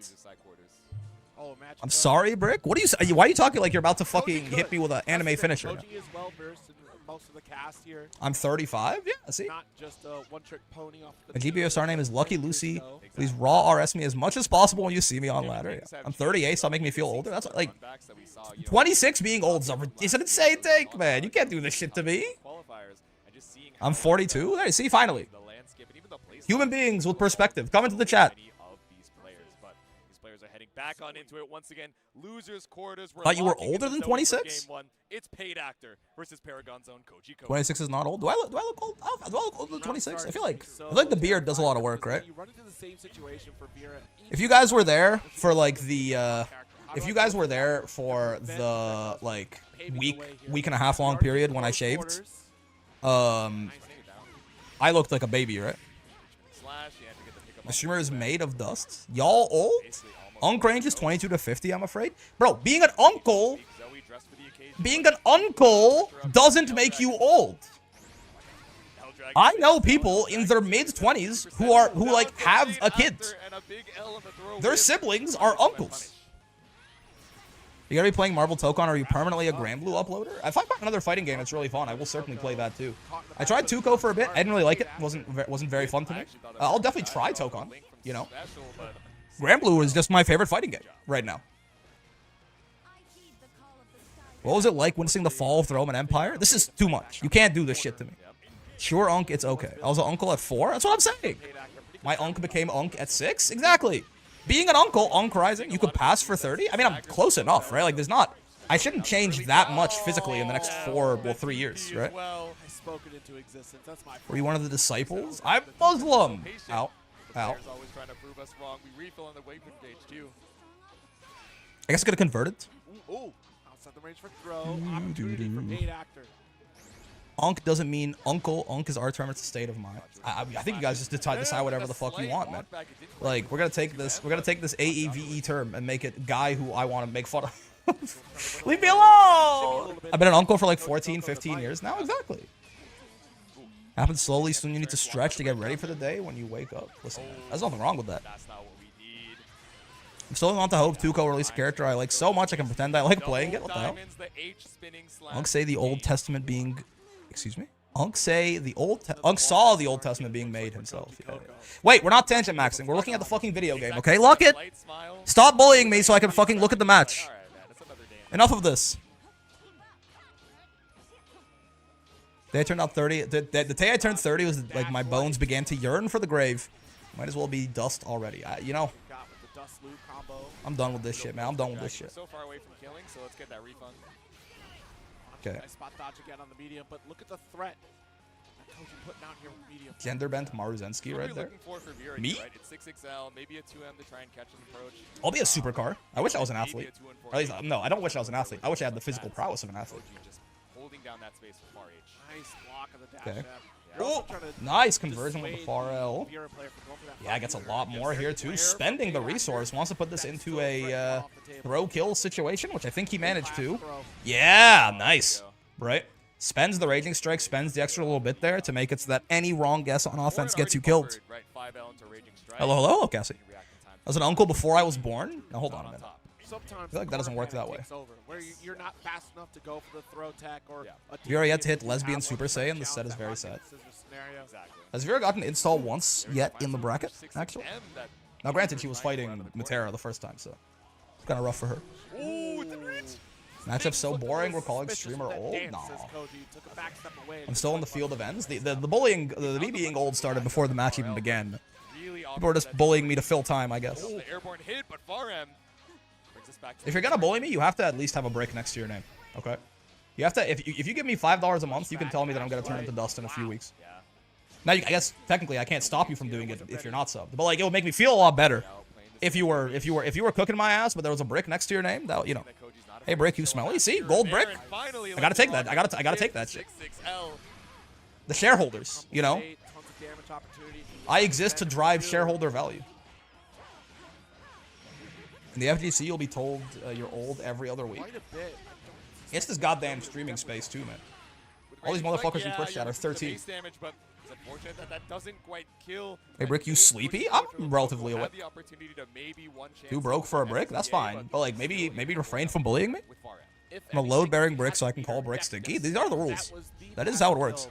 I'm sorry, Brick. What do you say? Why are you talking like you're about to fucking hit me with an anime finisher? Koji is well versed in most of the cast here. I'm 35. Yeah, see. Not just a one-trick pony off the My Gbvsr name is Lucky Lucy. Please raw RS me as much as possible when you see me on ladder. Yeah. I'm 38, so make me feel older. That's like 26 being old is an insane take, man. You can't do this shit to me. I'm 42. There, see, finally. Human beings with perspective. Come into the chat. Back on into it once again. Losers quarters. Thought you were older than 26? It's paid actor versus Paragon's own Koji Coco. 26 is not old. Do I look old? Do I look older than 26? I feel like the beard does a lot of work, right? If you guys were there for like the if you guys were there for the like week and a half long period when I shaved, I looked like a baby, right? My streamer is made of dust. Y'all old? Unk range is 22 to 50, I'm afraid. Bro, being an uncle doesn't make you old. I know people in their mid-20s who like have a kid. Their siblings are uncles. You gotta be playing Marble Tokon, or are you permanently a Grand Blue uploader? If I find another fighting game, it's really fun. I will certainly play that too. I tried Tuco for a bit. I didn't really like it. Wasn't very fun to me. I'll definitely try Tokon. You know, Grand Blue is just my favorite fighting game right now. What was it like witnessing the fall of the Roman Empire? This is too much. You can't do this shit to me. Sure, Unk, it's okay. I was an uncle at 4. That's what I'm saying. My Unk became Unk at 6. Exactly. Being an uncle, Unk Rising, you could pass for 30. I mean, I'm close enough, right? Like, there's not... I shouldn't change that much physically in the next 3 years, right? Were you one of the disciples? I'm Muslim! Ow. Ow. I guess I could have converted. Outside the range for throw. Opportunity for paid actor. Unk doesn't mean uncle. Unk is our term. It's a state of mind. I think you guys just decide whatever the fuck you want, man. Like, we're gonna take this AEVE term and make it guy who I want to make fun of. Leave me alone! I've been an uncle for like 14, 15 years now. Exactly. Happens slowly. Soon you need to stretch to get ready for the day when you wake up. Listen, man, there's nothing wrong with that. I'm still on to hope Tuco release a character I like so much I can pretend I like playing it. What the hell? Unc say the Old Testament being... Excuse me? Unc say the Unc saw the Old Testament being made himself. Yeah. Wait, we're not tangent maxing. We're looking at the fucking video game, okay? Lock it! Stop bullying me so I can fucking look at the match. Enough of this. The day I turned out 30... The day I turned 30 was like my bones began to yearn for the grave. Might as well be dust already. You know... I'm done with this shit, man. I'm done with this shit. So far away from killing, so let's get that refund. Okay. Nice spot dodge again on the medium, but look at the threat. Putting out here with medium. Gender bent Maruzensky right there. Me? Right? It's 6XL, maybe a 2M to try and catch an approach. I'll be a supercar. I wish I was an athlete. At least, no, I don't wish I was an athlete. I wish I had the physical prowess of an athlete. Just holding down that space for far H. Nice block of the dash. Okay. Yeah. Oh, nice conversion with the far L. Yeah, gets a lot more here too. Spending the resource. Wants to put this into a throw kill situation, which I think he managed to. Yeah, nice. Right? Spends the Raging Strike, spends the extra little bit there to make it so that any wrong guess on offense gets you killed. Hello, hello, Cassie. I was an uncle before I was born. Now hold on a minute. Sometimes I feel like that doesn't work that way. Where you're not fast enough to go for the throw tech or Vera yet to hit Lesbian Super Saiyan. This set is very sad. Has Vera gotten install once yet in the bracket, actually? Now, granted, she was fighting Matera the first time, so it's kind of rough for her. Matchup so boring, we're calling streamer old? Nah. I'm still in the field of ends. The bullying, me being old started before the match even began. People were just bullying me to fill time, I guess. If you're gonna bully me, you have to at least have a break next to your name, okay? You have to, if you give me $5 a month, you can tell me that I'm gonna turn into dust in a few weeks. Now, I guess technically I can't stop you from doing it if you're not subbed, but like it would make me feel a lot better if you were cooking my ass, but there was a brick next to your name. That, you know, hey brick, you smelly? See, gold brick. I gotta take that. I gotta take that shit. The shareholders, you know, I exist to drive shareholder value. In the FGC, you'll be told you're old every other week. It's this goddamn streaming space too, man. All these motherfuckers in Twitch chat are 13. Hey, Brick, you sleepy? I'm relatively awake. Too broke for a brick? That's fine. But like, maybe refrain from bullying me? I'm a load-bearing brick, so I can call brick stinky. These are the rules. That is how it works.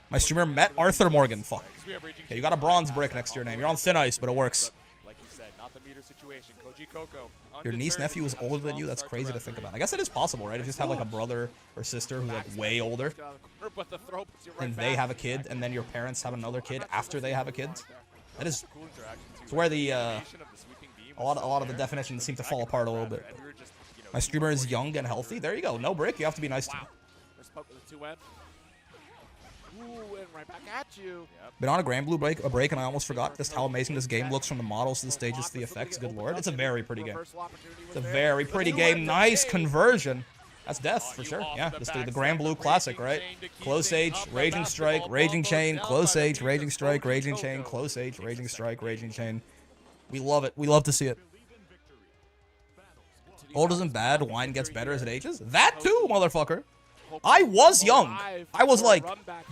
My streamer met Arthur Morgan. Fuck. Okay, you got a bronze brick next to your name. You're on thin ice, but it works. Your niece nephew is older than you? That's crazy to think about. I guess it is possible, right? If you just have like a brother or sister who's like way older, and they have a kid, and then your parents have another kid after they have a kid. That is, it's where the a lot of the definitions seem to fall apart a little bit. My streamer is young and healthy. There you go. No brick. You have to be nice to me. Right back at you. Been on a Grand Blue break, and I almost forgot just how amazing this game looks from the models to the stages to the effects. Good lord, it's a very pretty game. It's a very pretty game. Nice conversion. That's death for sure. Yeah, just the Grand Blue classic, right? Close H, Raging Strike, Raging Chain, Close H, Raging Strike, Raging Chain, Close H, Raging Strike, Raging Chain. We love it. We love to see it. Old isn't bad. Wine gets better as it ages. That too, motherfucker. I was young. I was like,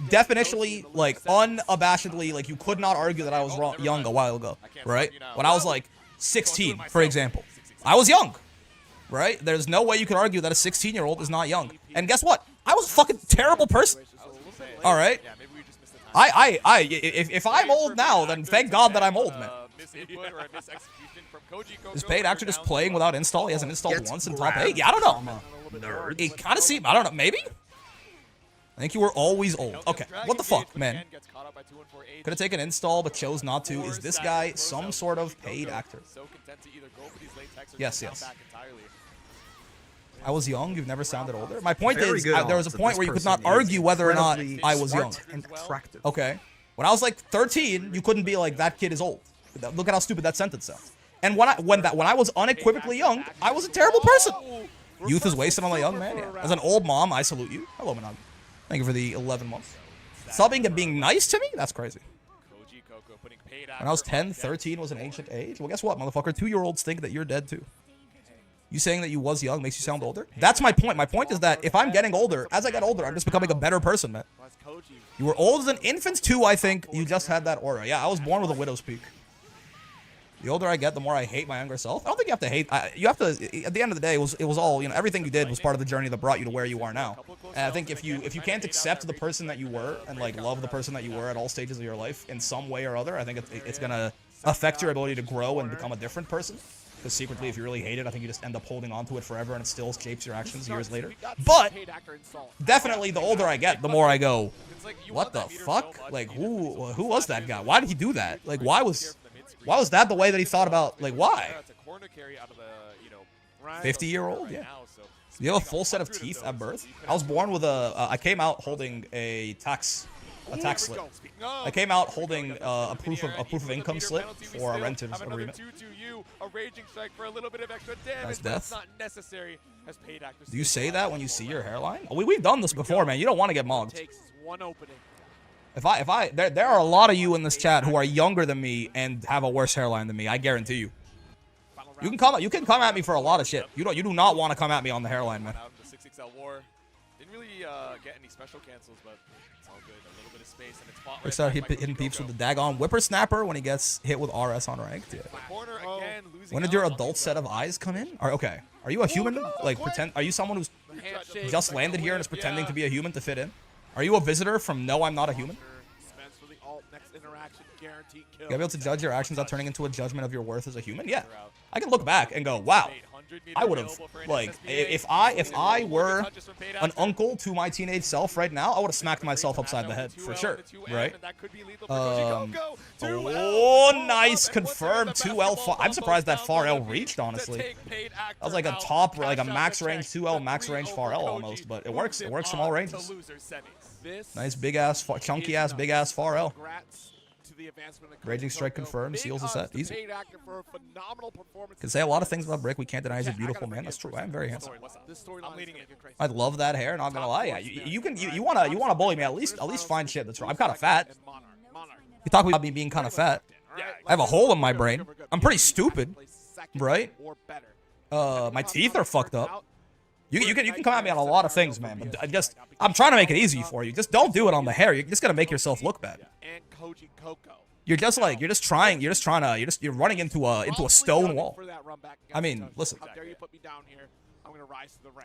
definitionally, like, unabashedly, like, you could not argue that I was young a while ago, right? When I was like 16, for example. I was young, right? There's no way you could argue that a 16-year-old is not young. And guess what? I was a fucking terrible person. All right? If I'm old now, then thank God that I'm old, man. Is paid actor just playing without install? He hasn't installed once in top 8? Yeah, I don't know. Nerds. It kind of seemed, I don't know, maybe? I think you were always old. Okay, what the fuck, man? Could have taken install, but chose not to. Is this guy some sort of paid actor? Yes, yes. I was young, you've never sounded older. My point is, there was a point where you could not argue whether or not I was young. Okay. When I was like 13, you couldn't be like, that kid is old. Look at how stupid that sentence sounds. And when I was unequivocally young, I was a terrible person. Youth is wasted on a young man. Yeah. As an old mom, I salute you. Hello, Monogamy. Thank you for the 11 months. Subbing and being nice to me? That's crazy. When I was 10, 13 was an ancient age. Well, guess what, motherfucker? 2-year-olds think that you're dead, too. You saying that you was young makes you sound older? That's my point. My point is that if I'm getting older, as I get older, I'm just becoming a better person, man. You were old as an infant too, I think. You just had that aura. Yeah, I was born with a widow's peak. The older I get, the more I hate my younger self. I don't think you have to hate. You have to. At the end of the day, it was all, you know. Everything you did was part of the journey that brought you to where you are now. And I think if you can't accept the person that you were and like love the person that you were at all stages of your life in some way or other, I think it's gonna affect your ability to grow and become a different person. Because secretly, if you really hate it, I think you just end up holding on to it forever, and it still shapes your actions years later. But definitely, the older I get, the more I go, what the fuck? Like, who was that guy? Why did he do that? Like, why was that the way that he thought about? Like, why? 50-year-old, yeah. You have a full set of teeth at birth. I was born with I came out holding a tax slip. I came out holding a proof of income slip for a rented agreement. That's death. Do you say that when you see your hairline? Oh, we've done this before, man. You don't want to get mogged. There are a lot of you in this chat who are younger than me and have a worse hairline than me. I guarantee you. You can come at me for a lot of shit. You do not want to come at me on the hairline, man. Didn't really get any special cancels, but it's all good. A little bit of space, and it's fought right start hitting peeps with the daggone whippersnapper when he gets hit with RS on ranked. Yeah. When did your adult set of eyes come in? Okay. Are you a human? Like pretend? Are you someone who's just landed here and is pretending to be a human to fit in? Are you a visitor from No, I'm not a human? You gotta be able to judge your actions without turning into a judgment of your worth as a human? Yeah. I can look back and go, wow. I would have, like, if I were an uncle to my teenage self right now, I would have smacked myself upside the head, for sure, right? Oh, nice, confirmed 2L. I'm surprised that far L reached, honestly. That was like a top, like a max range 2L, max range far L almost, but it works from all ranges. Nice, big-ass, chunky-ass, big-ass far L. Raging Strike confirmed, seals the set, easy. Can say a lot of things about Brick. We can't deny he's a beautiful man. That's true. I am very handsome. I love that hair. Not gonna lie. Yeah, you wanna bully me? At least find shit that's wrong. I'm kind of fat. You talk about me being kind of fat. I have a hole in my brain. I'm pretty stupid, right? My teeth are fucked up. You can come at me on a lot of things, man. But I'm trying to make it easy for you. Just don't do it on the hair. You're just gonna make yourself look bad. You're running into a stone wall. I mean, listen.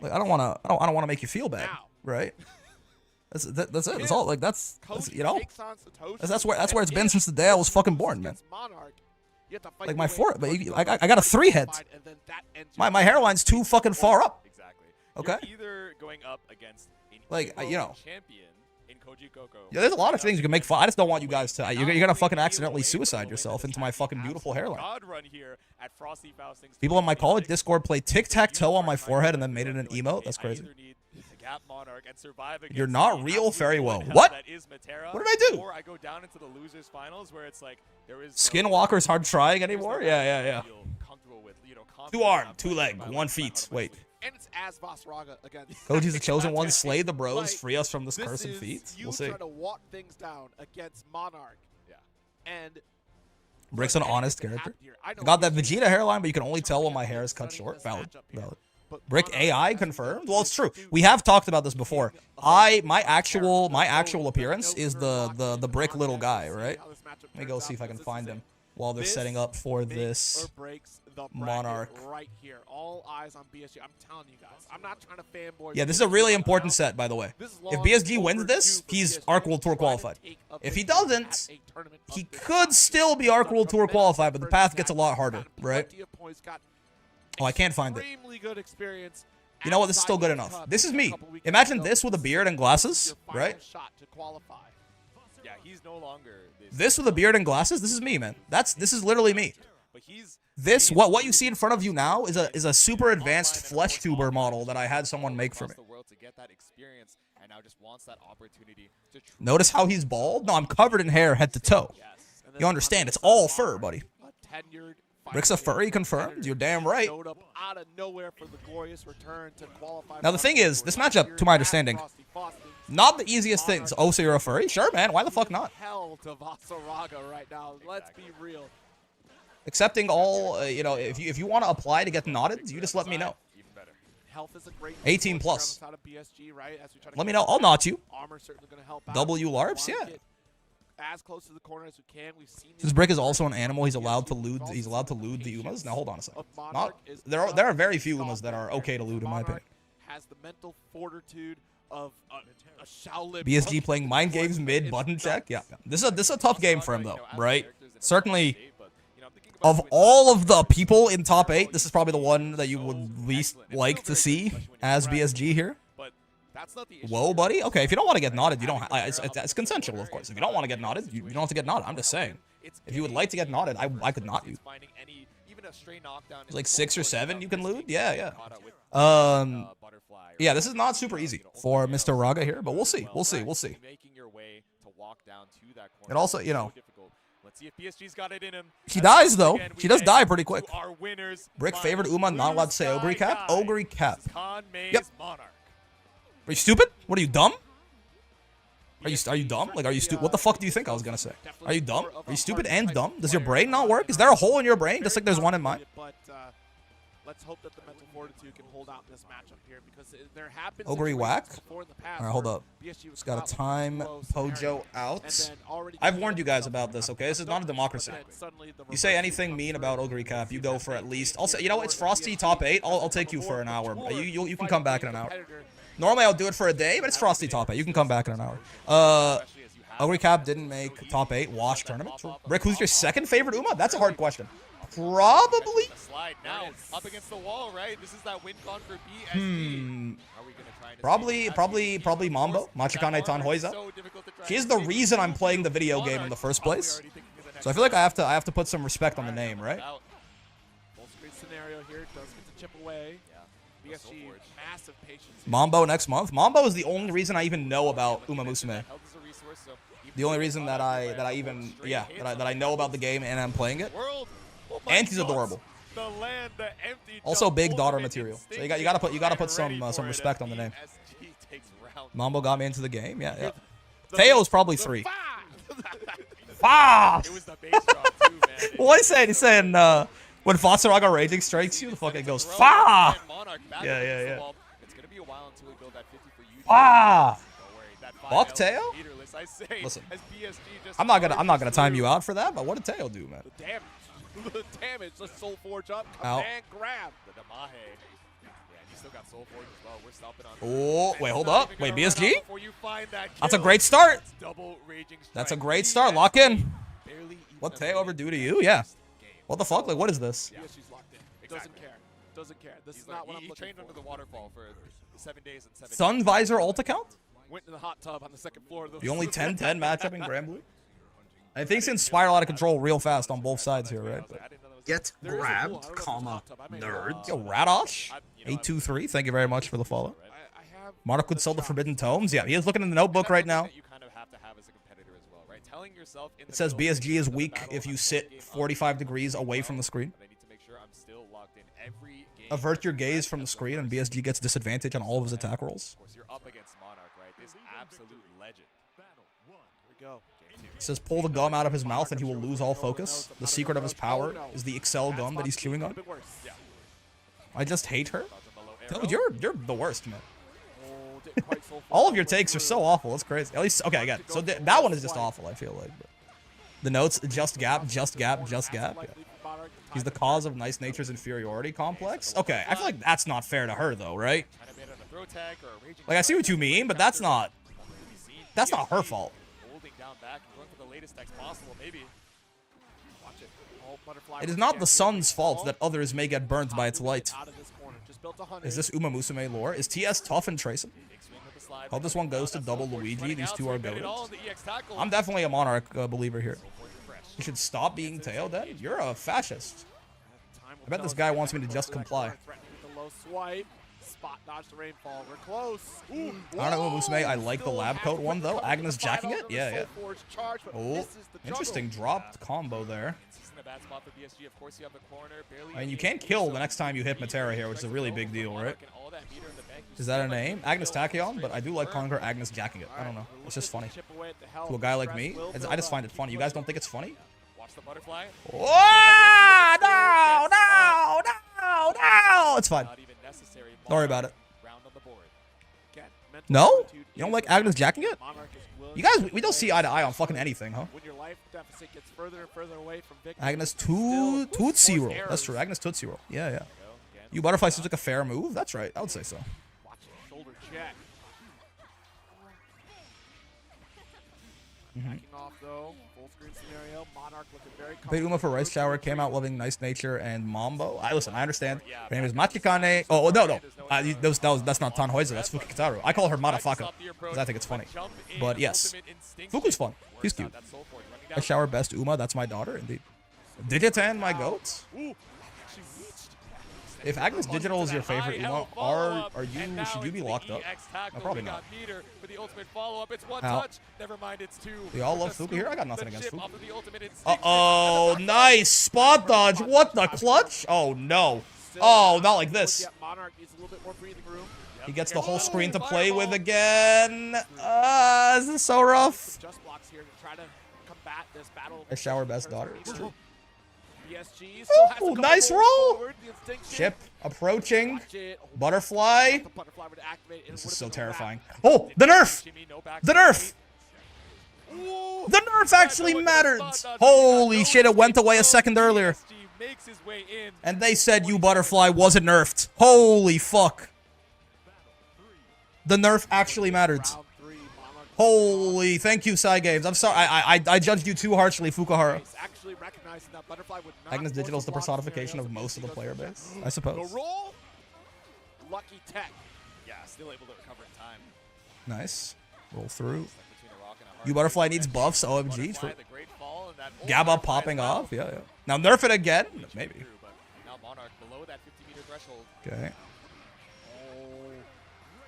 Like, I don't wanna make you feel bad, right? That's it. That's all. Like that's you know. That's where it's been since the day I was fucking born, man. Like my forehead, but I got a 3 heads. My hairline's too fucking far up. Okay. Either going up against like you know. Champion in Koji Coco. Yeah, there's a lot of things you can make fun. I just don't want you guys to. You're gonna fucking accidentally suicide yourself into my fucking beautiful hairline. People on my college Discord play tic-tac-toe on my forehead and then made it an emote. That's crazy. You're not real very well. What? What did I do? Or I go down into the losers finals where it's like there is Skinwalker's hard trying anymore? Yeah. 2 arm, 2 leg, 1 feet. Wait. And it's as Vasaraga against Koji's the chosen one. Slay the bros. Free us from this cursed feat. We'll see. Trying to walk things down against Monarch. Yeah. And Brick's an honest character. I got that Vegeta hairline, but you can only tell when my hair is cut short. Valid. Brick AI confirmed. Well, it's true. We have talked about this before. My actual appearance is the Brick little guy, right? Let me go see if I can find him while they're setting up for this Monarch. Right here. All eyes on BSG. I'm telling you guys. I'm not trying to fanboy. Yeah, this is a really important set, by the way. If BSG wins this, he's Arc World Tour qualified. If he doesn't, he could still be Arc World Tour qualified, but the path gets a lot harder, right? Oh, I can't find it. You know what? This is still good enough. This is me. Imagine this with a beard and glasses, right? Yeah, he's no longer this with a beard and glasses. This is me, man. This is literally me. This what you see in front of you now is a super advanced flesh tuber model that I had someone make for me. Notice how he's bald? No, I'm covered in hair head to toe. You understand? It's all fur, buddy. Brick's a furry confirmed. You're damn right. Now the thing is, this matchup, to my understanding, not the easiest things. Oh, so you're a furry? Sure, man. Why the fuck not? Hell to Vasaraga right now. Let's be real. Accepting all, you know, if you want to apply to get knotted, you just let me know. Even better. Health is a great 18 plus. outside of BSG, right? As we try to Let me get know. I'll knot you. Armor certainly going to help out. W We LARPs, wanna yeah. get as close to the corner as we can. We've seen Since Brick is also an animal, he's allowed to loot. He's allowed to loot the Umas. Now hold on a second. There are very few Umas that are okay to loot in my opinion. Has the mental fortitude of a Shaolin. BSG playing mind games mid button check. Yeah, this is a tough game for him though, right? Certainly, of all of the people in top 8, this is probably the one that you would least like to see as BSG here. Whoa, buddy. Okay, if you don't want to get knotted, you don't. It's consensual, of course. If you don't want to get knotted, you don't have to get knotted. I'm just saying. If you would like to get knotted, I could knot you. It's like 6 or 7 you can loot. Yeah. Yeah, this is not super easy for Mr. Raga here, but we'll see. We'll see. And also, you know, she dies though. She does die pretty quick. Brick favored Uma, not allowed to say Ogre Cap. Ogre Cap. Yep. Are you stupid? What are you, dumb? Are you dumb? Like, are you stupid? What the fuck do you think I was gonna say? Are you dumb? Are you stupid and dumb? Does your brain not work? Is there a hole in your brain just like there's one in mine? But let's hope that the mental fortitude can hold out in this matchup here because there have been Ogre whack. before in the past. All right, hold up. Just gotta time Pojo out. I've warned you guys about this, okay? This is not a democracy. You say anything mean about Ogre Cap, you go for at least. I'll say, you know what? It's Frosty top 8. I'll take you for an hour. You can come back in an hour. Normally I'll do it for a day, but it's Frosty top 8. You can come back in an hour. Ogre Cap didn't make top 8 wash tournament. Rick, who's your second favorite Uma? That's a hard question. Probably. Slide now up against the wall, right? This is that win con for BSG. Probably Mambo, Machikane Tanhoiza. She is the reason I'm playing the video game in the first place. So I feel like I have to put some respect on the name, right? Full screen scenario here does get to chip away. BSG, massive patience. Mambo next month. Mambo is the only reason I even know about Uma Musume. The only reason that I know about the game and I'm playing it. And he's adorable. Also big daughter material. So you gotta put some respect on the name. Mambo got me into the game. Yeah. Teo is probably 3. Ah! It was the bass drop too, man. What is he saying? He's saying when Vasaraga raging strikes you, the fuck it goes Fa! Yeah. It's gonna be a while until we build that 50 for you. Fa! Fuck Fuck Teo? Listen, I'm not gonna time you out for that, but what did Teo do, man? The damage, the Soul Forge up, Ow. command grab. The Damahe. Yeah, you still got Soul Forge as well. We're stopping on. Oh, wait, hold up. Wait, BSG? That That's a great start. Double raging strike. That's a great start. Lock in. Barely even What Teo ever do to you? Yeah. What the fuck? Like, what is this? BSG's locked in. Doesn't care. This is not what I'm he looking trained for. under the waterfall for 7 days and 7 Sun Visor ult account? Went to the hot tub on the second floor. The only 10-10 matchup in Grand Blue? I think things spiral out of control real fast on both sides here, right? But Get grabbed, comma, nerd. yo, Radosh, 823, thank you very much for the follow. Monarch would sell the Forbidden Tomes. Yeah, he is looking in the notebook right now. You kind of have to have as a competitor as well, right? Telling yourself in the It says middle BSG is of the weak battle if you of sit being 45 degrees away from the screen. I need to make sure I'm still locked in every game. Avert your gaze from the screen, and BSG gets disadvantage on all of his attack rolls. Of course, you're up against Monarch, right? This absolute legend. Here we go. It says pull the gum out of his mouth and he will lose all focus. The secret of his power is the Excel gum that he's chewing on. I just hate her. Dude, you're the worst, man. All of your takes are so awful. It's crazy. At least, okay, I got it. So that one is just awful, I feel like. But the notes, just gap. Yeah. He's the cause of Nice Nature's inferiority complex. Okay, I feel like that's not fair to her, though, right? Like, I see what you mean, but that's not her fault. It is not the sun's fault that others may get burnt by its light. Is this Uma Musume lore? Is TS tough and Tracing? Hope this one goes to double Luigi. These two are goated. I'm definitely a Monarch believer here. You should stop being Teo then? You're a fascist. I bet this guy wants me to just comply. Spot dodge the rainfall. We're close. I don't know, Musume. I like the lab coat one though. Agnes jacking it. Yeah. Oh, interesting dropped combo there. I mean, you can't kill the next time you hit Matera here, which is a really big deal, right? Is that a name? Agnes Tachyon? But I do like calling her Agnes jacking it. I don't know. It's just funny. To a guy like me, I just find it funny. You guys don't think it's funny? Watch the butterfly. Oh, no. It's fine. Not even necessary. Don't worry about it. Round on the board. Again, mental No? fortitude You don't is like the Agnes key. jacking it? Monarch is willing You guys, to we don't see eye to eye on fucking anything, huh? When your life deficit gets further and further away from victory, Agnes still Tootsie force Roll. That's true. errors. Agnes Tootsie Roll. Yeah, yeah. Again, You butterfly seems like a fair move. That's right. I would say so. Watch it. Shoulder check. Backing off though. Full screen scenario. Monarch looking very Paid Uma for Rice Shower, came out loving Nice Nature and Mambo. Listen, I understand. Her name is Machikane. Oh, no. That's not Tanhoiza. That's Fukikitaru. I call her Madafaka because I think it's funny. But yes, Fuku's fun. He's cute. Rice Shower best Uma. That's my daughter, indeed. Digitan, my goat. If Agnes Digital is your favorite Uma, should you be locked up? No, probably not. Ow. Never mind, it's two. We all love Fuku here. I got nothing against Fuku. Uh-oh, nice spot dodge. What the clutch? Oh, no. Oh, not like this. Yeah, Monarch needs a little bit more breathing room. He gets the whole screen to play with again. This is so rough. Just blocks here to try to combat this battle. A shower best daughter. It's true. BSG still has to Ooh, come nice forward. roll. The instinction. Chip approaching. Watch it. Butterfly. The butterfly would activate. It This would've is so been a wrap. terrifying. Oh, the nerf. The nerf. The nerf actually mattered. Holy shit, it went away a second earlier. And they said you butterfly wasn't nerfed. Holy fuck. The nerf actually mattered. Round 3, Monarch Holy, thank you, Psy Games. I'm sorry, I judged you too harshly, Fukuhara. is actually recognizing that butterfly would not Agnes force Digital is the block personification of scenarios most of the because player of base, I the suppose. roll. Lucky tech. Yeah, still able to recover in time. Nice. Roll through. Between a rock and a hard You butterfly needs buffs, OMG. Butterfly, the great fall, and that Gabba ultimate popping as well. off, yeah. Now nerf it again? Maybe. True, but now Monarch below that 50-meter threshold. Okay. Oh,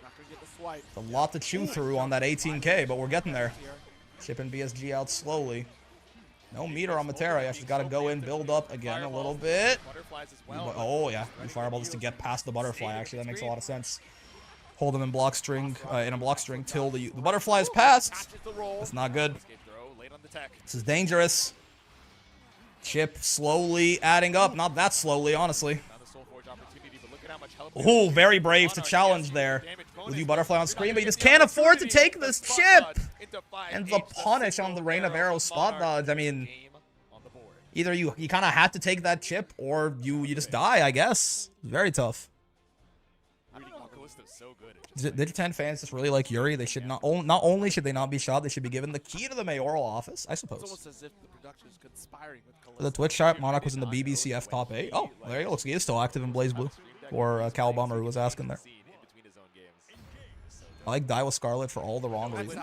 not gonna get the swipe. It's a lot to chew through on that 18K, but we're getting there. Shipping BSG out slowly. No meter on Materia. She's got to go in, build up again a little bit. Butterflies as well. Oh, yeah. You fireball just to get past the butterfly, actually. That makes a lot of sense. Hold them in block string, in a block string till the butterfly is passed. Catches the roll. That's not good. Escape throw, late on the tech. This is dangerous. Chip slowly adding up. Not that slowly, honestly. Now the Soul Forge opportunity, but look at how much help. Oh, very brave to challenge there. With you butterfly on screen, but you just can't afford to take this chip. And the punish on the Rain of Arrows spot dodge. I mean, either you kind of had to take that chip, or you just die, I guess. Very tough. So good. Digitan fans just really like Yuri. They should not only should they not be shot, they should be given the key to the mayoral office, I It's suppose. almost as if the production is conspiring with For the Twitch chart, Monarch was in the BBCF top 8. Oh, well, there you go. Looks like he is still active in Blaze Blue. Or Cal Bomber, who was asking there. I like Die with Scarlet for all the wrong reasons.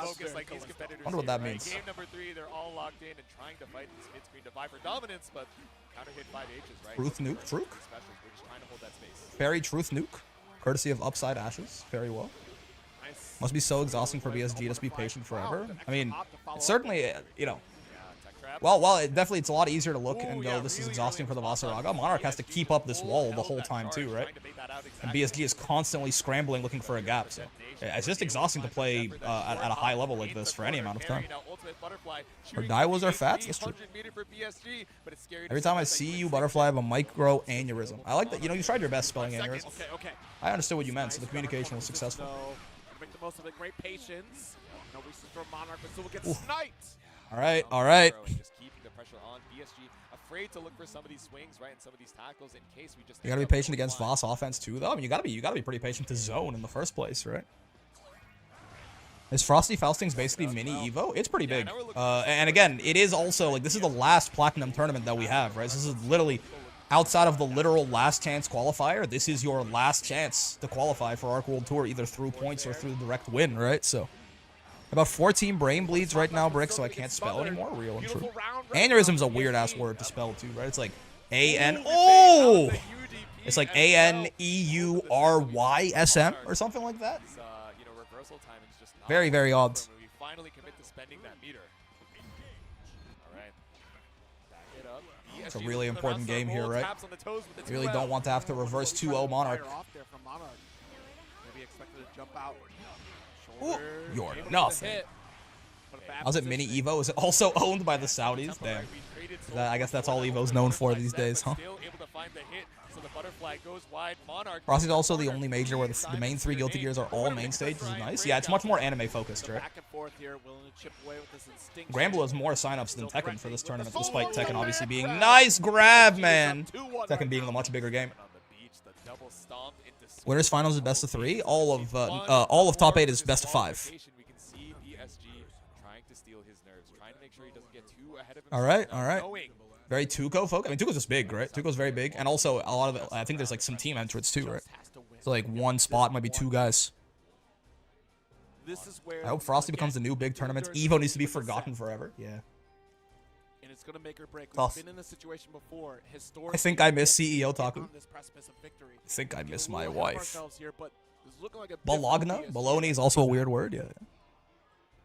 Wonder what that means. Game number 3, they're all locked in and trying to fight this mid-screen to vie for dominance, but counter hit 5 H's, right? Truth Nuke, Truk. We're just trying to hold that space. Fairy Truth Nuke, courtesy of Upside Ashes. Very well. Must be so exhausting for BSG to be patient forever. I mean, it's certainly, you know, well, it's a lot easier to look and go, this is exhausting for the Vasaraga. Monarch has to keep up this wall the whole time too, right? And BSG is constantly scrambling looking for a gap, so it's just exhausting to play at a high level like this for any amount of time. Her Daiwas are fats, that's true. Every time I see you, Butterfly, I have a micro aneurysm. I like that, you know, you tried your best spelling aneurysm. Okay. I understood what you meant, so the communication was successful. So, make the most of it. Great patience. No reason for Monarch, but still will get sniped. All right. Just keeping the pressure on. BSG afraid to look for some of these swings, right, and some of these tackles in case we just. You gotta be patient against Voss offense too, though. I mean, you gotta be pretty patient to zone in the first place, right? Is Frosty Faustings basically mini Evo? It's pretty big. And again, it is also like this is the last Platinum tournament that we have, right? This is literally outside of the literal last chance qualifier. This is your last chance to qualify for Arc World Tour, either through points or through direct win, right? So. About 14 brain bleeds right now, Brick, so I can't spell anymore. Real and true. Aneurysm's a weird-ass word to spell, too, right? It's like A-N... Oh! It's like A-N-E-U-R-Y-S-M or something like that. Very, very odd. It's a really important game here, right? You really don't want to have to reverse 2-0 Monarch. Maybe expected to jump out. Ooh, you're nothing. How's it Mini Evo? Is it also owned by the Saudis? Damn. I guess that's all Evo's known for these days, huh? Still able to find the hit, so the butterfly goes wide. Monarch. Frosty's also the only major where the main 3 Guilty Gears are all main stage, which is nice. Yeah, it's much more anime focused, right? Back and forth here, willing to chip away with this instinct. Granblue has more signups than Tekken for this tournament, despite Tekken obviously being nice grab, man. Tekken being the much bigger game. Winners finals is best of 3. All of top 8 is best of 5. All right, all right. Very Tuco focus. I mean, Tuco's just big, right? Tuco's very big, and also a lot of it. I think there's like some team entrance too, right? So like one spot might be 2 guys. I hope Frosty becomes the new big tournament. Evo needs to be forgotten forever. Yeah. And it's gonna make or break. Tough. We've been in this situation before. I think I miss CEO Taku. I think I miss my wife. Bologna? Bologna is also a weird word, yeah.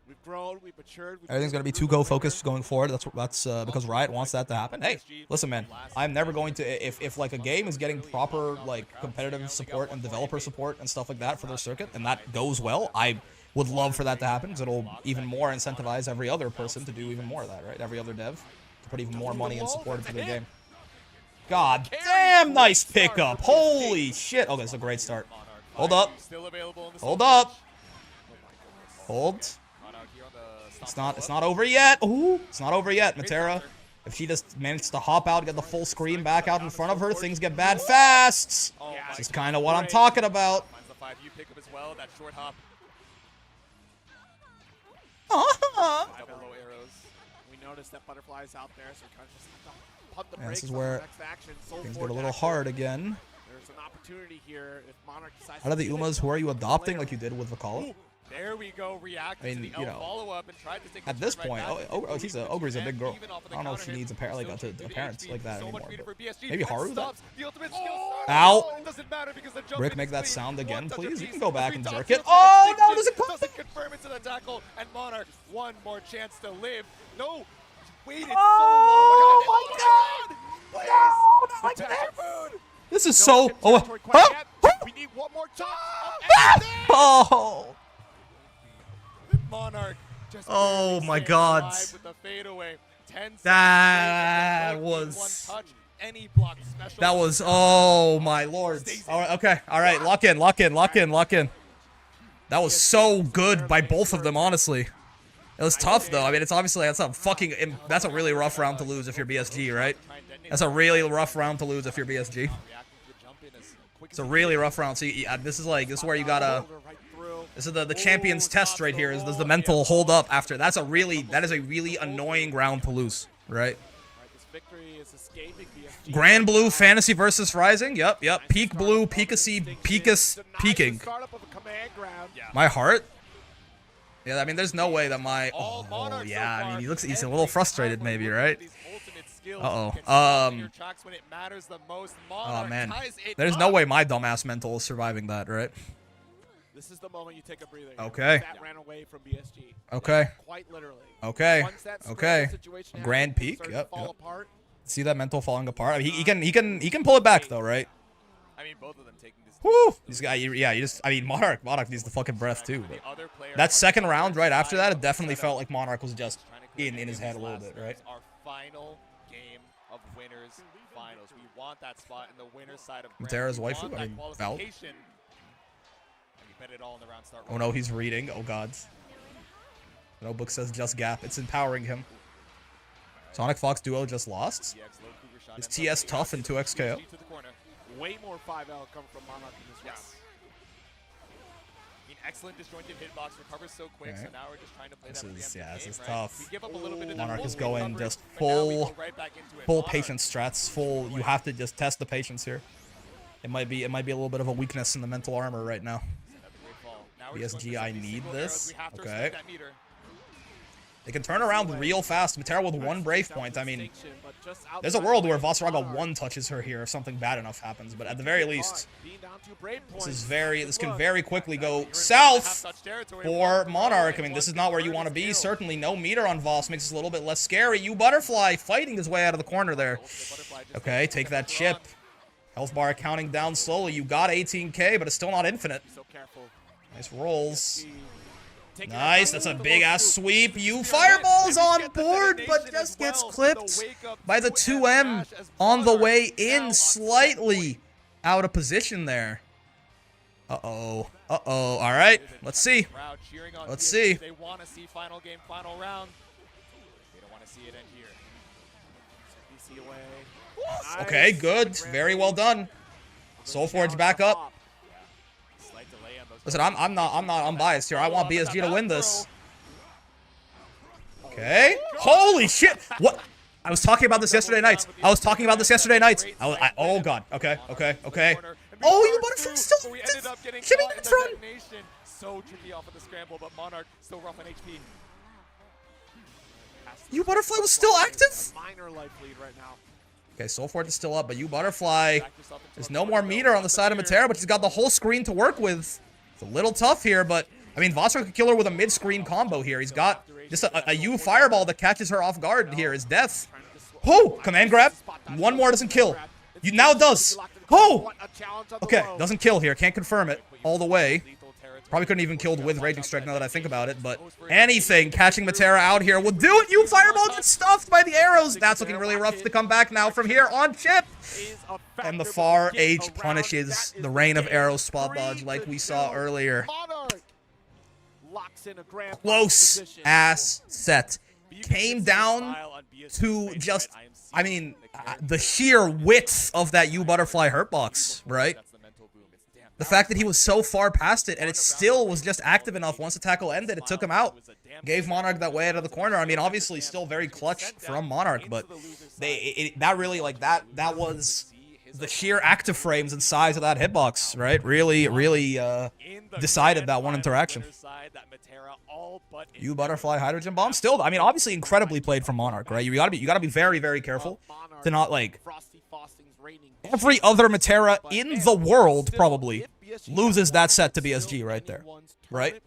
We've grown, we've matured. Everything's gonna be 2-go focused going forward. That's because Riot wants that to happen. Hey, listen, man. I'm never going to if like a game is getting proper like competitive support and developer support and stuff like that for their circuit, and that goes well. I would love for that to happen because it'll even more incentivize every other person to do even more of that, right? Every other dev to put even more money and support into their game. God damn, nice pickup. Holy shit. Okay, it's a great start. Hold up. Hold up. Hold. It's not over yet. Ooh, it's not over yet, Matera. If she just manages to hop out, get the full screen back out in front of her, things get bad fast. This is kind of what I'm talking about. We noticed that butterflies out there, so kind of just pump the Yeah, brakes this is on where the next action. things get a little hard again. There's an opportunity here if Monarch decides Out of the to Umas, who are you adopting like you did with Vakala? There we go, react I to mean, the you know, follow-up and tried to take at this point, Ogre's a big girl. I don't know if she needs a parent like that anymore. Maybe Haru? Ow! Brick, make that sound again, please. You can go back and jerk it. Oh, no, doesn't confirm into the tackle, and Monarch, one more chance to live. No, waited so long. Oh my god! This is so. Oh, huh? We need one more time. Oh! Monarch just my god. With the fadeaway. 10 That was. Any block special. That was. Oh my lord. All right, okay. All right, lock in. That was so good by both of them, honestly. It was tough though. I mean, it's obviously that's a really rough round to lose if you're BSG, right? That's a really rough round to lose if you're BSG. It's a really rough round. See, this is where you gotta. This is the champion's test right here. Is the mental hold up after? That is a really annoying round to lose, right? Grand Blue Fantasy versus Rising. Yep. Peak Blue, peaking. My heart. Yeah, I mean, there's no way that my. Oh yeah, I mean, he's a little frustrated, maybe, right? Uh-oh. Oh, man. There's no way my dumbass mental is surviving that, right? This is the moment you take a breather. Okay. That ran away from BSG. Okay. Quite literally. Okay. Grand peak. Yep. See that mental falling apart? I mean, he can pull it back though, right? I mean, both of them taking this. Woo! This guy, I mean, Monarch needs the fucking breath too. But that second round right after that, it definitely felt like Monarch was just in his head a little bit, right? Our final game of winners finals. We want that spot in the winner's side of Matera's waifu. I mean, Val. Oh no, he's reading. Oh god. The notebook says just gap. It's empowering him. Sonic Fox duo just lost. Is TS tough in 2x KO? Way more 5L come from Monarch in this round. I mean, excellent disjointed hitbox, recovers so quick, so now we're just trying to play that this is right? tough. We give up a little bit of Monarch that is going recovery, just but now we full go right back into it. patience strats, you have to just test the patience here. It might be a little bit of a weakness in the mental armor right now. BSG, I need this. Okay. They can turn around real fast. Matera with one Brave point. I mean, there's a world where Vasaraga 1 touches her here if something bad enough happens. But at the very least, this can very quickly go south for Monarch. I mean, this is not where you want to be. Certainly no meter on Voss makes this a little bit less scary. You Butterfly fighting his way out of the corner there. Okay, take that chip. Health bar counting down slowly. You got 18k, but it's still not infinite. Nice rolls. Nice, that's a big-ass sweep. You Fireball's on board, but just gets clipped by the 2M on the way in, slightly out of position there. Uh-oh. Uh-oh. All right, let's see. Let's see. They want to see final game, final round. They don't want to see it end here. BC away. Okay, good. Very well done. Soulforge back up. Listen, I'm not unbiased here. I want BSG to win this. Okay. Holy shit! What? I was talking about this yesterday night. Oh god. Okay. Oh, you butterfly still shitting in front. So tricky off of the scramble, but Monarch still rough on HP. You butterfly was still active? Minor life lead right now. Okay, Soulforge is still up, but you butterfly. There's no more meter on the side of Matera, but she's got the whole screen to work with. It's a little tough here, but I mean, Vasaraga could kill her with a mid-screen combo here. He's got just a U fireball that catches her off guard here. Is death. Oh, command grab. One more doesn't kill. Now it does. Oh! Okay, doesn't kill here. Can't confirm it all the way. Probably couldn't even killed with Raging Strike now that I think about it, but anything catching Matera out here will do it. You Fireball gets stuffed by the arrows. That's looking really rough to come back now from here on chip. And the far H punishes the rain of arrows spot dodge like we saw earlier. Close ass set. Came down to just, I mean, the sheer width of that U Butterfly hurtbox, right? The fact that he was so far past it and it still was just active enough once the tackle ended, it took him out. Gave Monarch that way out of the corner. I mean, obviously still very clutch from Monarch, but that really, like, that was the sheer active frames and size of that hitbox, right? Really decided that one interaction. You Butterfly Hydrogen Bomb still, I mean, obviously incredibly played from Monarch, right? You gotta be very, very careful to not, like, every other Matera in the world probably loses that set to BSG right there, right?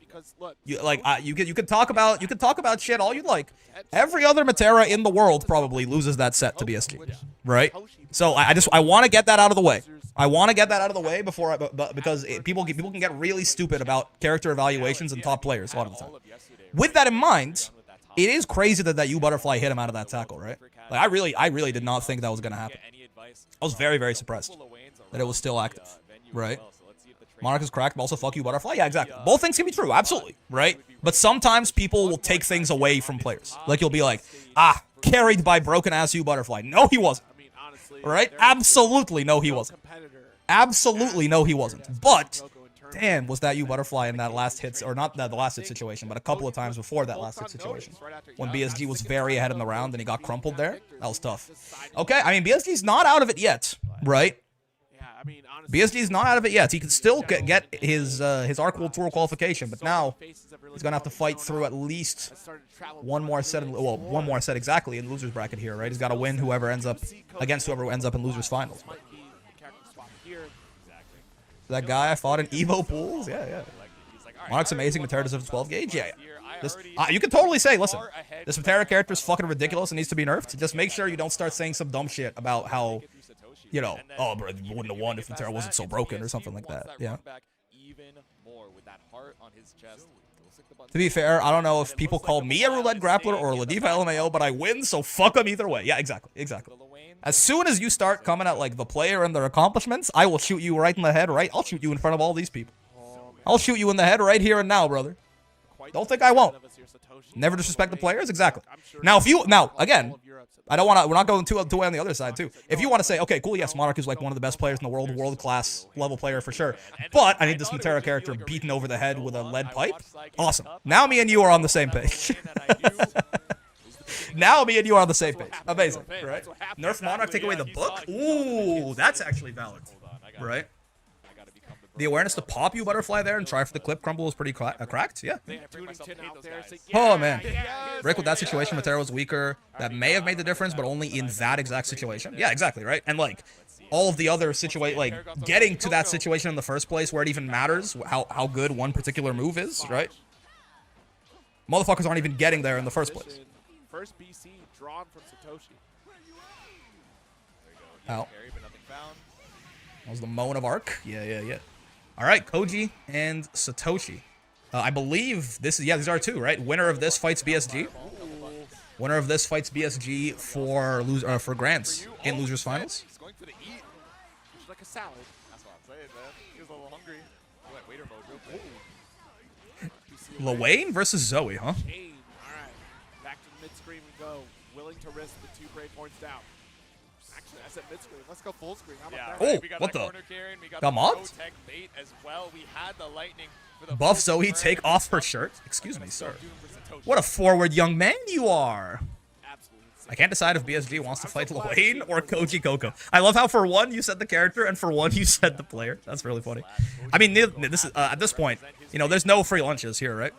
You could talk about shit all you'd like. Every other Matera in the world probably loses that set to BSG, right? So I want to get that out of the way. I want to get that out of the way before because people can get really stupid about character evaluations and top players a lot of the time. With that in mind, it is crazy that U Butterfly hit him out of that tackle, right? Like I really did not think that was gonna happen. I was very, very surprised that it was still active, right? Monarch is cracked, but also fuck you, Butterfly. Yeah, exactly. Both things can be true, absolutely, right? But sometimes people will take things away from players. Like, you'll be like, carried by broken-ass you, Butterfly. No, he wasn't. Right? Absolutely no, he wasn't. Absolutely no, he wasn't. But, damn, was that you, Butterfly, in that last hit, or not the last hit situation, but a couple of times before that last hit situation. When BSG was very ahead in the round and he got crumpled there. That was tough. Okay, I mean, BSG's not out of it yet, right? BSG's not out of it yet. He can still get his Arc World Tour qualification, but now he's gonna have to fight through at least one more set exactly in losers bracket here, right? He's got to win whoever ends up in losers finals. That guy I fought in Evo pools, yeah. Monarch's amazing. Matera deserves 12 gauge, yeah. You can totally say, listen, this Matera character is fucking ridiculous and needs to be nerfed. Just make sure you don't start saying some dumb shit about how, you know, oh, bro, you wouldn't have won if Matera wasn't so broken or something like that. Yeah. To be fair, I don't know if people call me a roulette grappler or a Ladiva LMAO, but I win, so fuck them either way. Yeah, exactly. As soon as you start coming at, like, the player and their accomplishments, I will shoot you right in the head, right? I'll shoot you in front of all these people. I'll shoot you in the head right here and now, brother. Don't think I won't. Never disrespect the players? Exactly. Now, again, we're not going too away on the other side, too. If you want to say, okay, cool, yes, Monarch is like one of the best players in the world, world-class level player for sure, but I need this Matera character beaten over the head with a lead pipe, awesome. Now me and you are on the same page. Now me and you are on the same page. Amazing, right? Nerf Monarch, take away the book? Ooh, that's actually valid, right? The awareness to pop you Butterfly there and try for the clip crumble was pretty cracked, yeah. Oh, man. Rick, with that situation, Matera was weaker. That may have made the difference, but only in that exact situation. Yeah, exactly, right? And, like, all of the other situations, like, getting to that situation in the first place where it even matters how good one particular move is, right? Motherfuckers aren't even getting there in the first place. First BC drawn from Satoshi. Ow. That was the moan of Arc. Yeah. All right, Koji and Satoshi. I believe this is, yeah, these are two, right? Winner of this fights BSG. Winner of this fights BSG for Grants in losers finals. He's going for the eat. It's like a salad. That's what I'm saying, man. He was a little hungry. Waiter mode real quick. Lawayne versus Zoe, huh? Chain. All right. Back to the mid-screen we go. Willing to risk the 2 brave points down. Actually, I said mid-screen. Let's go full screen. How about that? Oh, we got what that the? corner carry, and we got Got the mobbed? tech bait as well. We had the lightning for the Buff full Zoe, turn. take off her shirt. Excuse me, So sir. doomed for Satoshi. What a forward young man you are. Absolutely. I can't decide if BSG wants to fight Lawayne or Koji Coco. I love how for one you said the character and for one you said the player. That's really funny. I mean, this is at this point, you know, there's no free lunches here, right?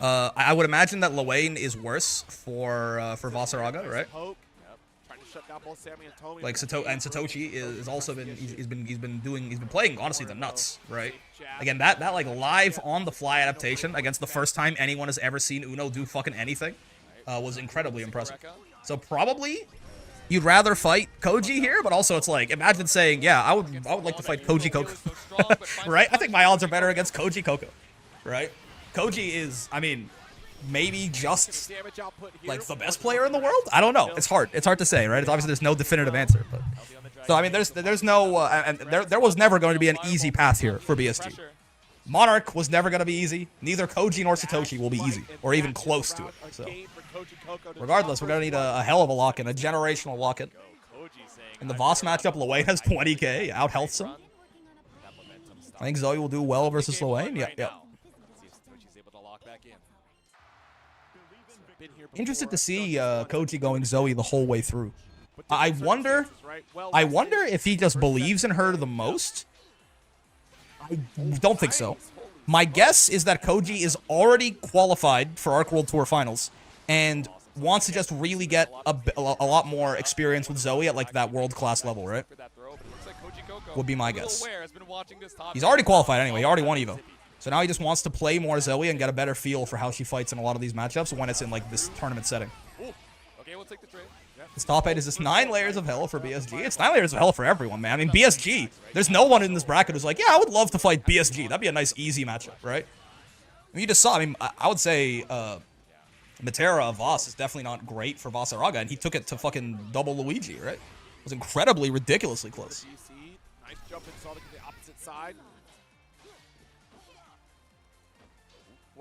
I would imagine that Lawayne is worse for Vasaraga, right? Poke. Trying to shut down both Sammy and Tommy. Like Satoshi is also been he's been playing honestly the nuts, right? Again, that like live on the fly adaptation against the first time anyone has ever seen Uno do fucking anything was incredibly impressive. So probably you'd rather fight Koji here, but also it's like imagine saying, yeah, I would like to fight Koji Coco, right? I think my odds are better against Koji Coco, right? Koji is, I mean, maybe just like the best player in the world. I don't know. It's hard. It's hard to say, right? It's obviously there's no definitive answer, but so I mean, there's no and there was never going to be an easy path here for BSG. Monarch was never going to be easy. Neither Koji nor Satoshi will be easy, or even close to it. So, regardless, we're going to need a hell of a lock-in, a generational lock-in. In the Voss matchup, Lawayne has 20k, out-healths him. I think Zoe will do well versus Lawayne. Yeah. Interested to see Koji going Zoe the whole way through. I wonder if he just believes in her the most. I don't think so. My guess is that Koji is already qualified for Arc World Tour Finals and wants to just really get a lot more experience with Zoe at like that world-class level, right? Would be my guess. He's already qualified anyway. He already won EVO. So now he just wants to play more Zoe and get a better feel for how she fights in a lot of these matchups when it's in like this tournament setting. Okay, we'll take the trade. This top 8 is just 9 layers of hell for BSG. It's 9 layers of hell for everyone, man. I mean, BSG, there's no one in this bracket who's like, yeah, I would love to fight BSG. That'd be a nice, easy matchup, right? I mean, you just saw, I mean, I would say Matera of Voss is definitely not great for Vasaraga, and he took it to fucking double Luigi, right? It was incredibly, ridiculously close. Nice jump and saw the opposite side.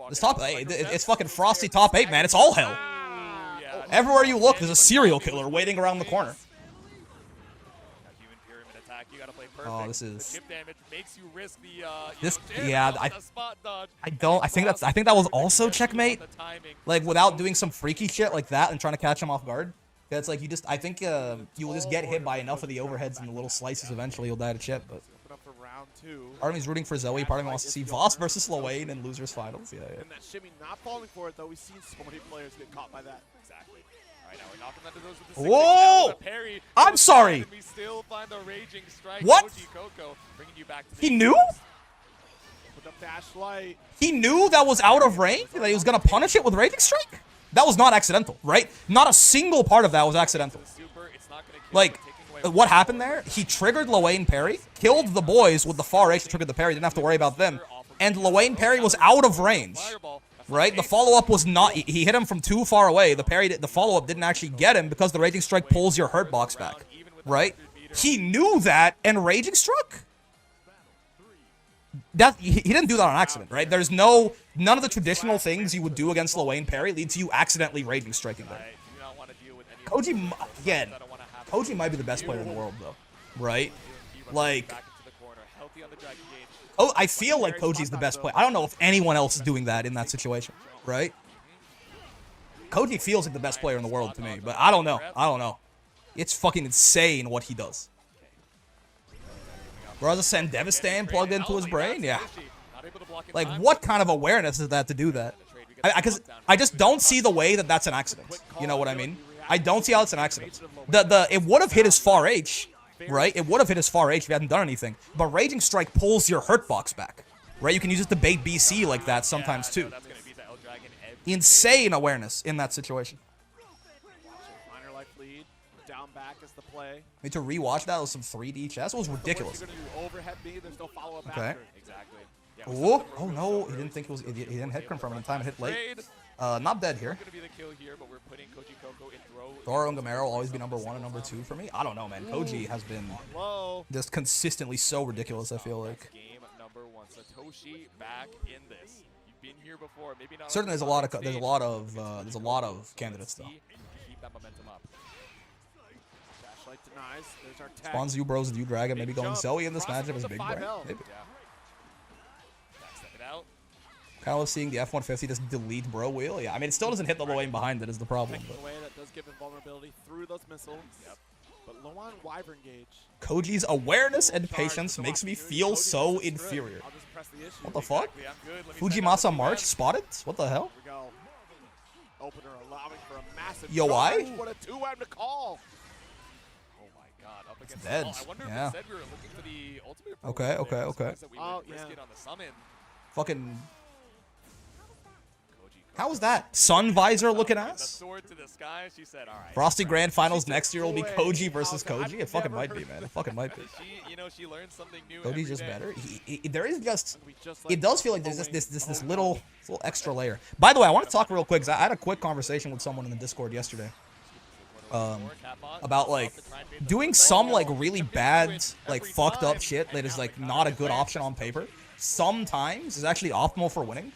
This top 8, it's fucking Frosty top 8, man. It's all hell. Everywhere you look, there's a serial killer waiting around the corner. Oh, this is. I think that was also checkmate. Like without doing some freaky shit like that and trying to catch him off guard. It's like I think you will just get hit by enough of the overheads and the little slices. Eventually, you'll die to chip. But part of me's rooting for Zoe. Part of me wants to see Voss versus Lawayne in losers finals. Yeah. And that shimmy not falling for it though. We've seen so many players get caught by that. Exactly. Right now we're knocking under those with the Whoa! I'm sorry. We still find the raging strike. What? Coco, bringing you back to He knew? With the dash light. He knew that was out of range? That he was going to punish it with Raging Strike? That was not accidental, right? Not a single part of that was accidental. Like, what happened there? He triggered Lawayne parry, killed the boys with the far H to trigger the parry, didn't have to worry about them, and Lawayne parry was out of range. Right? The follow-up was not... He hit him from too far away. The follow-up didn't actually get him because the Raging Strike pulls your hurt box back. Right? He knew that and Raging Struck? He didn't do that on accident, right? There's none of the traditional things you would do against Lawayne parry lead to you accidentally Raging Striking them. Koji, again, Koji might be the best player in the world, though. Right? Like... Oh, I feel like Koji's the best player. I don't know if anyone else is doing that in that situation, right? Koji feels like the best player in the world to me, but I don't know. I don't know. It's fucking insane what he does. Brother send Devastan plugged into his brain? Yeah. Like, what kind of awareness is that to do that? Because I just don't see the way that that's an accident. You know what I mean? I don't see how it's an accident. It would have hit his far H. Right? It would have hit his far H if he hadn't done anything. But Raging Strike pulls your hurt box back. Right? You can use it to bait BC like that sometimes too. Insane awareness in that situation. Minor life lead. Down back is the play. Need to rewatch that with some 3D chess. It was ridiculous. Overhead B, there's no follow-up okay. after. Exactly. Oh no, he didn't think it was. He didn't hit confirm in time. It hit late. Not dead here. Gonna be the kill here, but we're putting Koji Coco in throw. Thor and Gamera will always be number 1 and number 2 for me. I don't know, man. Koji has been just consistently so ridiculous. I feel like. Game number 1. Satoshi back in this. You've been here before. Maybe not. Certainly, there's a lot of candidates though. Keep that momentum up. Flashlight denies. There's our tag. Spawns you bros with you dragon. Maybe going Zoe in this matchup is big brain. Maybe. Step it out. Kind of love seeing the F-150 just delete bro wheel. Yeah, I mean, it still doesn't hit the low aim behind it is the problem. Taking away, that does give him vulnerability through those missiles. Yep. But low on Wyvern gauge. Koji's awareness and patience makes me feel so inferior. I'll just press the issue. What the fuck? Exactly, Fujimasa March spotted? What the hell? Here we go. Opener allowing for a massive Yo, why? charge. What a 2-item to call. Oh my god, up against dead. the wall. I wonder Yeah. if it said we were looking for the ultimate. Okay, okay, okay. That we would risk it on the summon. Fucking. Koji How was that? Sun visor looking the ass? sword to the sky. She said, "All right." Frosty Grand Finals next year will be Koji versus Koji. It fucking might be, man. It fucking might be. She learned something new. Koji's just better. There is just. We just It does feel like there's this little extra layer. By the way, I want to talk real quick because I had a quick conversation with someone in the Discord yesterday. About like doing some like really bad, like fucked up shit that is like not a good option on paper. Sometimes is actually optimal for winning.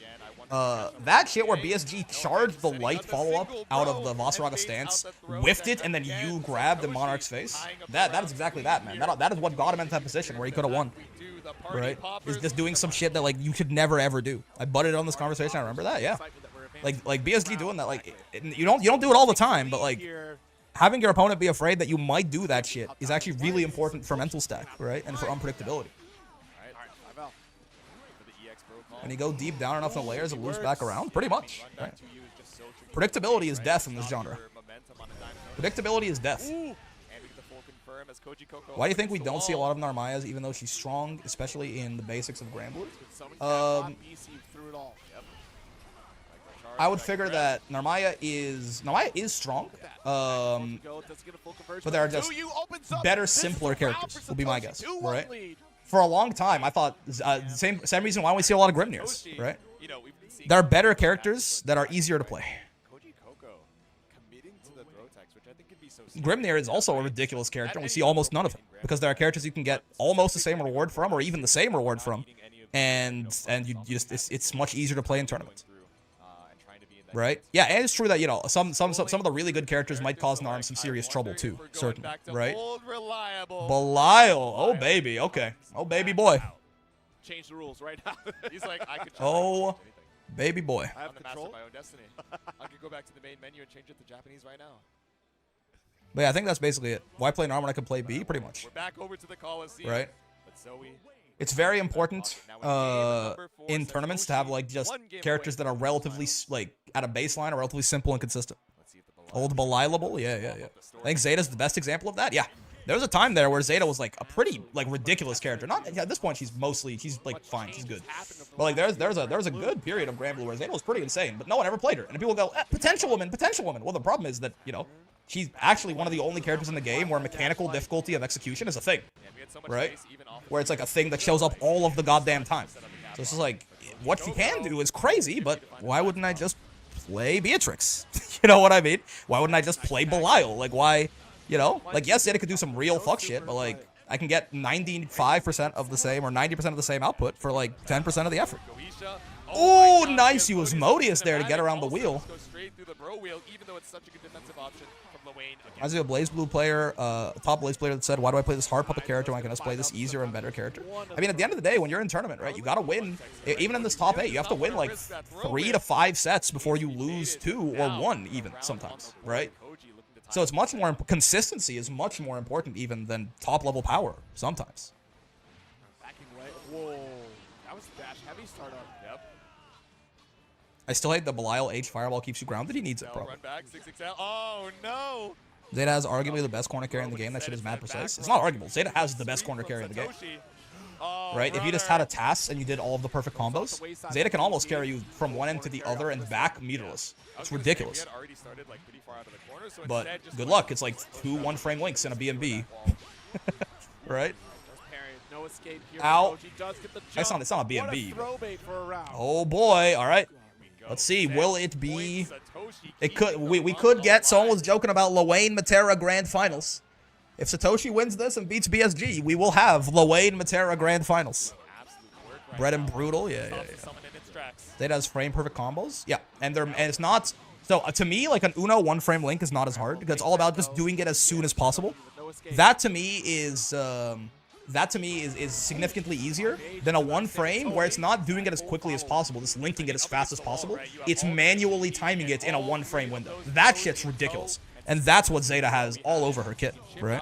That shit where BSG charged the light follow-up out of the Vasaraga stance, whiffed it, and then you grabbed the Monarch's face. That is exactly that, man. That is what got him into that position where he could have won. Right? Is just doing some shit that like you could never ever do. I butted on this conversation. I remember that. Yeah. Like BSG doing that. Like you don't do it all the time, but like having your opponent be afraid that you might do that shit is actually really important for mental stack, right? And for unpredictability. When you go deep down enough in the layers and lose back around, pretty much. Right? Predictability is death in this genre. Predictability is death. Why do you think we don't see a lot of Narmayas, even though she's strong, especially in the basics of Granblue? I would figure that Narmaya is strong, but there are just better, simpler characters. Will be my guess, right? For a long time, I thought same reason why we see a lot of Grimnirs, right? There are better characters that are easier to play. Grimnir is also a ridiculous character, and we see almost none of him because there are characters you can get almost the same reward from, or even the same reward from, and you just it's much easier to play in tournaments. Right? Yeah, and it's true that, you know, some of the really good characters might cause Narm some serious trouble too, certainly, right? Belial, oh baby, okay. Oh baby boy. Change the rules right now. He's like, I could oh baby boy. I have I'm the master control. of my own destiny. I could go back to the main menu and change it to Japanese right now. But yeah, I think that's basically it. Why play Narm when I can play B? Pretty much. We're back over to the Coliseum. Right? But Zoe, It's very important in tournaments to have like just characters that are relatively like at a baseline or relatively simple and consistent. Old Belialable, yeah. I think Zeta's the best example of that. Yeah, there was a time there where Zeta was like a pretty like ridiculous character. Not at this point, she's like fine, she's good. But like there's a good period of Granblue where Zeta was pretty insane, but no one ever played her. And people go, potential woman. Well, the problem is that, you know, she's actually one of the only characters in the game where mechanical difficulty of exexecution is a thing, right? Where it's like a thing that shows up all of the goddamn time. So it's just like, what she can do is crazy, but why wouldn't I just play Beatrix? You know what I mean? Why wouldn't I just play Belial? Like, why, you know? Like, yes, Zeta could do some real fuck shit, but like, I can get 95% of the same or 90% of the same output for like 10% of the effort. Oh, nice. Use Modius there to get around the wheel. As a BlazBlue player, top Blaze player that said, why do I play this hard puppet character when I can just play this easier and better character? I mean, at the end of the day, when you're in tournament, right, you gotta win. Even in this top 8, you have to win like 3 to 5 sets before you lose 2 or 1 even sometimes, right? So it's much more, consistency is much more important even than top level power sometimes. Backing away. Whoa. That was a dash heavy startup. Yep. I still hate the Belial H Fireball keeps you grounded. He needs it, probably. Run back, 6XL. Oh, no. Zeta has arguably the best corner carry in the game. That shit is mad precise. It's not arguable. Zeta has the best corner carry in the game. Right? If you just had a TAS and you did all of the perfect combos, Zeta can almost carry you from one end to the other and back meterless. It's ridiculous. But good luck. It's like 2 one-frame links in a B&B. Right? escape here. Ow. Koji does get the It's jump. not a What BNB. throw bait for a round. Oh boy. All right. Let's see. Will it be? It could. We could get. Someone was joking about Lwayne Matera Grand Finals. If Satoshi wins this and beats BSG, we will have Lwayne Matera Grand Finals. Bread and brutal. Yeah. Zeta has frame perfect combos. Yeah, and it's not. So to me, like an Uno one frame link is not as hard because it's all about just doing it as soon as possible. That to me is significantly easier than a one frame where it's not doing it as quickly as possible, just linking it as fast as possible. It's manually timing it in a one frame window. That shit's ridiculous. And that's what Zeta has all over her kit, right?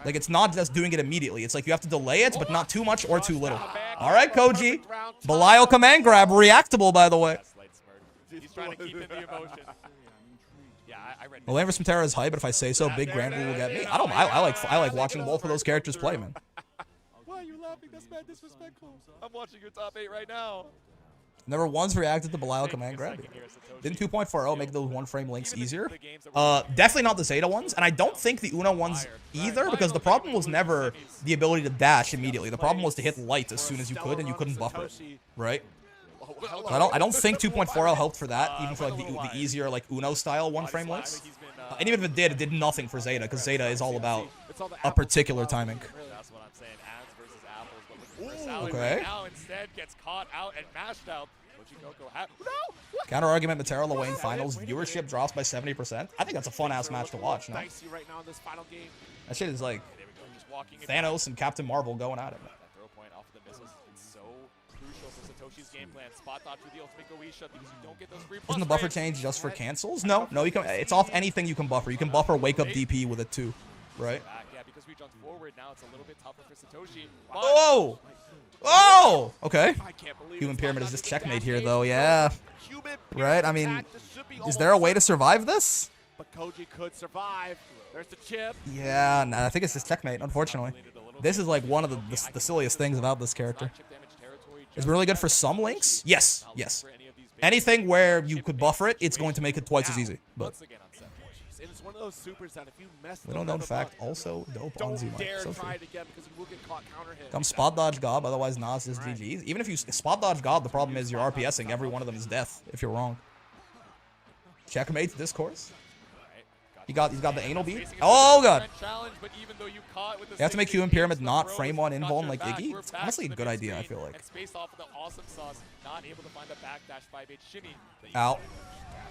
Like, it's not just doing it immediately. It's like you have to delay it, but not too much or too little. All right, Koji. Belial command grab. Reactable, by the way. He's trying to keep in the emotion. Yeah, I read. Lwayne vs. Matera is hype, but if I say so, Big Grand will get me. I like watching both of those characters play, man. Why are you laughing? That's mad disrespectful. I'm watching your top 8 right now. Never once reacted to Belial command grab. Didn't 2.40 make those one frame links easier? Definitely not the Zeta ones, and I don't think the Uno ones either, because the problem was never the ability to dash immediately. The problem was to hit light as soon as you could, and you couldn't buffer it, right? I don't think 2.40 helped for that, even for like the easier like Uno style one frame links. And even if it did nothing for Zeta, because Zeta is all about a particular timing. That's what I'm saying. Ads versus apples, but with Okay. right now instead gets caught out and mashed out. Counter argument, Matera Lwayne finals viewership drops by 70%. I think that's a fun ass match to watch. No? That shit is like Thanos and Captain Marvel going at it. Throw point off of the missiles. It's so crucial for Satoshi's game plan. Spot dodge with the ultimate Gbvsr because you don't get those free. Isn't the buffer change just for cancels? No, you can. It's off anything you can buffer. You can buffer wake up DP with it too, right? Yeah, because we jumped forward now, it's a little bit tougher for Satoshi. Oh! Oh! Okay. Human Pyramid is just checkmate here, though. Yeah. Right? I mean, is there a way to survive this? But Koji could survive. There's the chip. Yeah, no, I think it's just checkmate, unfortunately. This is like one of the silliest things about this character. It's really good for some links. Yes, yes. Anything where you could buffer it, it's going to make it twice as easy. But And it's one of those supers that if you mess we don't know, in fact, also dope on Z-Mike. So try it again because you will get caught counter hit. Come spot dodge Gob, otherwise Nas is GG's. Even if you spot dodge Gob, the problem is you're RPSing. Every one of them is death if you're wrong. Checkmate discourse. He's got the anal beat. Oh god. You have to make Human Pyramid not frame one invuln like Iggy. It's honestly a good idea, I feel like. Ow.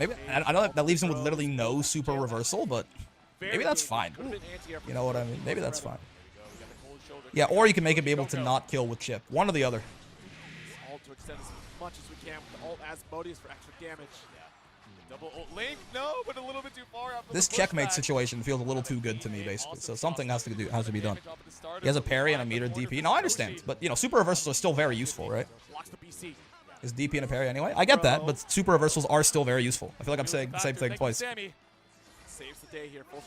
Maybe I know that leaves him with literally no super reversal, but maybe that's fine. You know what I mean? Maybe that's fine. Yeah, or you can make it be able to not kill with chip. One or the other. Alt to extend as much as we can with the alt as Modius for extra damage. Double ult link, no, but a little bit too far out. This checkmate situation feels a little too good to me, basically. So something has to be done. He has a parry and a meter DP. No, I understand, but you know, super reversals are still very useful, right? Is DP and a parry anyway? I get that, but super reversals are still very useful. I feel like I'm saying the same thing twice.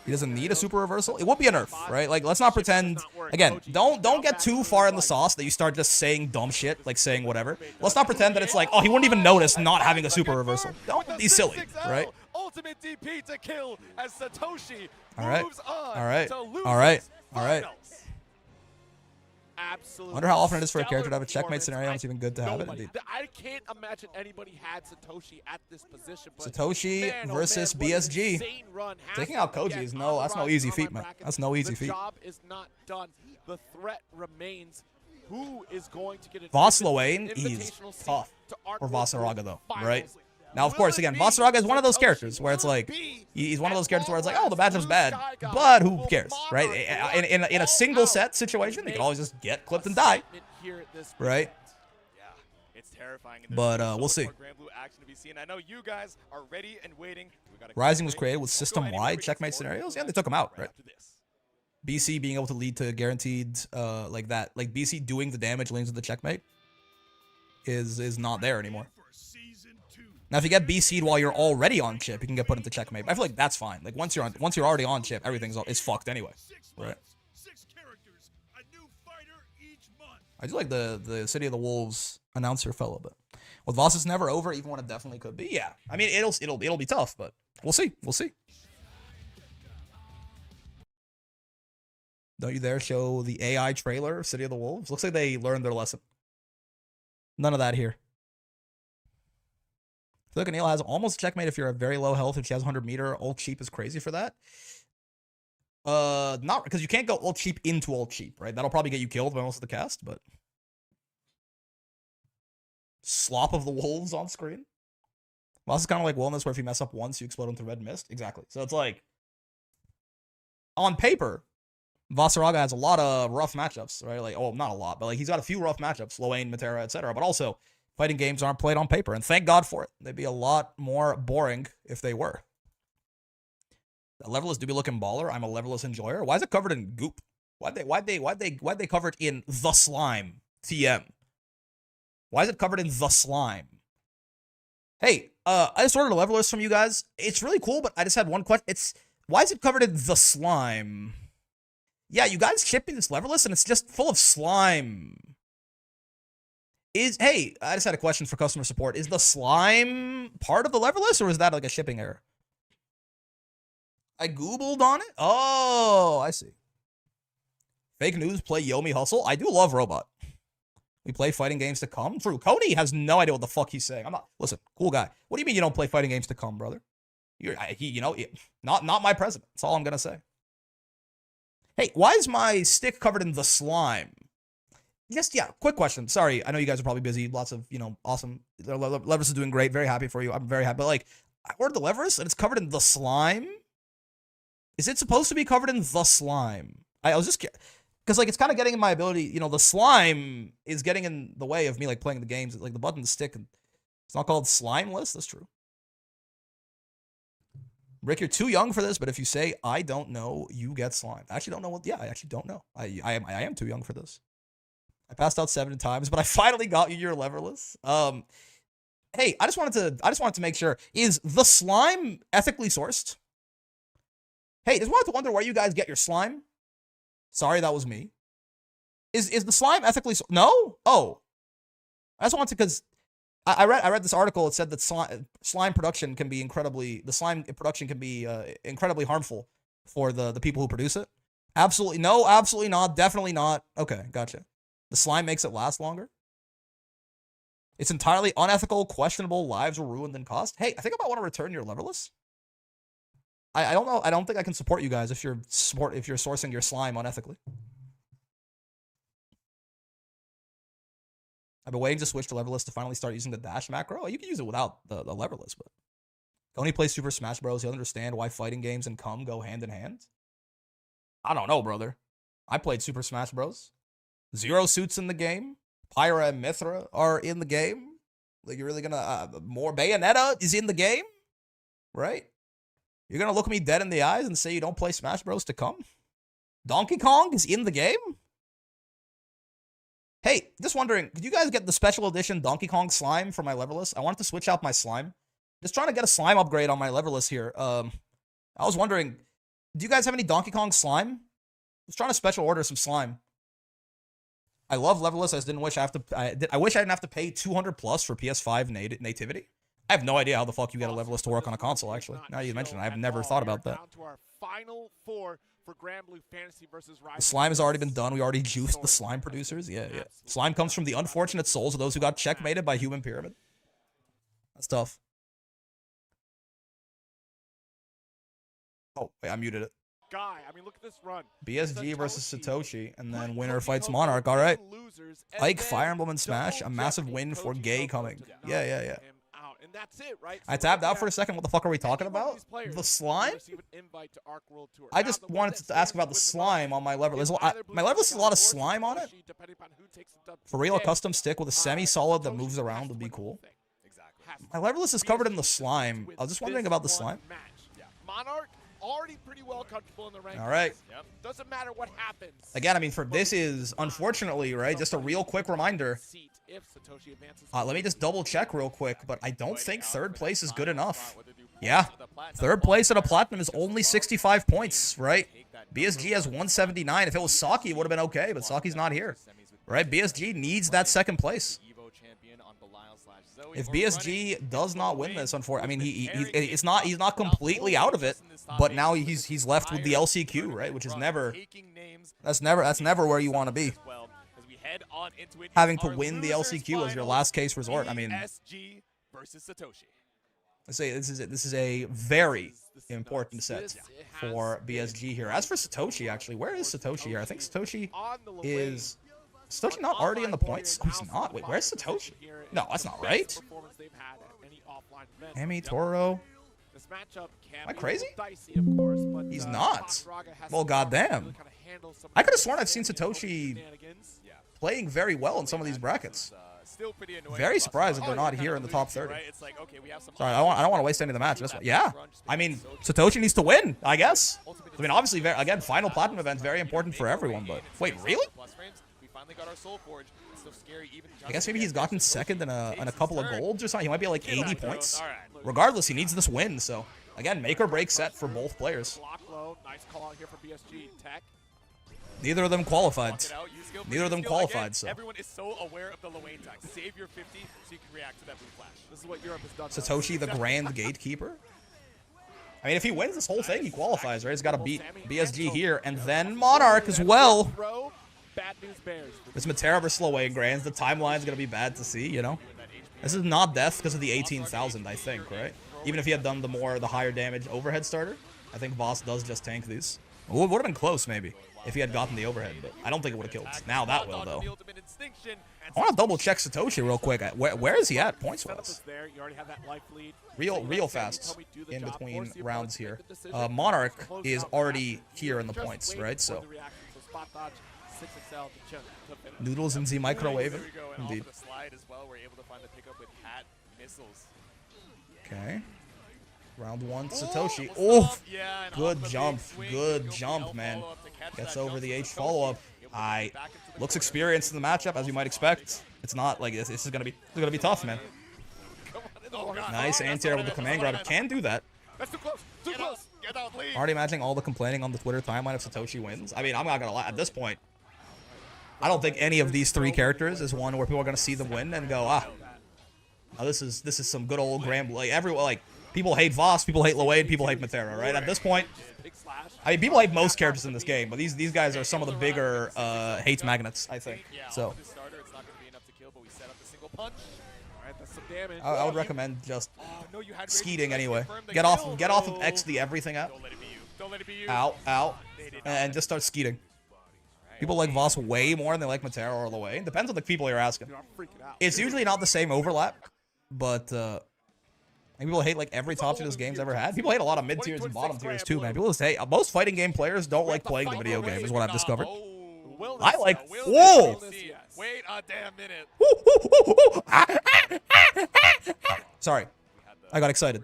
He doesn't need a super reversal. It would be a nerf, right? Like, let's not pretend. Again, don't get too far in the sauce that you start just saying dumb shit, like saying whatever. Let's not pretend that it's like, oh, he wouldn't even notice not having a super reversal. Don't be silly, right? Ultimate DP to kill as Satoshi moves on. All right. Absolutely. Wonder how often it is for a character to have a checkmate scenario. It's even good to have it. Indeed. I can't imagine anybody had Satoshi at this position. But Satoshi versus BSG. Taking out Koji is that's no easy feat, man. That's no easy feat. The job is not done. The threat remains. Who is going to get it? Lwayne is tough for Vasaraga, though, right? Now, of course, again, Vasaraga is one of those characters where it's like, he's one of those characters where it's like, oh, the matchup's bad, but who cares, right? In a single set situation, they can always just get clipped and die, right? But we'll see. I know you guys are ready and waiting. Rising was created with system-wide checkmate scenarios. Yeah, they took him out, right? BC being able to lead to guaranteed, like that, like BC doing the damage leads to the checkmate is not there anymore. Now, if you get BC'd while you're already on chip, you can get put into checkmate. I feel like that's fine. Like once you're already on chip, it's fucked anyway, right? I do like the City of the Wolves announcer fellow, but with Voss, it's never over, even when it definitely could be. Yeah, I mean it'll be tough, but we'll see. Don't you dare show the AI trailer of City of the Wolves. Looks like they learned their lesson. None of that here. I feel like Anil has almost checkmate if you're at very low health. If she has 100 meter, ult cheap is crazy for that. Not because you can't go ult cheap into ult cheap, right? That'll probably get you killed by most of the cast, but slop of the wolves on screen. Well, this is kind of like wellness, where if you mess up once, you explode into red mist. Exactly. So it's like, on paper, Vasaraga has a lot of rough matchups, right? Like, oh, not a lot, but like he's got a few rough matchups, Loain, Matera, etc. But also, fighting games aren't played on paper, and thank God for it. They'd be a lot more boring if they were. The levelers do be looking baller. I'm a levelers enjoyer. Why is it covered in goop? Why'd they cover it in the slime? TM. Why is it covered in the slime? Hey, I just ordered a levelers from you guys. It's really cool, but I just had one question. Why is it covered in the slime? Yeah, you guys shipping this levelers and it's just full of slime. Hey, I just had a question for customer support. Is the slime part of the levelers, or is that like a shipping error? I Googled on it? Oh, I see. Fake news, play Yomi Hustle. I do love Robot. We play fighting games to come. True. Coney has no idea what the fuck he's saying. I'm not. Listen, cool guy. What do you mean you don't play fighting games to come, brother? Not my president. That's all I'm gonna say. Hey, why is my stick covered in the slime? Just, yeah, quick question. Sorry, I know you guys are probably busy. Lots of, awesome. Leverus is doing great. Very happy for you. I'm very happy. But, like, I ordered the Leverus, and it's covered in the slime? Is it supposed to be covered in the slime? I was just... Because, like, it's kind of getting in my ability... the slime is getting in the way of me, like, playing the games. Like, the button, the stick... It's not called Slimeless? That's true. Rick, you're too young for this, but if you say, I don't know, you get slimed. I actually don't know what... Yeah, I actually don't know. I am too young for this. I passed out 7 times, but I finally got you your leverless. Hey, I just wanted to make sure. Is the slime ethically sourced? Hey, just wanted to wonder where you guys get your slime. Sorry, that was me. Is the slime ethically no? Oh. I just wanted to, because I read this article. It said that slime production can be incredibly harmful for the people who produce it. Absolutely no, absolutely not, definitely not. Okay, gotcha. The slime makes it last longer. It's entirely unethical, questionable, lives were ruined and cost. Hey, I think I might want to return your leverless. I don't know. I don't think I can support you guys if you're sourcing your slime unethically. I've been waiting to switch to leverless to finally start using the dash macro. You can use it without the leverless, but Tony plays Super Smash Bros. He'll understand why fighting games and cum go hand in hand. I don't know, brother. I played Super Smash Bros. Zero Suit's in the game. Pyra and Mithra are in the game. Like, you're really gonna... more Bayonetta is in the game? Right? You're gonna look me dead in the eyes and say you don't play Smash Bros. To come? Donkey Kong is in the game? Hey, just wondering, could you guys get the special edition Donkey Kong slime for my leverless? I wanted to switch out my slime. Just trying to get a slime upgrade on my leverless here. I was wondering, do you guys have any Donkey Kong slime? I was trying to special order some slime. I love levelers. I just didn't wish I wish I didn't have to pay 200 plus for PS5 nativity. I have no idea how the fuck you get a levelist to work on a console, actually. Now you mention it, I've never thought about that. The slime has already been done. We already juiced the slime producers. Yeah. Slime comes from the unfortunate souls of those who got checkmated by Human Pyramid. That's tough. Oh, wait, I muted it. Look at this run. BSG versus Satoshi, and then winner fights Monarch. All right. Ike, Fire Emblem, and Smash. A massive win for Gay coming. Yeah. And that's it, right? I tabbed out for a second. What the fuck are we talking about? The slime? I just wanted to ask about the slime on my leverless. My leverless has a lot of slime on it. For real, a custom stick with a semi-solid that moves around would be cool. My leverless is covered in the slime. I was just wondering about the slime. Monarch already pretty well comfortable in the ranks. All right. Yep. Doesn't matter what happens. Again, I mean, this is unfortunately, right? Just a real quick reminder. Let me just double check real quick, but I don't think third place is good enough. Yeah, third place at a platinum is only 65 points, right? BSG has 179. If it was Saki, it would have been okay, but Saki's not here, right? BSG needs that second place. If BSG does not win this, unfortunately, I mean, he's not completely out of it, but now he's left with the LCQ, right? Which is never that's never where you want to be. Having to win the LCQ as your last case resort. I mean, I say this is a very important set for BSG here. As for Satoshi, actually, where is Satoshi here? I think Satoshi is not already in the points? Oh, he's not. Wait, where's Satoshi? No, that's not right. Emi Toro. Am I crazy? He's not. Well, goddamn. I could have sworn I've seen Satoshi playing very well in some of these brackets. Very surprised that they're not here in the top 30. Sorry, I don't want to waste any of the match. Yeah, I mean, Satoshi needs to win, I guess. I mean, obviously, again, final platinum event, very important for everyone, but wait, really? I guess maybe he's gotten second in a couple of golds or something. He might be at like 80 points. Regardless, he needs this win, so again, make or break set for both players. Neither of them qualified. Neither of them qualified, so. Everyone is so aware of the Luane tag. Save your 50 so you can react to that blue flash. This is what Europe has done. Satoshi, the grand gatekeeper. I mean, if he wins this whole thing, he qualifies, right? He's got to beat BSG here, and then Monarch as well. Bad news bears. This Matera versus Luane Grands, the timeline's going to be bad to see, you know? This is not death because of the 18,000, I think, right? Even if he had done the higher damage overhead starter, I think Voss does just tank these. It would have been close, maybe, if he had gotten the overhead, but I don't think it would have killed. Now that will, though. I want to double check Satoshi real quick. Where is he at points-wise? Real fast in between rounds here. Monarch is already here in the points, right? So Noodles and Z microwave. Indeed. Okay. Round one, Satoshi. Oh, good jump. Good jump, man. Gets over the H follow-up. Looks experienced in the matchup, as you might expect. It's not like this. This is gonna be tough, man. Nice anti-air with the command grab. Can do that. That's too close. Too close. Get out, lead. Already imagining all the complaining on the Twitter timeline if Satoshi wins. I mean, I'm not gonna lie. At this point, I don't think any of these three characters is one where people are gonna see them win and go, oh, this is some good old Graham. Like people hate Voss, people hate Luane, people hate Matera, right? At this point, I mean, people hate most characters in this game, but these guys are some of the bigger hate magnets, I think. So I would recommend just skeeting anyway. Get off of X the everything out. Out, and just start skeeting. People like Voss way more than they like Matera or Luane. Depends on the people you're asking. It's usually not the same overlap, but people hate like every top tier this game's ever had. People hate a lot of mid tiers and bottom tiers too, man. People just hate most fighting game players don't like playing the video game, is what I've discovered. I like. Whoa! Wait a damn minute. Sorry, I got excited.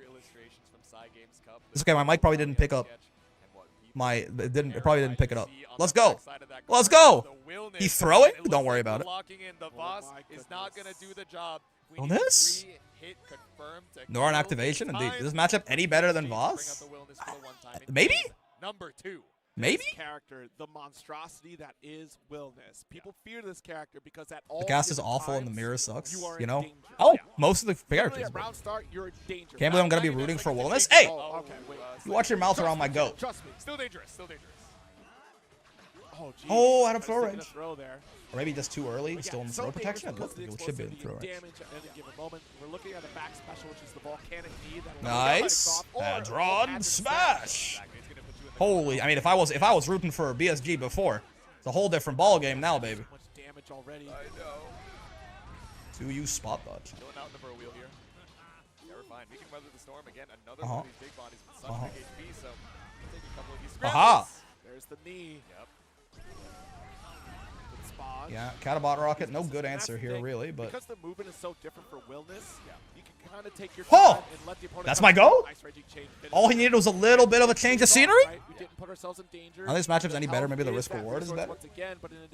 It's okay. My mic probably didn't pick up. It probably didn't pick it up. Let's go. Let's go. He's throwing? Don't worry about it. Illness? Nor an activation, indeed. Is this matchup any better than Voss? Maybe? Maybe? Character, the monstrosity that is Willness. People fear this character because at all the cast is awful and the mirror sucks, you know? Oh, most of the characters. Can't believe I'm going to be rooting for Willness. Hey! You watch your mouth around my goat. Trust me. Still dangerous. Still dangerous. Oh, out of throw range. Or maybe just too early, still in throw protection. It looks like it should be in throw range. Nice. Drawn smash. Holy, I mean, if I was rooting for BSG before, it's a whole different ball game now, baby. Do you spot dodge? Aha. There's the knee. Yeah, Catabot Rocket, no good answer here, really, but... Because the movement is so different for Willness, you can kind of take your time and let the opponent... That's my go? All he needed was a little bit of a change of scenery? We didn't put ourselves in danger. Now this matchup's any better, maybe the risk-reward is better.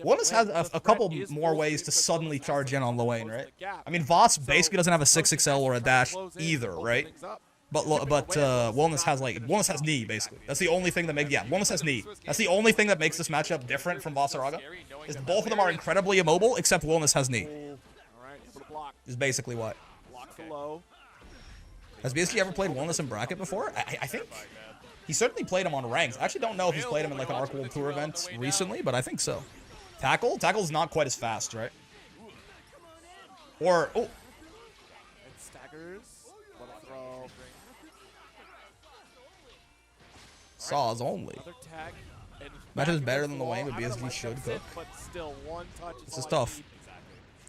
Willness has a couple more ways to suddenly charge in on Luane, right? I mean, Voss basically doesn't have a 6XL or a dash either, right? But Willness has knee, basically. That's the only thing that makes... Yeah, Willness has knee. That's the only thing that makes this matchup different from Vasaraga. Is both of them are incredibly immobile, except Willness has knee. Is basically why. the low. Has BSG ever played Wellness in bracket before? I think he certainly played him on ranks. I actually don't know if he's played him in like an Arc World Tour event recently, but I think so. Tackle? Tackle's not quite as fast, right? Or, oh. And staggers. What a throw. Saws only. Another tag. And Matches back better against than the wall. Wayne, but I don't know BSG what should comes in, cook. But still, one touch is This is all I tough. need.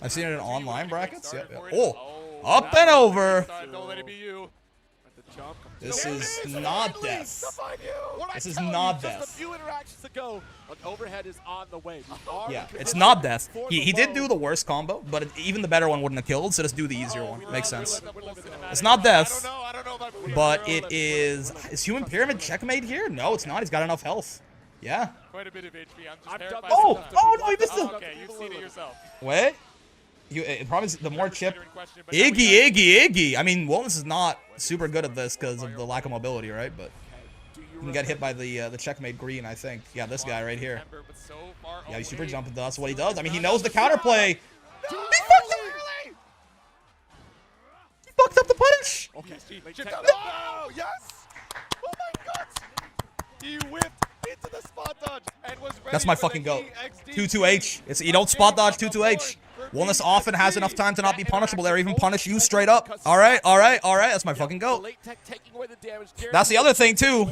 I've seen it in online brackets. Yeah. Started for it. Oh, up and over. Don't let it be you. At the jump. This There it is is, not finally, death. to find you. What'd I This is tell you? not Just death. a few interactions ago. An overhead is on the way. We are Yeah, in it's condition not death. for He the did low. do the worst combo, but even the better one wouldn't have killed, so just do the easier one. Makes sense. We're living the It's not death, I don't know if I'm but it is... Is Human Pyramid checkmate here? No, it's not. He's got enough health. Yeah. quite a bit of HP. I'm just I've done terrified. this Oh! enough. Oh, no, he missed Oh, it! okay, you've seen it yourself. Wait. It probably the more chip... Considering question, but now we got- Iggy. I mean, Wellness is not super good at this because of the lack of mobility, right? But you can get hit by the checkmate green, I think. Yeah, this guy right here. Remember, but so far Yeah, he's super away. jumping. That's what he does. I mean, he knows the counterplay. No! He fucked up the punish. Okay. PSG. They Chip check- down. No! Yes! Oh my God! He whipped into the spot dodge and was ready That's my for fucking the goat. EXD. 2-2-H. It's you don't spot dodge 2-2-H. Wellness often has enough time to not be punishable there, even punish you straight up. All right. That's my fucking goat. Late tech taking away the damage. That's the other thing too.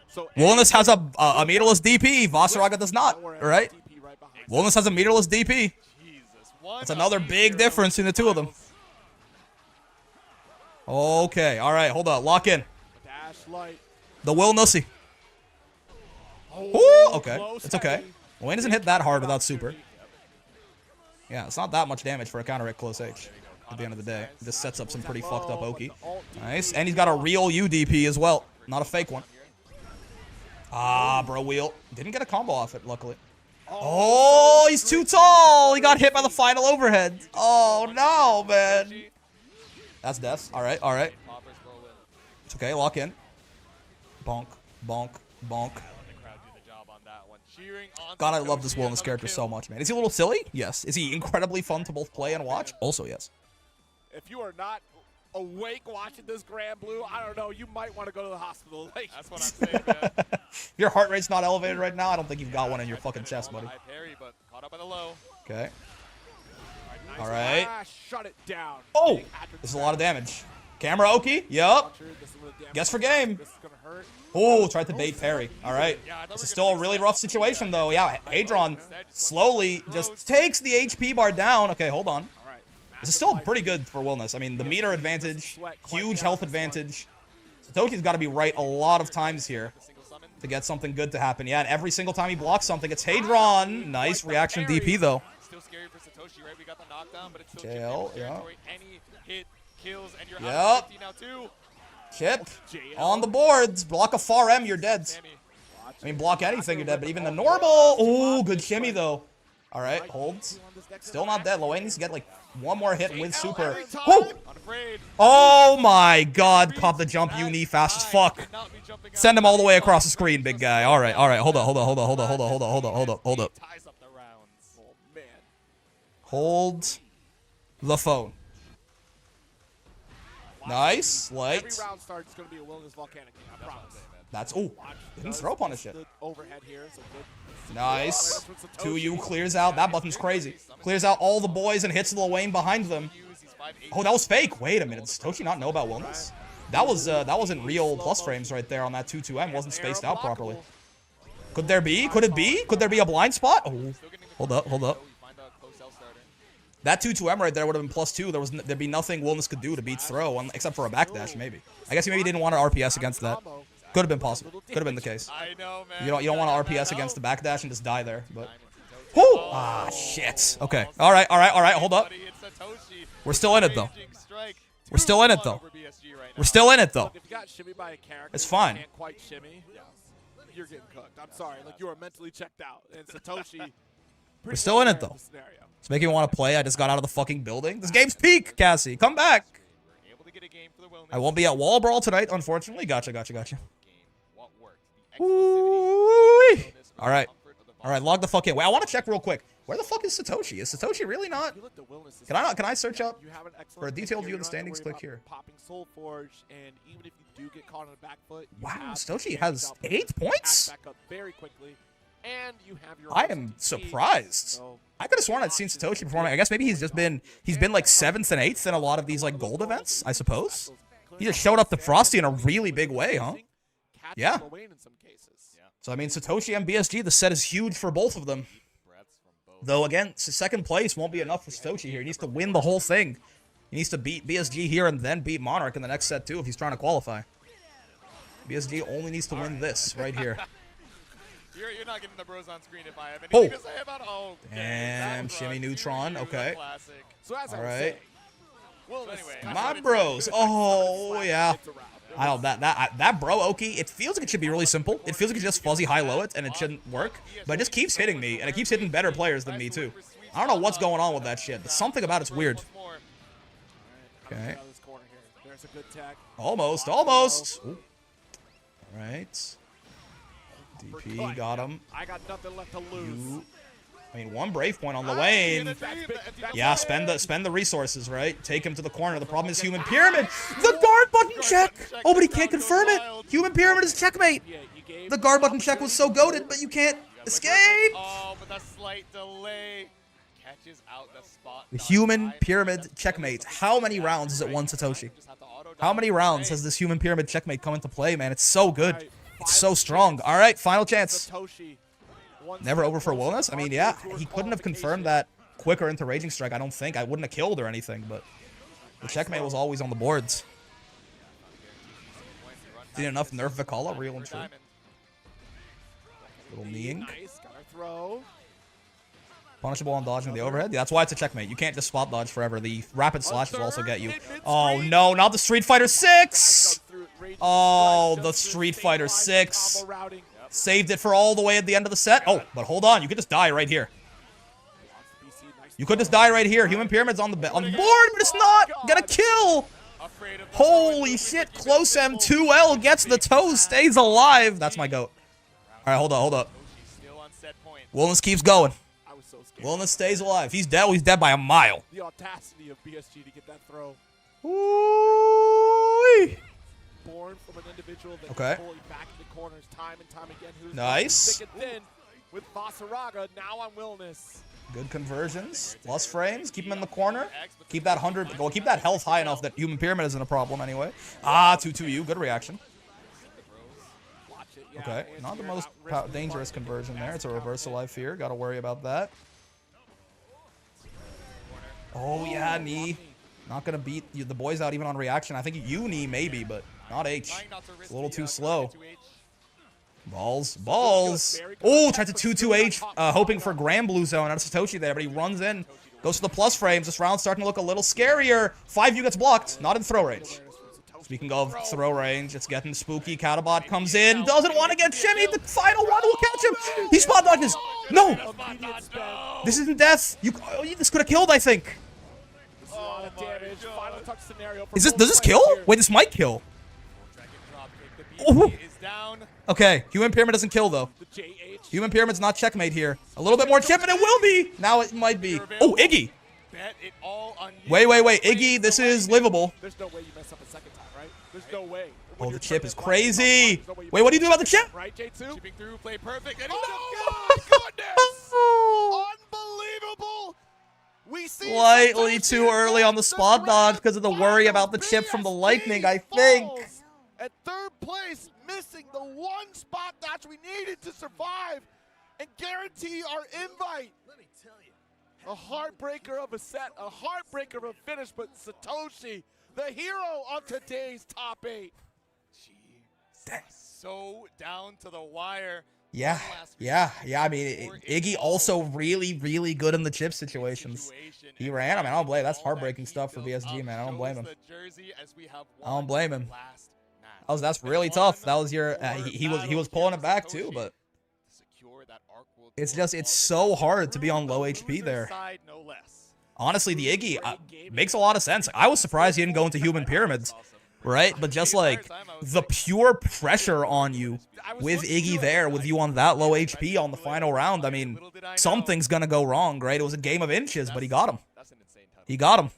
So Wellness has a meterless DP. Vasaraga does not. Don't worry, All right. DP right behind. Wellness has a meterless DP. Jesus. One That's another of big these difference between the two of them. Okay. All right. Hold on. Lock in. Dash light. The Will Nussy. Oh, Ooh, okay. close It's okay. heavy. Wayne doesn't hit that hard without super. Yeah, it's not that much damage for a counter at close H. At the end of the day, it just sets up some pretty fucked up Oki. Nice, and he's got a real UDP as well, not a fake one. Ah, bro, wheel didn't get a combo off it, luckily. Oh, he's too tall. He got hit by the final overhead. Oh no, man. That's death. All right. It's okay. Lock in. Bonk, bonk, bonk. God, I love this Wellness character so much, man. Is he a little silly? Yes. Is he incredibly fun to both play and watch? Also, yes. If you are not awake watching this Grand Blue, I don't know. You might want to go to the hospital. Like, That's what I'm saying, man. If your heart rate's not elevated right now, I don't think you've got one in your fucking chest, buddy. High parry, but caught up by the low. Okay. nice All right. shut it down. Oh! Big accurate This is a lot of damage. Camera Oki? Yup. launcher. This is what the damage Guess for is. game. This is gonna hurt. Oh, tried to bait parry. All right. This is still a really rough situation, though. Yeah, Hadron slowly just takes the HP bar down. Okay, hold on. All right. This is still pretty good for Wellness. I mean, the meter advantage, huge health advantage. Satoshi's got to be right a lot of times here Single summon. to get something good to happen. Yeah, and every single time he blocks something, it's Hadron. Nice reaction DP, though. Still scary for Satoshi, right? We got the knockdown, but it's still JL, chip yeah. territory. Any hit kills, and you're Yep. out of 50 now too. Chip on the boards. Block a far M, you're dead. Sammy. I mean, block anything, you're dead, but even the normal. Oh, good shimmy, though. All right, holds. Still not dead. Loane needs to get, like, one more hit with super. Woo! Unafraid. Oh, my God. Caught the jump uni fast as fuck. Could not be jumping Send him out. all the way across the screen, big guy. All right. Hold up. Hold up. Ties up the rounds. Oh man. Hold the phone. Nice. Every Light. round start is gonna be a wilderness volcanic game. I promise. That's, oh, didn't throw punish it. The overhead here, so good. Nice. 2U clears out. That button's crazy. Clears out all the boys and hits Lil Wayne behind them. Oh, that was fake. Wait a minute. Does Toshi not know about wellness? That wasn't real plus frames right there on that 2-2M. Wasn't spaced out properly. Could there be? Could it be? Could there be a blind spot? Oh, hold up. That 2-2M right there would have been +2. There'd be nothing Wellness could do to beat throw, except for a backdash maybe. I guess he maybe didn't want to RPS against that. Could have been possible. Could have been the case. I know, man. You don't want to RPS against the backdash and just die there. But whoo! Ah, shit. Okay. All right. Hold up. We're still in it though. We're still in it though. We're still in it though. Look, if you got shimmy by a character, It's fine. You can't quite shimmy. You're getting cooked. I'm sorry. Like, you are mentally checked out. And Satoshi. We're still in it though. It's making me want to play. I just got out of the fucking building. This game's peak, Cassie. Come back. I won't be at Wall Brawl tonight, unfortunately. Gotcha. Ooh-wee. All right. Log the fuck in. Wait, I want to check real quick. Where the fuck is Satoshi? Is Satoshi really not? Can I search up for a detailed view of the standings? Click here. Popping Soul Forge, and even if you do get caught on the back foot, Wow, Satoshi has 8 points? back up very quickly, and you have your I am surprised. I could have sworn I'd seen Satoshi performing. I guess maybe he's been like 7th and 8th in a lot of these like gold events, I suppose. He just showed up to Frosty in a really big way, huh? Yeah. So I mean, Satoshi and BSG, the set is huge for both of them. Though again, second place won't be enough for Satoshi here. He needs to win the whole thing. He needs to beat BSG here and then beat Monarch in the next set too if he's trying to qualify. BSG only needs to win this right here. You're not getting the bros on screen if I have anything to say about Damn, shimmy neutron. Okay. So as All right. Well, anyway, My bros. Oh yeah. I don't that bro Oki. It feels like it should be really simple. It feels like it's just fuzzy high low it and it shouldn't work. But it just keeps hitting me and it keeps hitting better players than me too. I don't know what's going on with that shit. But something about it's weird. Okay. Almost. All right. DP got him. I got nothing left to lose. I mean, 1 brave point on the lane. Yeah, spend the resources, right? Take him to the corner. The problem is Human Pyramid. The guard button check. Oh, but he can't confirm it. Human Pyramid is checkmate. The guard button check was so goated, but you can't escape. Oh, but the slight delay catches out the spot. The Human Pyramid checkmate. How many rounds has it won Satoshi? How many rounds has this Human Pyramid checkmate come into play, man? It's so good. It's so strong. All right, final chance. Never over for Wellness? I mean, yeah, he couldn't have confirmed that quicker into Raging Strike, I don't think. I wouldn't have killed or anything, but the checkmate was always on the boards. Did enough nerf Vikala, real and true. Little kneeing. Punishable on dodging the overhead. Yeah, that's why it's a checkmate. You can't just spot dodge forever. The rapid slash will also get you. Oh, no, not the Street Fighter 6! Oh, the Street Fighter 6. Saved it for all the way at the end of the set. Oh, but hold on. You could just die right here. You could just die right here. Human Pyramid's on the board, but it's not gonna kill. Holy shit. Close M2L gets the toe, stays alive. That's my goat. All right, hold up. Wellness keeps going. Wellness stays alive. He's dead. He's dead by a mile. The audacity of BSG to get that throw. Ooh. Born from an individual that fully back in the corners time and time again. Who's nice. Thick and thin with Vasaraga now on Wellness. Good conversions. Plus frames. Keep him in the corner. Keep that 100. Well, keep that health high enough that Human Pyramid isn't a problem anyway. Ah, 2-2-U. Good reaction. Okay. Not the most dangerous conversion there. It's a reversal I fear. Got to worry about that. Oh, yeah, knee. Not going to beat the boys out even on reaction. I think you knee maybe, but not H. It's a little too slow. Balls. Oh, tried to 2-2-H, hoping for Grand Blue Zone out of Satoshi there, but he runs in. Goes to the plus frames. This round's starting to look a little scarier. 5U gets blocked. Not in throw range. Speaking of throw range, it's getting spooky. Catabot comes in. Doesn't want to get shimmied. The final one will catch him. He spot dodges. No. This isn't death. This could have killed, I think. Does this kill? Wait, this might kill. Oh. Okay, Human Pyramid doesn't kill though. Human Pyramid's not checkmate here. A little bit more chip and it will be. Now it might be. Oh, Iggy. Wait. Iggy, this is livable. There's no way you mess up a second time, right? There's no way. Oh, the chip is crazy. Wait, what do you do about the chip? Right, J2? Chipping through, play perfect. And oh my goodness! Unbelievable! We see slightly too early on the spot dodge because of the worry about the chip from the lightning, I think. At third place, missing the one spot dodge we needed to survive and guarantee our invite. Let me tell you. A heartbreaker of a set, a heartbreaker of a finish, but Satoshi, the hero of today's top 8. So down to the wire. Yeah. I mean, Iggy also really good in the chip situations. He ran. I mean, I don't blame him. That's heartbreaking stuff for BSG, man. I don't blame him. I don't blame him. That's really tough. That was your. He was pulling it back too, but it's so hard to be on low HP there. Honestly, the Iggy makes a lot of sense. I was surprised he didn't go into Human Pyramids. right? But just like the pure pressure on you with Iggy there, with you on that low HP on the final round, I mean, something's gonna go wrong, right? It was a game of inches, but he got him. He got him.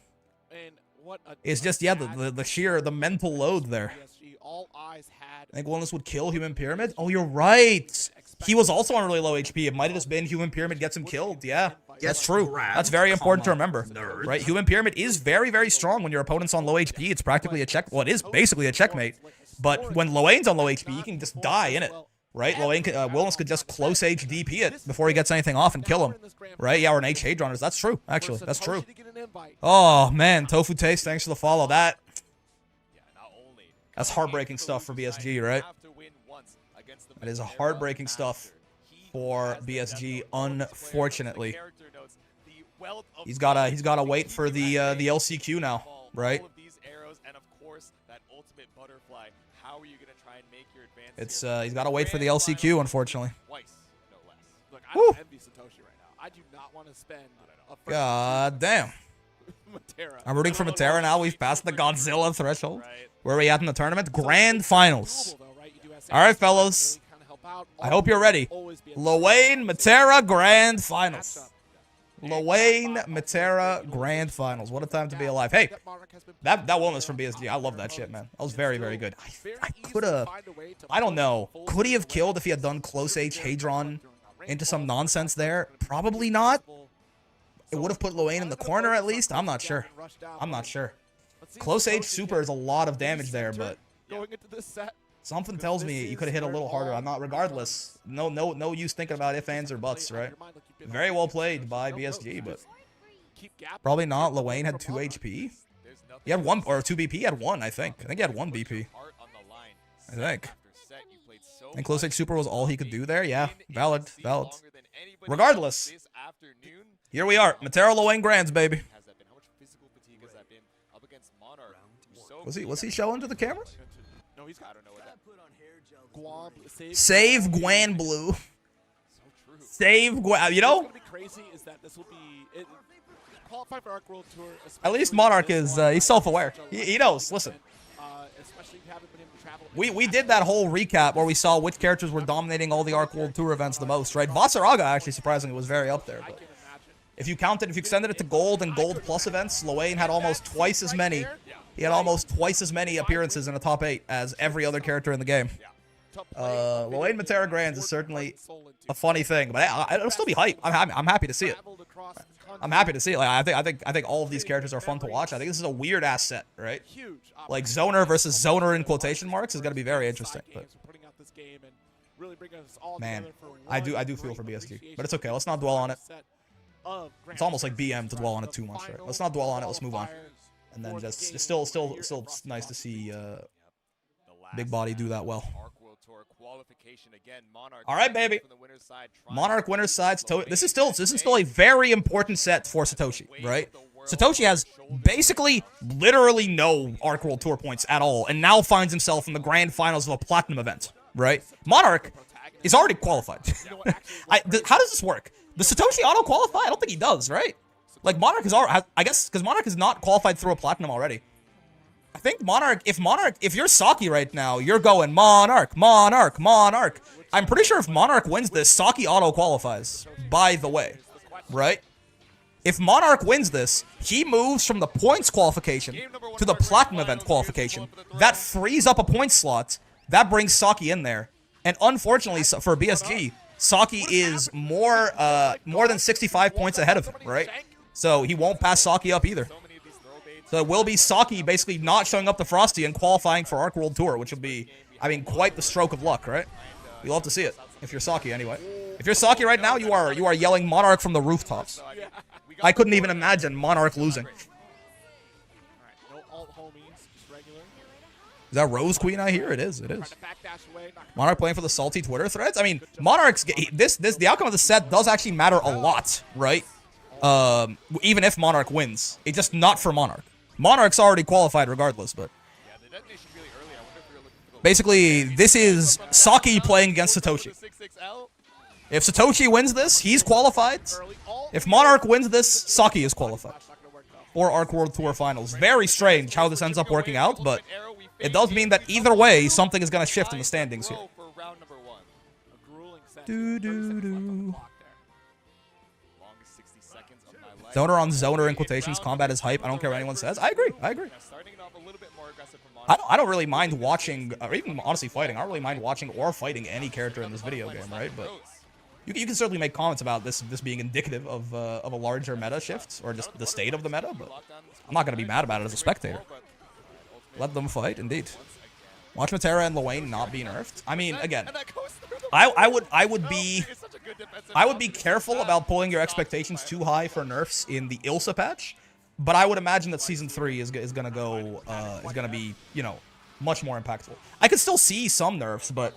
It's just, yeah, the sheer, the mental load there. I think Wellness would kill Human Pyramid. Oh, you're right. He was also on really low HP. It might have just been Human Pyramid gets him killed. Yeah, that's true. That's very important to remember, right? Human Pyramid is very, very strong when your opponent's on low HP. It's practically a check. Well, it is basically a checkmate. But when Loane's on low HP, he can just die in it, right? Wellness could just close H DP it before he gets anything off and kill him, right? Yeah, or an H Hadroners. That's true, actually. That's true. Oh, man. Tofu Taste, thanks for the follow. That's heartbreaking stuff for BSG, right? That is heartbreaking stuff for BSG, unfortunately. He's gotta wait for the LCQ now, right? It's he's gotta wait for the LCQ, unfortunately. Woo. God damn. I'm rooting for Matera now. We've passed the Godzilla threshold. Where are we at in the tournament? Grand Finals. All right, fellas. I hope you're ready. Loane Matera Grand Finals. Loane Matera Grand Finals. What a time to be alive. Hey, that wellness from BSG. I love that shit, man. That was very, very good. I could have... I don't know. Could he have killed if he had done close H Hadron into some nonsense there? Probably not. It would have put Loane in the corner at least. I'm not sure. I'm not sure. Close H super is a lot of damage there, but something tells me you could have hit a little harder. I'm not. Regardless, no use thinking about ifs, ands, or buts, right? Very well played by BSG, but probably not. Loane had 2 HP. He had 1 or 2 BP. He had 1, I think. I think he had 1 BP. I think. And close H super was all he could do there. Yeah, valid. Regardless, here we are. Matera Loane Grands, baby. Was he showing to the camera? No, he's got. I don't know what that. Save Gwan Blue. Save Gwan. You know? What's gonna be crazy is that this will be qualify for Arc World Tour. At least Monarch is he's self-aware. He knows. Listen. We did that whole recap where we saw which characters were dominating all the Arc World Tour events the most, right? Vasaraga actually surprisingly was very up there. But if you extended it to Gold and Gold Plus events, Loane had almost twice as many. He had almost twice as many appearances in a top 8 as every other character in the game. Loane Matera Grands is certainly a funny thing, but it'll still be hype. I'm happy to see it. I'm happy to see it. Like, I think all of these characters are fun to watch. I think this is a weird ass set, right? Like Zoner versus Zoner in quotation marks is gonna be very interesting. But man, I do feel for BSG, but it's okay. Let's not dwell on it. It's almost like BM to dwell on it too much, right? Let's not dwell on it. Let's move on. And then just it's still nice to see Big Body do that well. All right, baby. Monarch winner's side. This is still a very important set for Satoshi, right? Satoshi has basically literally no Arc World Tour points at all, and now finds himself in the grand finals of a platinum event, right? Monarch is already qualified. How does this work? Does Satoshi auto qualify? I don't think he does, right? Like, Monarch is already, I guess, because Monarch is not qualified through a platinum already. I think if you're Saki right now, you're going Monarch. I'm pretty sure if Monarch wins this, Saki auto qualifies, by the way, right? If Monarch wins this, he moves from the points qualification to the platinum event qualification. That frees up a point slot. That brings Saki in there. And unfortunately for BSG, Saki is more than 65 points ahead of him, right? So he won't pass Saki up either. So it will be Saki basically not showing up to Frosty and qualifying for Arc World Tour, which would be, I mean, quite the stroke of luck, right? You'll have to see it, if you're Saki anyway. If you're Saki right now, you are yelling Monarch from the rooftops. I couldn't even imagine Monarch losing. Is that Rose Queen I hear? It is. Monarch playing for the salty Twitter threads? I mean, Monarch's... The outcome of the set does actually matter a lot, right? Even if Monarch wins. It's just not for Monarch. Monarch's already qualified regardless, but... Basically, this is Saki playing against Satoshi. If Satoshi wins this, he's qualified. If Monarch wins this, Saki is qualified. Or Arc World Tour Finals. Very strange how this ends up working out, but it does mean that either way, something is going to shift in the standings here. Zoner on zoner in quotations. Combat is hype. I don't care what anyone says. I agree. I agree. I don't really mind watching, or even honestly fighting. I don't really mind watching or fighting any character in this video game, right? But you can certainly make comments about this being indicative of a larger meta shift, or just the state of the meta, but I'm not going to be mad about it as a spectator. Let them fight, indeed. Watch Matera and Lwane not be nerfed. I mean, again, I would be careful about pulling your expectations too high for nerfs in the Ilsa patch, but I would imagine that Season 3 is gonna be, you know, much more impactful. I could still see some nerfs, but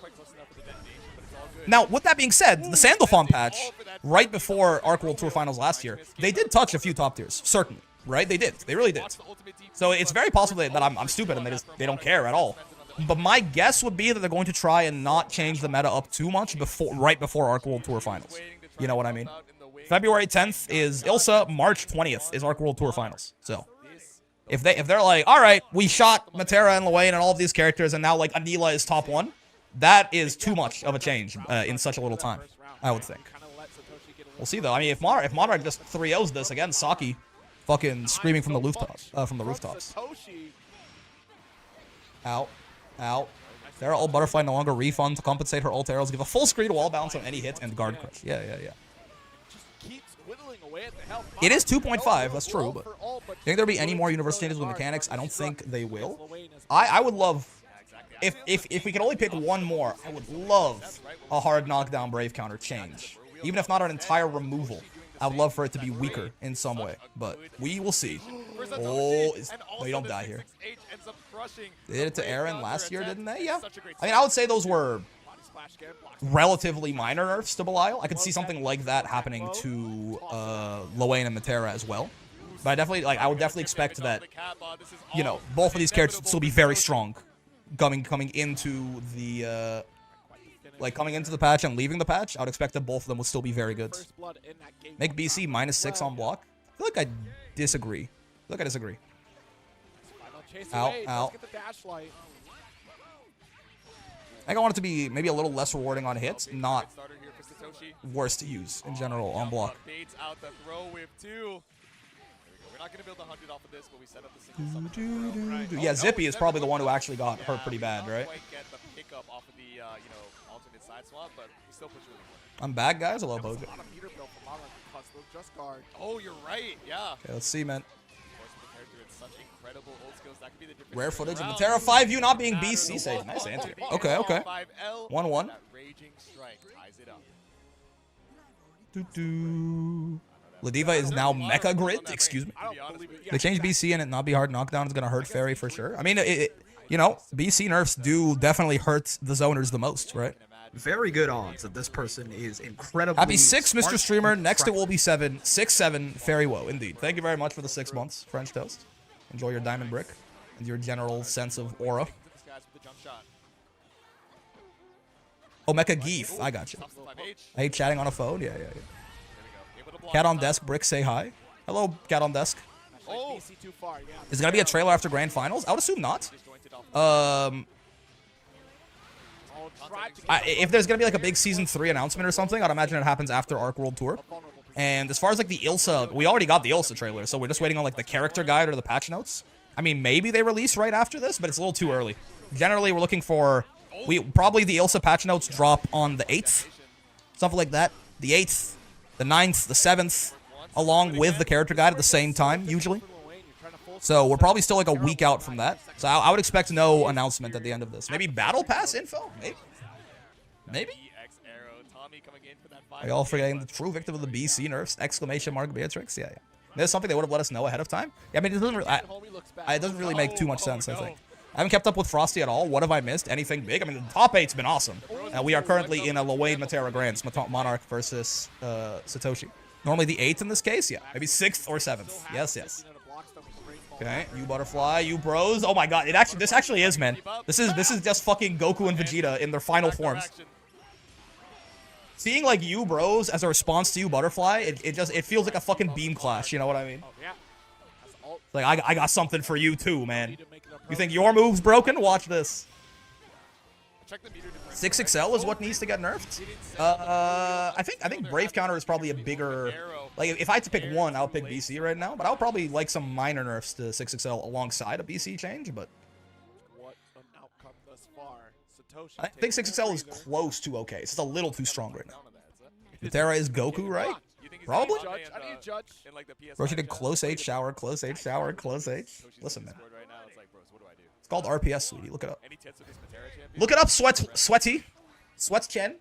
now with that being said, the Sandalphon patch right before Arc World Tour Finals last year, they did touch a few top tiers, certainly, right? They did, they really did. So it's very possible that I'm stupid and they don't care at all. But my guess would be that they're going to try and not change the meta up too much right before Arc World Tour Finals. You know what I mean? February 10th is Ilsa, March 20th is Arc World Tour Finals. So if they're like, all right, we shot Matera and Lwane and all of these characters, and now like Anila is top 1, that is too much of a change in such a little time, I would think. We'll see though. I mean, if Monarch just 3-0s this again, Saki fucking screaming from the rooftops. Out. Out. Sarah ult butterfly no longer refund to compensate her ult arrows. Give a full screen wall bounce on any hit and guard crush. Yeah. It is 2.5, that's true, but think there'll be any more universe changes with mechanics? I don't think they will. I would love, if we could only pick one more, I would love a hard knockdown brave counter change. Even if not an entire removal. I would love for it to be weaker in some way, but we will see. Oh, no, you don't die here. They did it to Aaron last year, didn't they? Yeah. I mean, I would say those were relatively minor nerfs to Belial. I could see something like that happening to Lwane and Matera as well. But I definitely, like, I would definitely expect that, you know, both of these characters would still be very strong coming into the coming into the patch and leaving the patch. I would expect that both of them would still be very good. Make BC -6 on block. I feel like I disagree. Out. I think I want it to be maybe a little less rewarding on hits, not worse to use in general on block. Yeah, Zippy is probably the one who actually got hurt pretty bad, right? I'm back, guys. Hello, Bojo. Oh, you're right. Yeah. Okay, let's see, man. Rare footage of Matera 5U not being BC safe. Nice answer. Okay. 1-1. Ladiva is now Mecha Grid. Excuse me. They changed BC and it not be hard knockdown is going to hurt Fairy for sure. I mean, you know, BC nerfs do definitely hurt the zoners the most, right? Very good odds that this person is incredibly Happy 6, Mr. Streamer. Next it will be 7. 6-7, Fairy Woe. Indeed. Thank you very much for the 6 months, French Toast. Enjoy your diamond brick and your general sense of aura. Oh, Mecha Geef. I got you. I hate chatting on a phone. Yeah. Cat on desk, Brick, say hi. Hello, Cat on desk. Is it going to be a trailer after Grand Finals? I would assume not. If there's going to be like a big Season 3 announcement or something, I'd imagine it happens after Arc World Tour. And as far as like the Ilsa, we already got the Ilsa trailer, so we're just waiting on like the character guide or the patch notes. I mean, maybe they release right after this, but it's a little too early. Generally, we're looking for, probably the Ilsa patch notes drop on the 8th, something like that. The 8th, the 9th, the 7th, along with the character guide at the same time, usually. So we're probably still like a week out from that. So I would expect no announcement at the end of this. Maybe Battle Pass info? Maybe? Are y'all forgetting the true victim of the BC nerfs? Exclamation mark Beatrix? Yeah. There's something they would have let us know ahead of time. Yeah, I mean, it doesn't really make too much sense, I think. I haven't kept up with Frosty at all. What have I missed? Anything big? I mean, the top 8's been awesome. We are currently in a Lwane Matera Grands, Monarch versus Satoshi. Normally the 8th in this case? Yeah. Maybe 6th or 7th. Yes. Okay, you butterfly, you bros. Oh my god, this actually is, man. This is just fucking Goku and Vegeta in their final forms. Seeing like you bros as a response to you butterfly, it feels like a fucking beam clash, you know what I mean? Like, I got something for you too, man. You think your move's broken? Watch this. 6XL is what needs to get nerfed. I think Brave Counter is probably a bigger... Like, if I had to pick one, I'll pick BC right now. But I'll probably like some minor nerfs to 6XL alongside a BC change, but... I think 6XL is close to okay. It's just a little too strong right now. Terra is Goku, right? Probably. Bro, she did close H shower, close H shower, close H. Listen, man. It's called RPS, sweetie. Look it up. Look it up, Sweaty. Sweat Chen.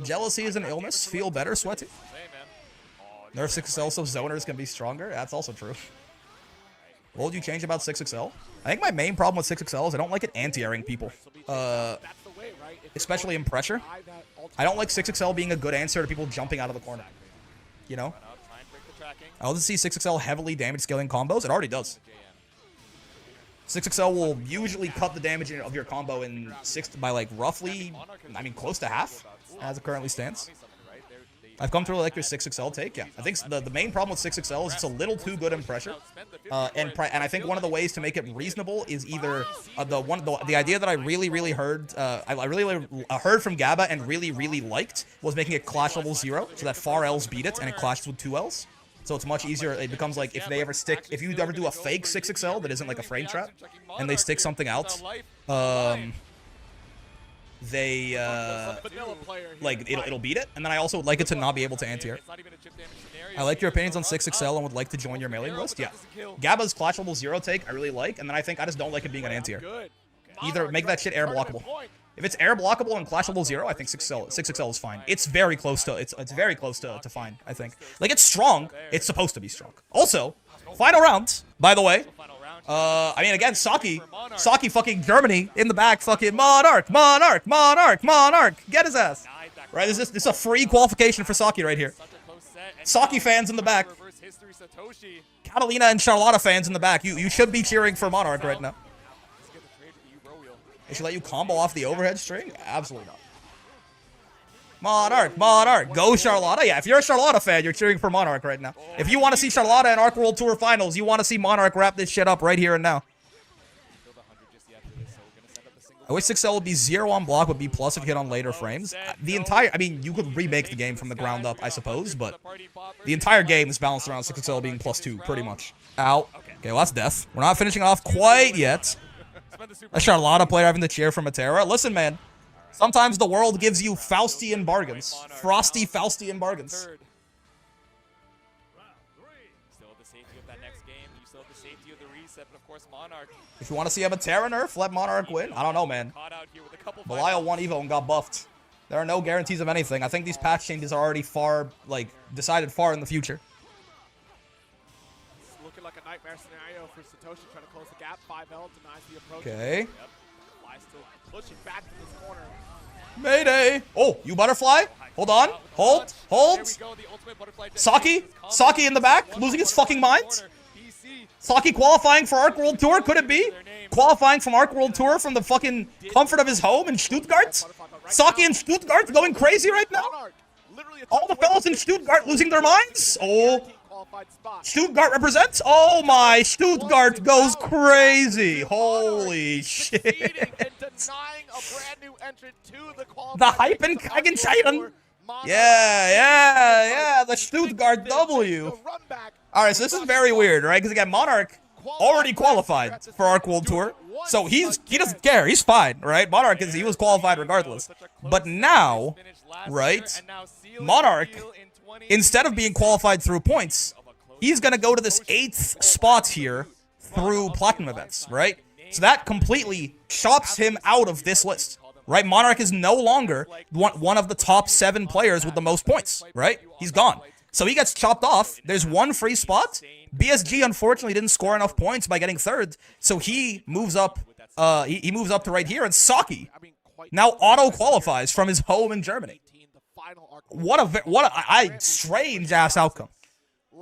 Jealousy is an illness. Feel better, Sweaty. Nerf 6XL so zoners can be stronger. That's also true. What would you change about 6XL? I think my main problem with 6XL is I don't like it anti-airing people. Especially in pressure. I don't like 6XL being a good answer to people jumping out of the corner. You know? I also see 6XL heavily damage scaling combos. It already does. 6XL will usually cut the damage of your combo in by like roughly, I mean, close to half, as it currently stands. I've come to like your 6XL take, yeah. I think the main problem with 6XL is it's a little too good in pressure. And I think one of the ways to make it reasonable is either the idea that I really heard, I really heard from Gabba and really liked was making it clash level 0, so that far L's beat it and it clashes with 2 L's. So it's much easier. It becomes like if you ever do a fake 6XL that isn't like a frame trap, and they stick something out, like it'll beat it, and then I also would like it to not be able to anti-air. I like your opinions on 6XL and would like to join your mailing list. Yeah, Gabba's clash level 0 take I really like, and then I think I just don't like it being an anti-air. Either make that shit air blockable. If it's air blockable and clash level 0, I think 6XL is fine. It's very close to it's very close to fine, I think. Like, it's strong. It's supposed to be strong. Also, final round, by the way. I mean, again, Saki fucking Germany in the back, fucking Monarch. Get his ass. Right, this is a free qualification for Saki right here. Saki fans in the back. Catalina and Charlotta fans in the back. You should be cheering for Monarch right now. They should let you combo off the overhead string? Absolutely not. Monarch, go Charlotta. Yeah, if you're a Charlotta fan, you're cheering for Monarch right now. If you want to see Charlotta in Arc World Tour Finals, you want to see Monarch wrap this shit up right here and now. I wish 6L would be 0 on block, but B+ if you hit on later frames. I mean, you could remake the game from the ground up, I suppose, but the entire game is balanced around 6XL being +2, pretty much. Ow. Okay, well, that's death. We're not finishing off quite yet. A Charlotta player having to cheer for Matera. Listen, man. Sometimes the world gives you Faustian bargains. Frosty Faustian bargains. Still the safety of that next game. You still have the safety of the reset, but of course Monarch. If you want to see a Matera nerf, let Monarch win. I don't know, man. Belial won Evo and got buffed. There are no guarantees of anything. I think these patch changes are already far, like, decided far in the future. Looking like a nightmare scenario for Satoshi trying to close the gap. 5L denies the approach. Okay. Yep. Still pushing back to this corner. Mayday! Oh, you butterfly? Hold on. Hold. Saki in the back, losing his fucking mind. Saki qualifying for Arc World Tour, could it be? Qualifying from Arc World Tour from the fucking comfort of his home in Stuttgart? Saki in Stuttgart going crazy right now? All the fellas in Stuttgart losing their minds? Oh. Stuttgart represents? Oh my, Stuttgart goes crazy. Holy shit. The hype in Kagenscheiden. Yeah, the Stuttgart W. Alright, so this is very weird, right? Because again, Monarch already qualified for Arc World Tour. So he doesn't care, he's fine, right? Monarch, he was qualified regardless. But now, right, Monarch, instead of being qualified through points, he's going to go to this 8th spot here through Platinum events, right? So that completely chops him out of this list, right? Monarch is no longer one of the top 7 players with the most points, right? He's gone. So he gets chopped off. There's one free spot. BSG unfortunately didn't score enough points by getting 3rd, so he moves up. He moves up to right here, and Saki now auto qualifies from his home in Germany. What a strange ass outcome,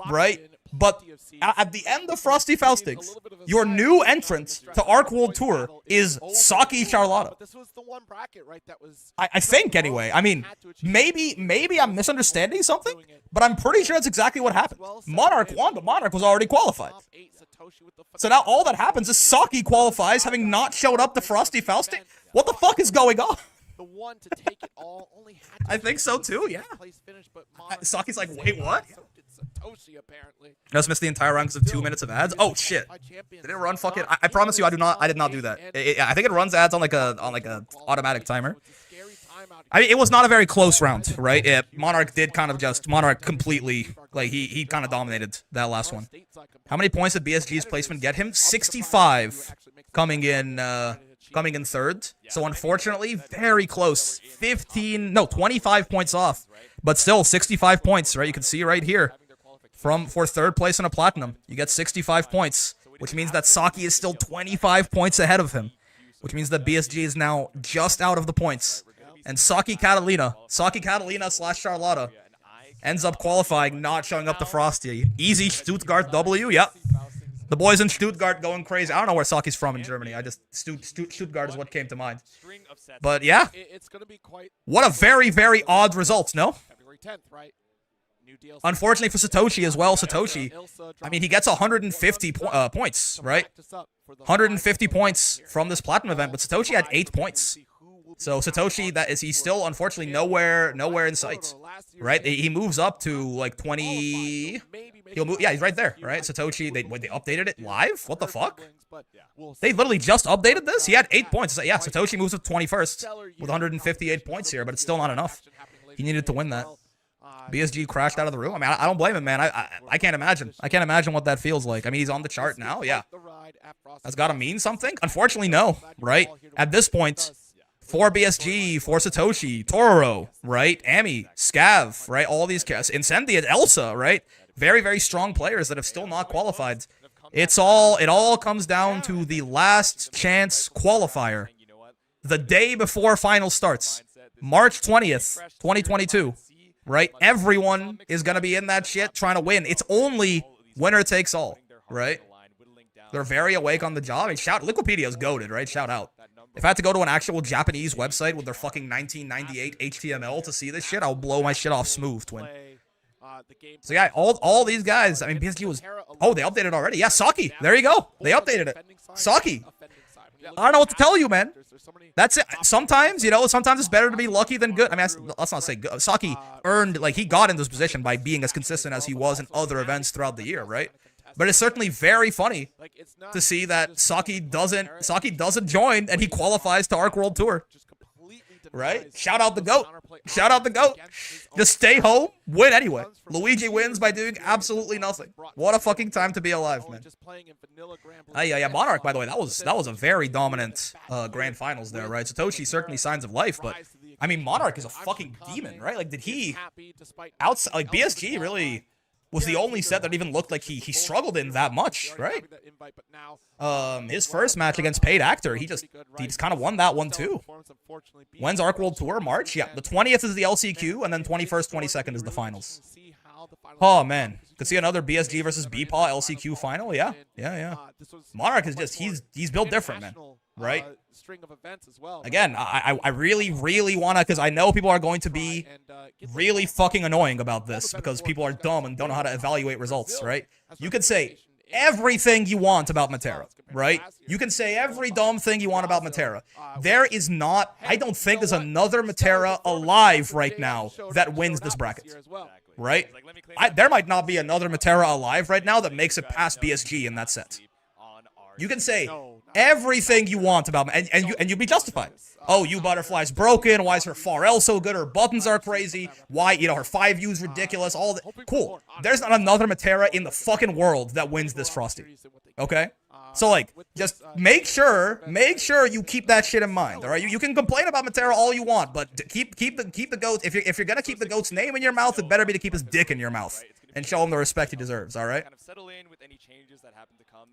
right? But at the end of Frosty Faustings, your new entrant to Arc World Tour is Saki Charlotta. This was the one bracket, right? That was I think, anyway. I mean, maybe I'm misunderstanding something, but I'm pretty sure that's exactly what happened. Monarch won, but Monarch was already qualified. So now all that happens is Saki qualifies, having not showed up to Frosty Fausting. What the fuck is going on? the one to take it all. Only had to I think so too, yeah. place finish, but Monarch Saki's like, wait, what? So did Satoshi, apparently. I just missed the entire round because of 2 minutes of ads. Oh shit! Did it run fucking? I promise you, I did not do that. I think it runs ads on like a automatic timer. I mean, it was not a very close round, right? Yeah, Monarch did kind of just completely like he kind of dominated that last one. How many points did BSG's placement get him? 65, coming in third. So unfortunately, very close. 25 points off, but still 65 points, right? You can see right here for third place in a platinum, you get 65 points, which means that Saki is still 25 points ahead of him, which means that BSG is now just out of the points. And Saki Catalina / Charlotta ends up qualifying, not showing up to Frosty. Easy Stuttgart W, yep. The boys in Stuttgart going crazy. I don't know where Saki's from in Germany. I just, Stuttgart is what came to mind. But yeah, what a very, very odd result, no? Unfortunately for Satoshi as well, Satoshi, I mean, he gets 150 points, right? 150 points from this platinum event, but Satoshi had 8 points. So Satoshi, he's still unfortunately nowhere in sight, right? He moves up to like 20. He'll move. Yeah, he's right there, right? Satoshi, they updated it live. What the fuck? They literally just updated this. He had 8 points. So yeah, Satoshi moves up 21st with 158 points here, but it's still not enough. He needed to win that. BSG crashed out of the room. I mean, I don't blame him, man. I can't imagine. I can't imagine what that feels like. I mean, he's on the chart now. Yeah, that's got to mean something. Unfortunately, no. Right at this point. For BSG, for Satoshi, Tororo, right? Ami, Scav, right? All these guys. Incendia, Elsa, right? Very, very strong players that have still not qualified. It all comes down to the last chance qualifier. The day before final starts. March 20th, 2022. Right? Everyone is going to be in that shit trying to win. It's only winner takes all, right? They're very awake on the job. I mean, Liquidpedia's goated, right? Shout out. If I had to go to an actual Japanese website with their fucking 1998 HTML to see this shit, I'll blow my shit off smooth, twin. So yeah, all these guys, I mean, BSG was... Oh, they updated already. Yeah, Saki. There you go. They updated it. Saki. I don't know what to tell you, man. That's it. Sometimes, sometimes it's better to be lucky than good. I mean, let's not say good. Saki earned, like, he got in this position by being as consistent as he was in other events throughout the year, right? But it's certainly very funny to see that Saki doesn't join and he qualifies to Arc World Tour. Right? Shout out the GOAT. Shout out the GOAT. Just stay home, win anyway. Luigi wins by doing absolutely nothing. What a fucking time to be alive, man. Yeah, Monarch, by the way, that was a very dominant grand finals there, right? Satoshi certainly signs of life, but I mean, Monarch is a fucking demon, right? Like, did he outside, like, BSG really was the only set that even looked like he struggled in that much, right? His first match against Paid Actor, he just kind of won that one too. When's Arc World Tour? March? Yeah, the 20th is the LCQ, and then 21st, 22nd is the finals. Oh man, could see another BSG versus BPAW LCQ final. Yeah. Monarch is just he's built different, man. Right? Again, I really want to, because I know people are going to be really fucking annoying about this because people are dumb and don't know how to evaluate results, right? You could say everything you want about Matera, right? You can say every dumb thing you want about Matera. There is not, I don't think there's another Matera alive right now that wins this bracket, right? There might not be another Matera alive right now that makes it past BSG in that set. You can say everything you want about and you'd be justified. Oh, you Butterfly's broken. Why is her 4L so good? Her buttons are crazy. Why, her 5U's ridiculous. All that. Cool. There's not another Matera in the fucking world that wins this Frosty. Okay? So, like, just make sure you keep that shit in mind. All right? You can complain about Matera all you want, but keep the goat. If you're gonna keep the goat's name in your mouth, it better be to keep his dick in your mouth and show him the respect he deserves. All right?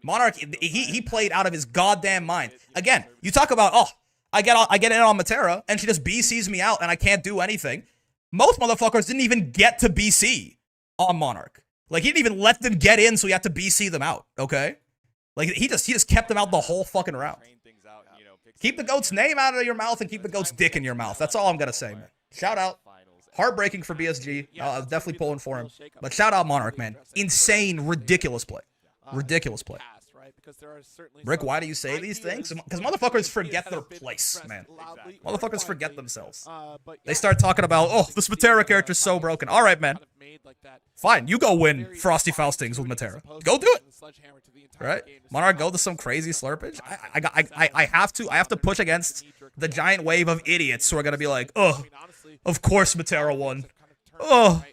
Monarch, he played out of his goddamn mind. Again, you talk about, oh, I get in on Matera, and she just BCs me out, and I can't do anything. Most motherfuckers didn't even get to BC on Monarch. Like, he didn't even let them get in, so he had to BC them out, okay? Like, he just kept them out the whole fucking round. Keep the GOAT's name out of your mouth and keep the GOAT's dick in your mouth. That's all I'm gonna say, man. Shout out. Heartbreaking for BSG. I was definitely pulling for him. But shout out Monarch, man. Insane, ridiculous play. Ridiculous play. Rick, why do you say these things? Because motherfuckers forget their place, man. Motherfuckers forget themselves. They start talking about, oh, this Matera character's so broken. All right, man. Fine, you go win Frosty Faustings with Matera. Go do it. Right? Monarch, go to some crazy slurpage. I have to push against the giant wave of idiots who are gonna be like, oh, of course Matera won. Oh,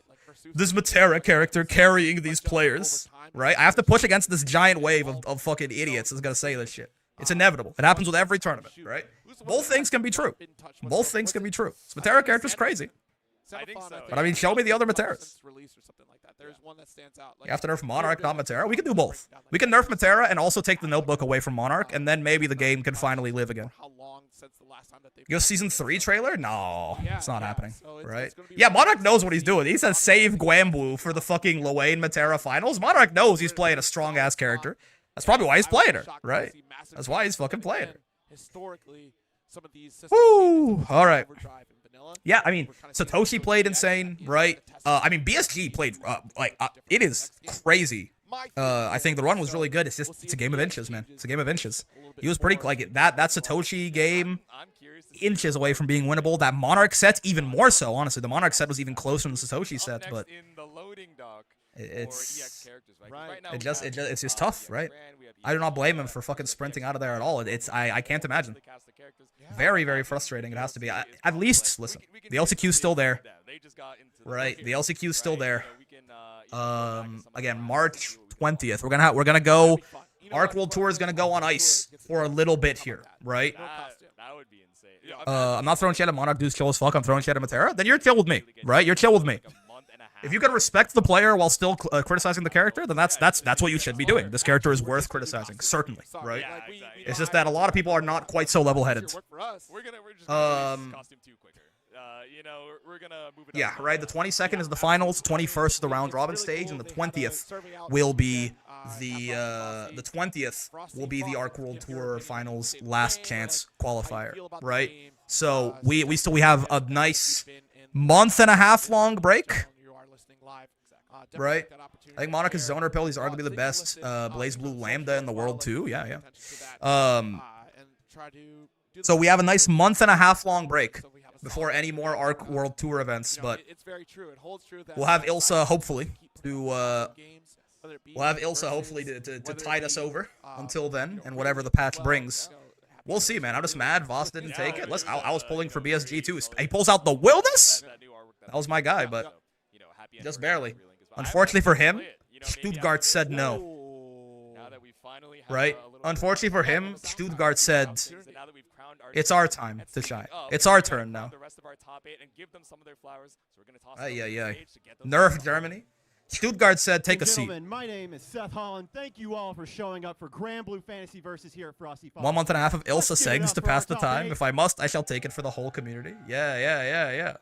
this Matera character carrying these players. Right? I have to push against this giant wave of fucking idiots that's gonna say this shit. It's inevitable. It happens with every tournament, right? Both things can be true. Both things can be true. This Matera character's crazy. But I mean, show me the other Materas. You have to nerf Monarch, not Matera. We can do both. We can nerf Matera and also take the notebook away from Monarch, and then maybe the game can finally live again. Yo, Season 3 trailer? No, it's not happening, right? Yeah, Monarch knows what he's doing. He says save Gbvsr for the fucking Luane Matera finals. Monarch knows he's playing a strong-ass character. That's probably why he's playing her, right? That's why he's fucking playing her. Woo! All right. Yeah, I mean, Satoshi played insane, right? I mean, BSG played, it is crazy. I think the run was really good. It's a game of inches, man. It's a game of inches. He was pretty, like, that Satoshi game, inches away from being winnable. That Monarch set, even more so, honestly. The Monarch set was even closer than the Satoshi set, but it's just tough, right? I do not blame him for fucking sprinting out of there at all. I can't imagine. Very, very frustrating. It has to be. At least, listen, the LCQ's still there, right? The LCQ's still there. Again, March 20th. We're gonna go. Arc World Tour is gonna go on ice for a little bit here, right? That would be insane. I'm not throwing shit at Monarch. Dude's chill as fuck. I'm throwing shit at Matera. Then you're chill with me, right? You're chill with me. If you can respect the player while still criticizing the character, then that's what you should be doing. This character is worth criticizing, certainly, right? It's just that a lot of people are not quite so level-headed. Yeah, right. The 22nd is the finals, 21st is the round robin stage, and the 20th will be the 20th will be the Arc World Tour finals last chance qualifier, right? So we have a nice month and a half long break. Right? I think Monarch is Zoner Pill. He's arguably the best Blaze Blue Lambda in the world, too. Yeah. So we have a nice month and a half long break before any more Arc World Tour events, but we'll have Ilsa, hopefully, to tide us over until then, and whatever the patch brings. We'll see, man. I'm just mad Voss didn't take it. I was pulling for BSG, too. He pulls out the Wilderness? That was my guy, but just barely. Unfortunately for him, Stuttgart said no. Right? Unfortunately for him, Stuttgart said, it's our time to shine. It's our turn now. Nerf Germany. Stuttgart said, take a seat. My name is Seth Holland. Thank you all for showing up for Grand Blue Fantasy Versus here at Frosty. 1 month and a half of Ilsa Segs to pass the time. If I must, I shall take it for the whole community. Yeah.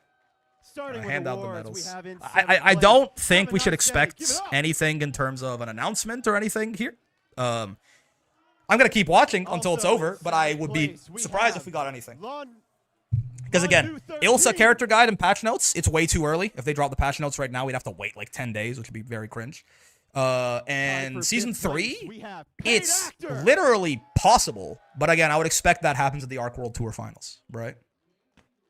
Hand out the medals. I don't think we should expect anything in terms of an announcement or anything here. I'm going to keep watching until it's over, but I would be surprised if we got anything. Because again, Ilsa character guide and patch notes, it's way too early. If they drop the patch notes right now, we'd have to wait like 10 days, which would be very cringe. And Season 3, it's literally possible. But again, I would expect that happens at the Arc World Tour Finals, right?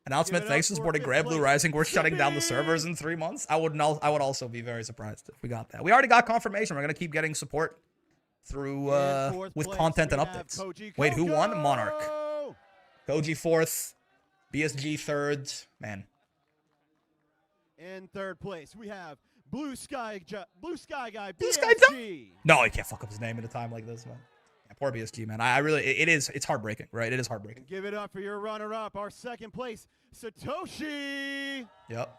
Announcement, thanks for supporting Grand Blue Rising. We're shutting down the servers in 3 months. I would also be very surprised if we got that. We already got confirmation. We're going to keep getting support through with content and updates. Wait, who won? Monarch. Koji 4th. BSG 3rd. Man. In 3rd place, we have Blue Sky Guy. Blue Sky Guy? No, I can't fuck up his name at a time like this, man. Yeah, poor BSG, man. I really, it's heartbreaking, right? It is heartbreaking. Give it up for your runner-up, our 2nd place, Satoshi. Yep.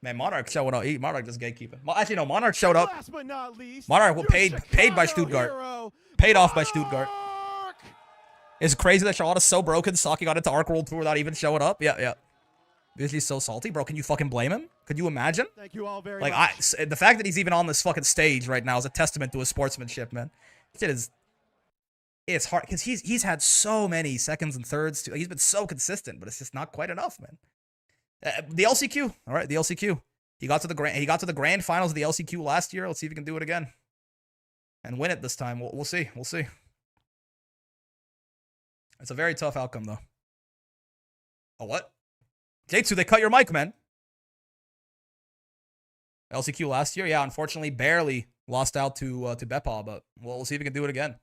Man, Monarch showing up. Monarch just gatekeeping. Actually, no, Monarch showed up. Last but not least, Monarch was paid by Stuttgart. Paid off by Stuttgart. It's crazy that Charlotte is so broken, Saki got into Arc World Tour without even showing up. Yeah. BSG's so salty, bro. Can you fucking blame him? Could you imagine? Thank you all very Like, much. the fact that he's even on this fucking stage right now is a testament to his sportsmanship, man. Shit is, it's hard because he's had so many seconds and thirds. He's been so consistent, but it's just not quite enough, man. The LCQ, all right, the LCQ. He got to the grand finals of the LCQ last year. Let's see if he can do it again and win it this time. We'll see. We'll see. It's a very tough outcome, though. Oh, what? J2, they cut your mic, man. LCQ last year, yeah, unfortunately, barely lost out to Bepa, but we'll see if we can do it again.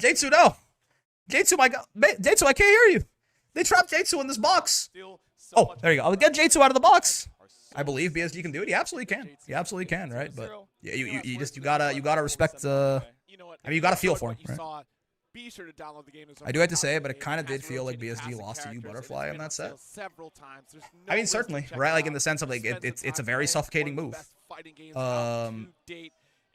J2, no. J2, my God. J2, I can't hear you. They trapped J2 in this box. Oh, there you go. I'll get J2 out of the box. I believe BSG can do it. He absolutely can. He absolutely can, right? But yeah, you gotta respect. I mean, you gotta feel for him, right? Be sure to download the game. I do have to say, but it kind of did feel like BSG lost to you, Butterfly, in that set. I mean, certainly, right? Like in the sense of like it's a very suffocating move.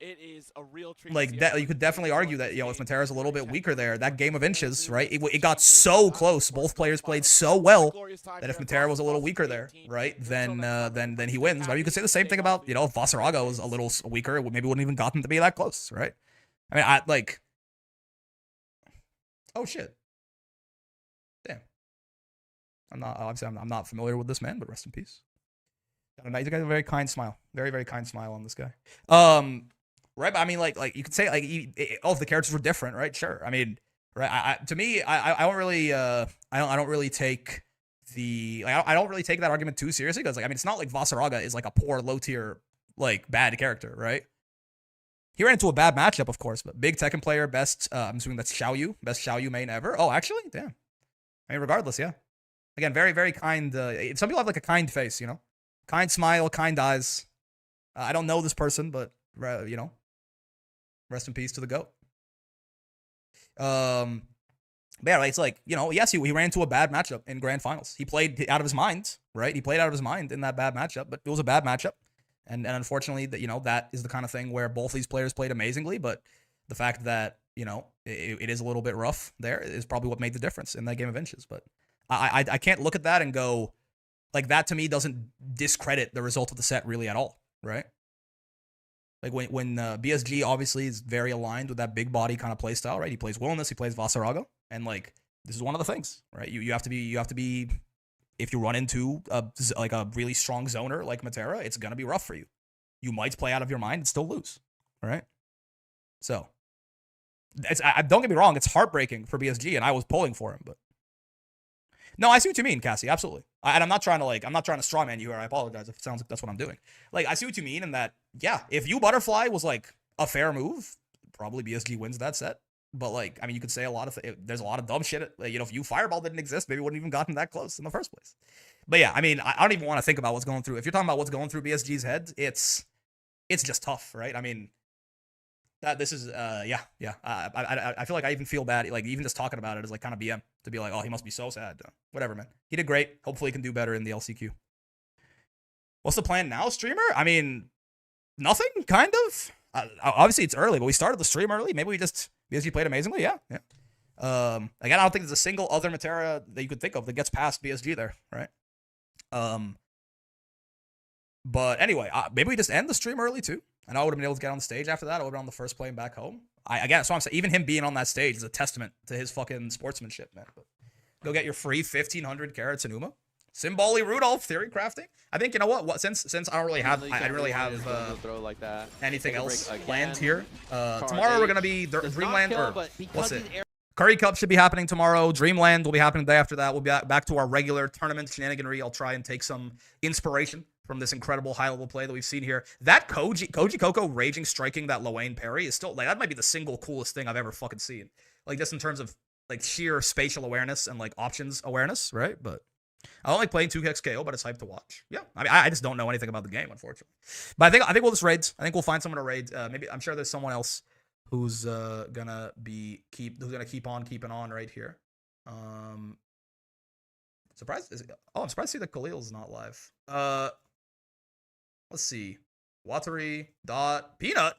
It is a real treat. Like that, you could definitely argue that, you know, if Matera's a little bit weaker there, that game of inches, right? It got so close. Both players played so well that if Matera was a little weaker there, right, then he wins. But you could say the same thing about, you know, if Vasaraga was a little weaker, it maybe wouldn't even gotten to be that close, right? I mean, I like. Oh shit! Damn. I'm not familiar with this man, but rest in peace. He's got a very kind smile, very kind smile on this guy. Right, but I mean, like you could say, like, if the characters were different, right? Sure. I mean, right. To me, I don't really, I don't really take the, like, I don't really take that argument too seriously, because, like, I mean, it's not like Vasaraga is like a poor, low tier, like, bad character, right? He ran into a bad matchup, of course, but big Tekken player, best. I'm assuming that's Xiaoyu, best Xiaoyu main ever. Oh, actually, damn. I mean, regardless, yeah. Again, very kind. Some people have like a kind face, you know, kind smile, kind eyes. I don't know this person, but you know. Rest in peace to the GOAT. But yeah, like, it's like, you know, yes, he ran into a bad matchup in grand finals. He played out of his mind, right? He played out of his mind in that bad matchup, but it was a bad matchup. And unfortunately, that, you know, that is the kind of thing where both these players played amazingly, but the fact that, you know, it is a little bit rough there is probably what made the difference in that game of inches. But I can't look at that and go, like, that to me doesn't discredit the result of the set really at all, right? Like, when BSG obviously is very aligned with that big body kind of play style, right? He plays Willingness, he plays Vasaraga, and, like, this is one of the things, right? You have to be, if you run into a really strong zoner like Matera, it's gonna be rough for you. You might play out of your mind and still lose, right? So, don't get me wrong, it's heartbreaking for BSG, and I was pulling for him, but no, I see what you mean, Cassie. Absolutely. And I'm not trying to strawman you here. I apologize if it sounds like that's what I'm doing. Like, I see what you mean in that, yeah, if you Butterfly was like a fair move, probably BSG wins that set. But, like, I mean, you could say there's a lot of dumb shit. Like, you know, if you Fireball didn't exist, maybe it wouldn't even gotten that close in the first place. But yeah, I mean, I don't even want to think about what's going through. If you're talking about what's going through BSG's head, it's just tough, right? I mean, this is yeah. I feel like I even feel bad, like, even just talking about it is like kind of BM to be like, oh, he must be so sad. Whatever, man. He did great. Hopefully he can do better in the LCQ. What's the plan now, streamer? I mean, nothing, kind of. Obviously it's early, but we started the stream early. Maybe BSG played amazingly. Yeah. Again, I don't think there's a single other Matera that you could think of that gets past BSG there, right? But anyway, maybe we just end the stream early too. And I would have been able to get on the stage after that. I would have been on the first plane back home. Again, so I'm saying, even him being on that stage is a testament to his fucking sportsmanship, man. But go get your free 1,500 carats in Uma. Symboli Rudolph theory crafting. I think, you know what? Since I don't really have, I didn't really have anything else planned here. Tomorrow we're gonna be Dreamland, or what's it? Curry Cup should be happening tomorrow. Dreamland will be happening the day after that. We'll be back to our regular tournament shenaniganry. I'll try and take some inspiration from this incredible high-level play that we've seen here. That Koji Coco raging striking that Loane parry is still, like, that might be the single coolest thing I've ever fucking seen. Like, just in terms of, like, sheer spatial awareness and, like, options awareness, right? But I don't like playing 2x KO, but it's hype to watch. Yeah, I mean, I just don't know anything about the game, unfortunately. But I think we'll just raid. I think we'll find someone to raid. Maybe, I'm sure there's someone else who's gonna keep on keeping on right here. I'm surprised to see that Khalil's not live. Let's see. Watari, Dot, Peanut.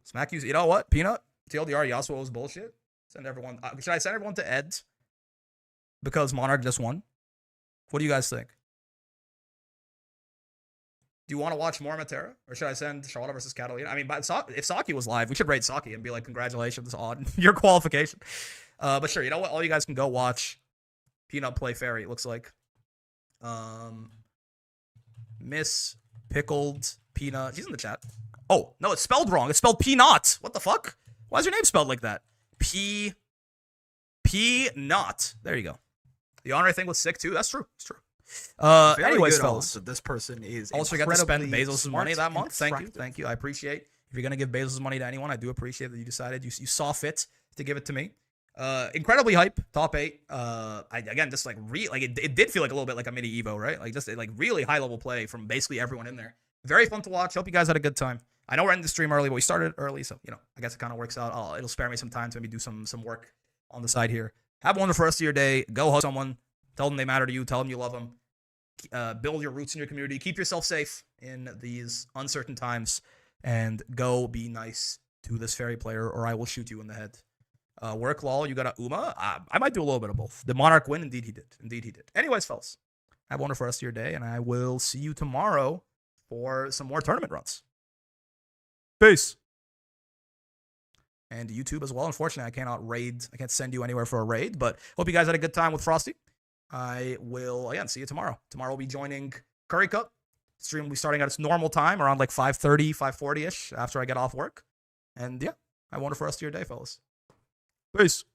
Smack you. You know what? Peanut. TLDR Yasuo is bullshit. Send everyone. Should I send everyone to Eds? Because Monarch just won. What do you guys think? Do you want to watch more Matera? Or should I send Charlotte versus Catalina? I mean, if Saki was live, we should raid Saki and be like, congratulations on your qualification. But sure, you know what? All you guys can go watch Peanut play Fairy, it looks like. Miss Pickled Peanut. She's in the chat. Oh, no, it's spelled wrong. It's spelled Peanut. What the fuck? Why is your name spelled like that? Peanut. There you go. The Anre thing was sick too. That's true. It's true. Anyways, fellas. So this person is Also got to spend incredibly Gbvsr's money that smart month. and Thank you. attractive. Thank you. I appreciate. If you're going to give Gbvsr's money to anyone, I do appreciate that you decided you saw fit to give it to me. Incredibly hype. Top 8. Again, just like it did feel like a little bit like a mini Evo, right? Like just like really high level play from basically everyone in there. Very fun to watch. Hope you guys had a good time. I know we're ending the stream early, but we started early, so you know, I guess it kind of works out. It'll spare me some time to maybe do some work on the side here. Have a wonderful rest of your day. Go hug someone. Tell them they matter to you. Tell them you love them. Build your roots in your community. Keep yourself safe in these uncertain times, and go be nice to this fairy player, or I will shoot you in the head. Work lol. You got a Uma. I might do a little bit of both. Did Monarch win? Indeed he did. Indeed he did. Anyways, fellas, have a wonderful rest of your day, and I will see you tomorrow for some more tournament runs. Peace. And YouTube as well. Unfortunately, I can't send you anywhere for a raid, but hope you guys had a good time with Frosty. I will, again, see you tomorrow. Tomorrow we'll be joining Curry Cup. Stream will be starting at its normal time, around like 5:30, 5:40-ish, after I get off work. And yeah, have a wonderful rest of your day, fellas. Peace.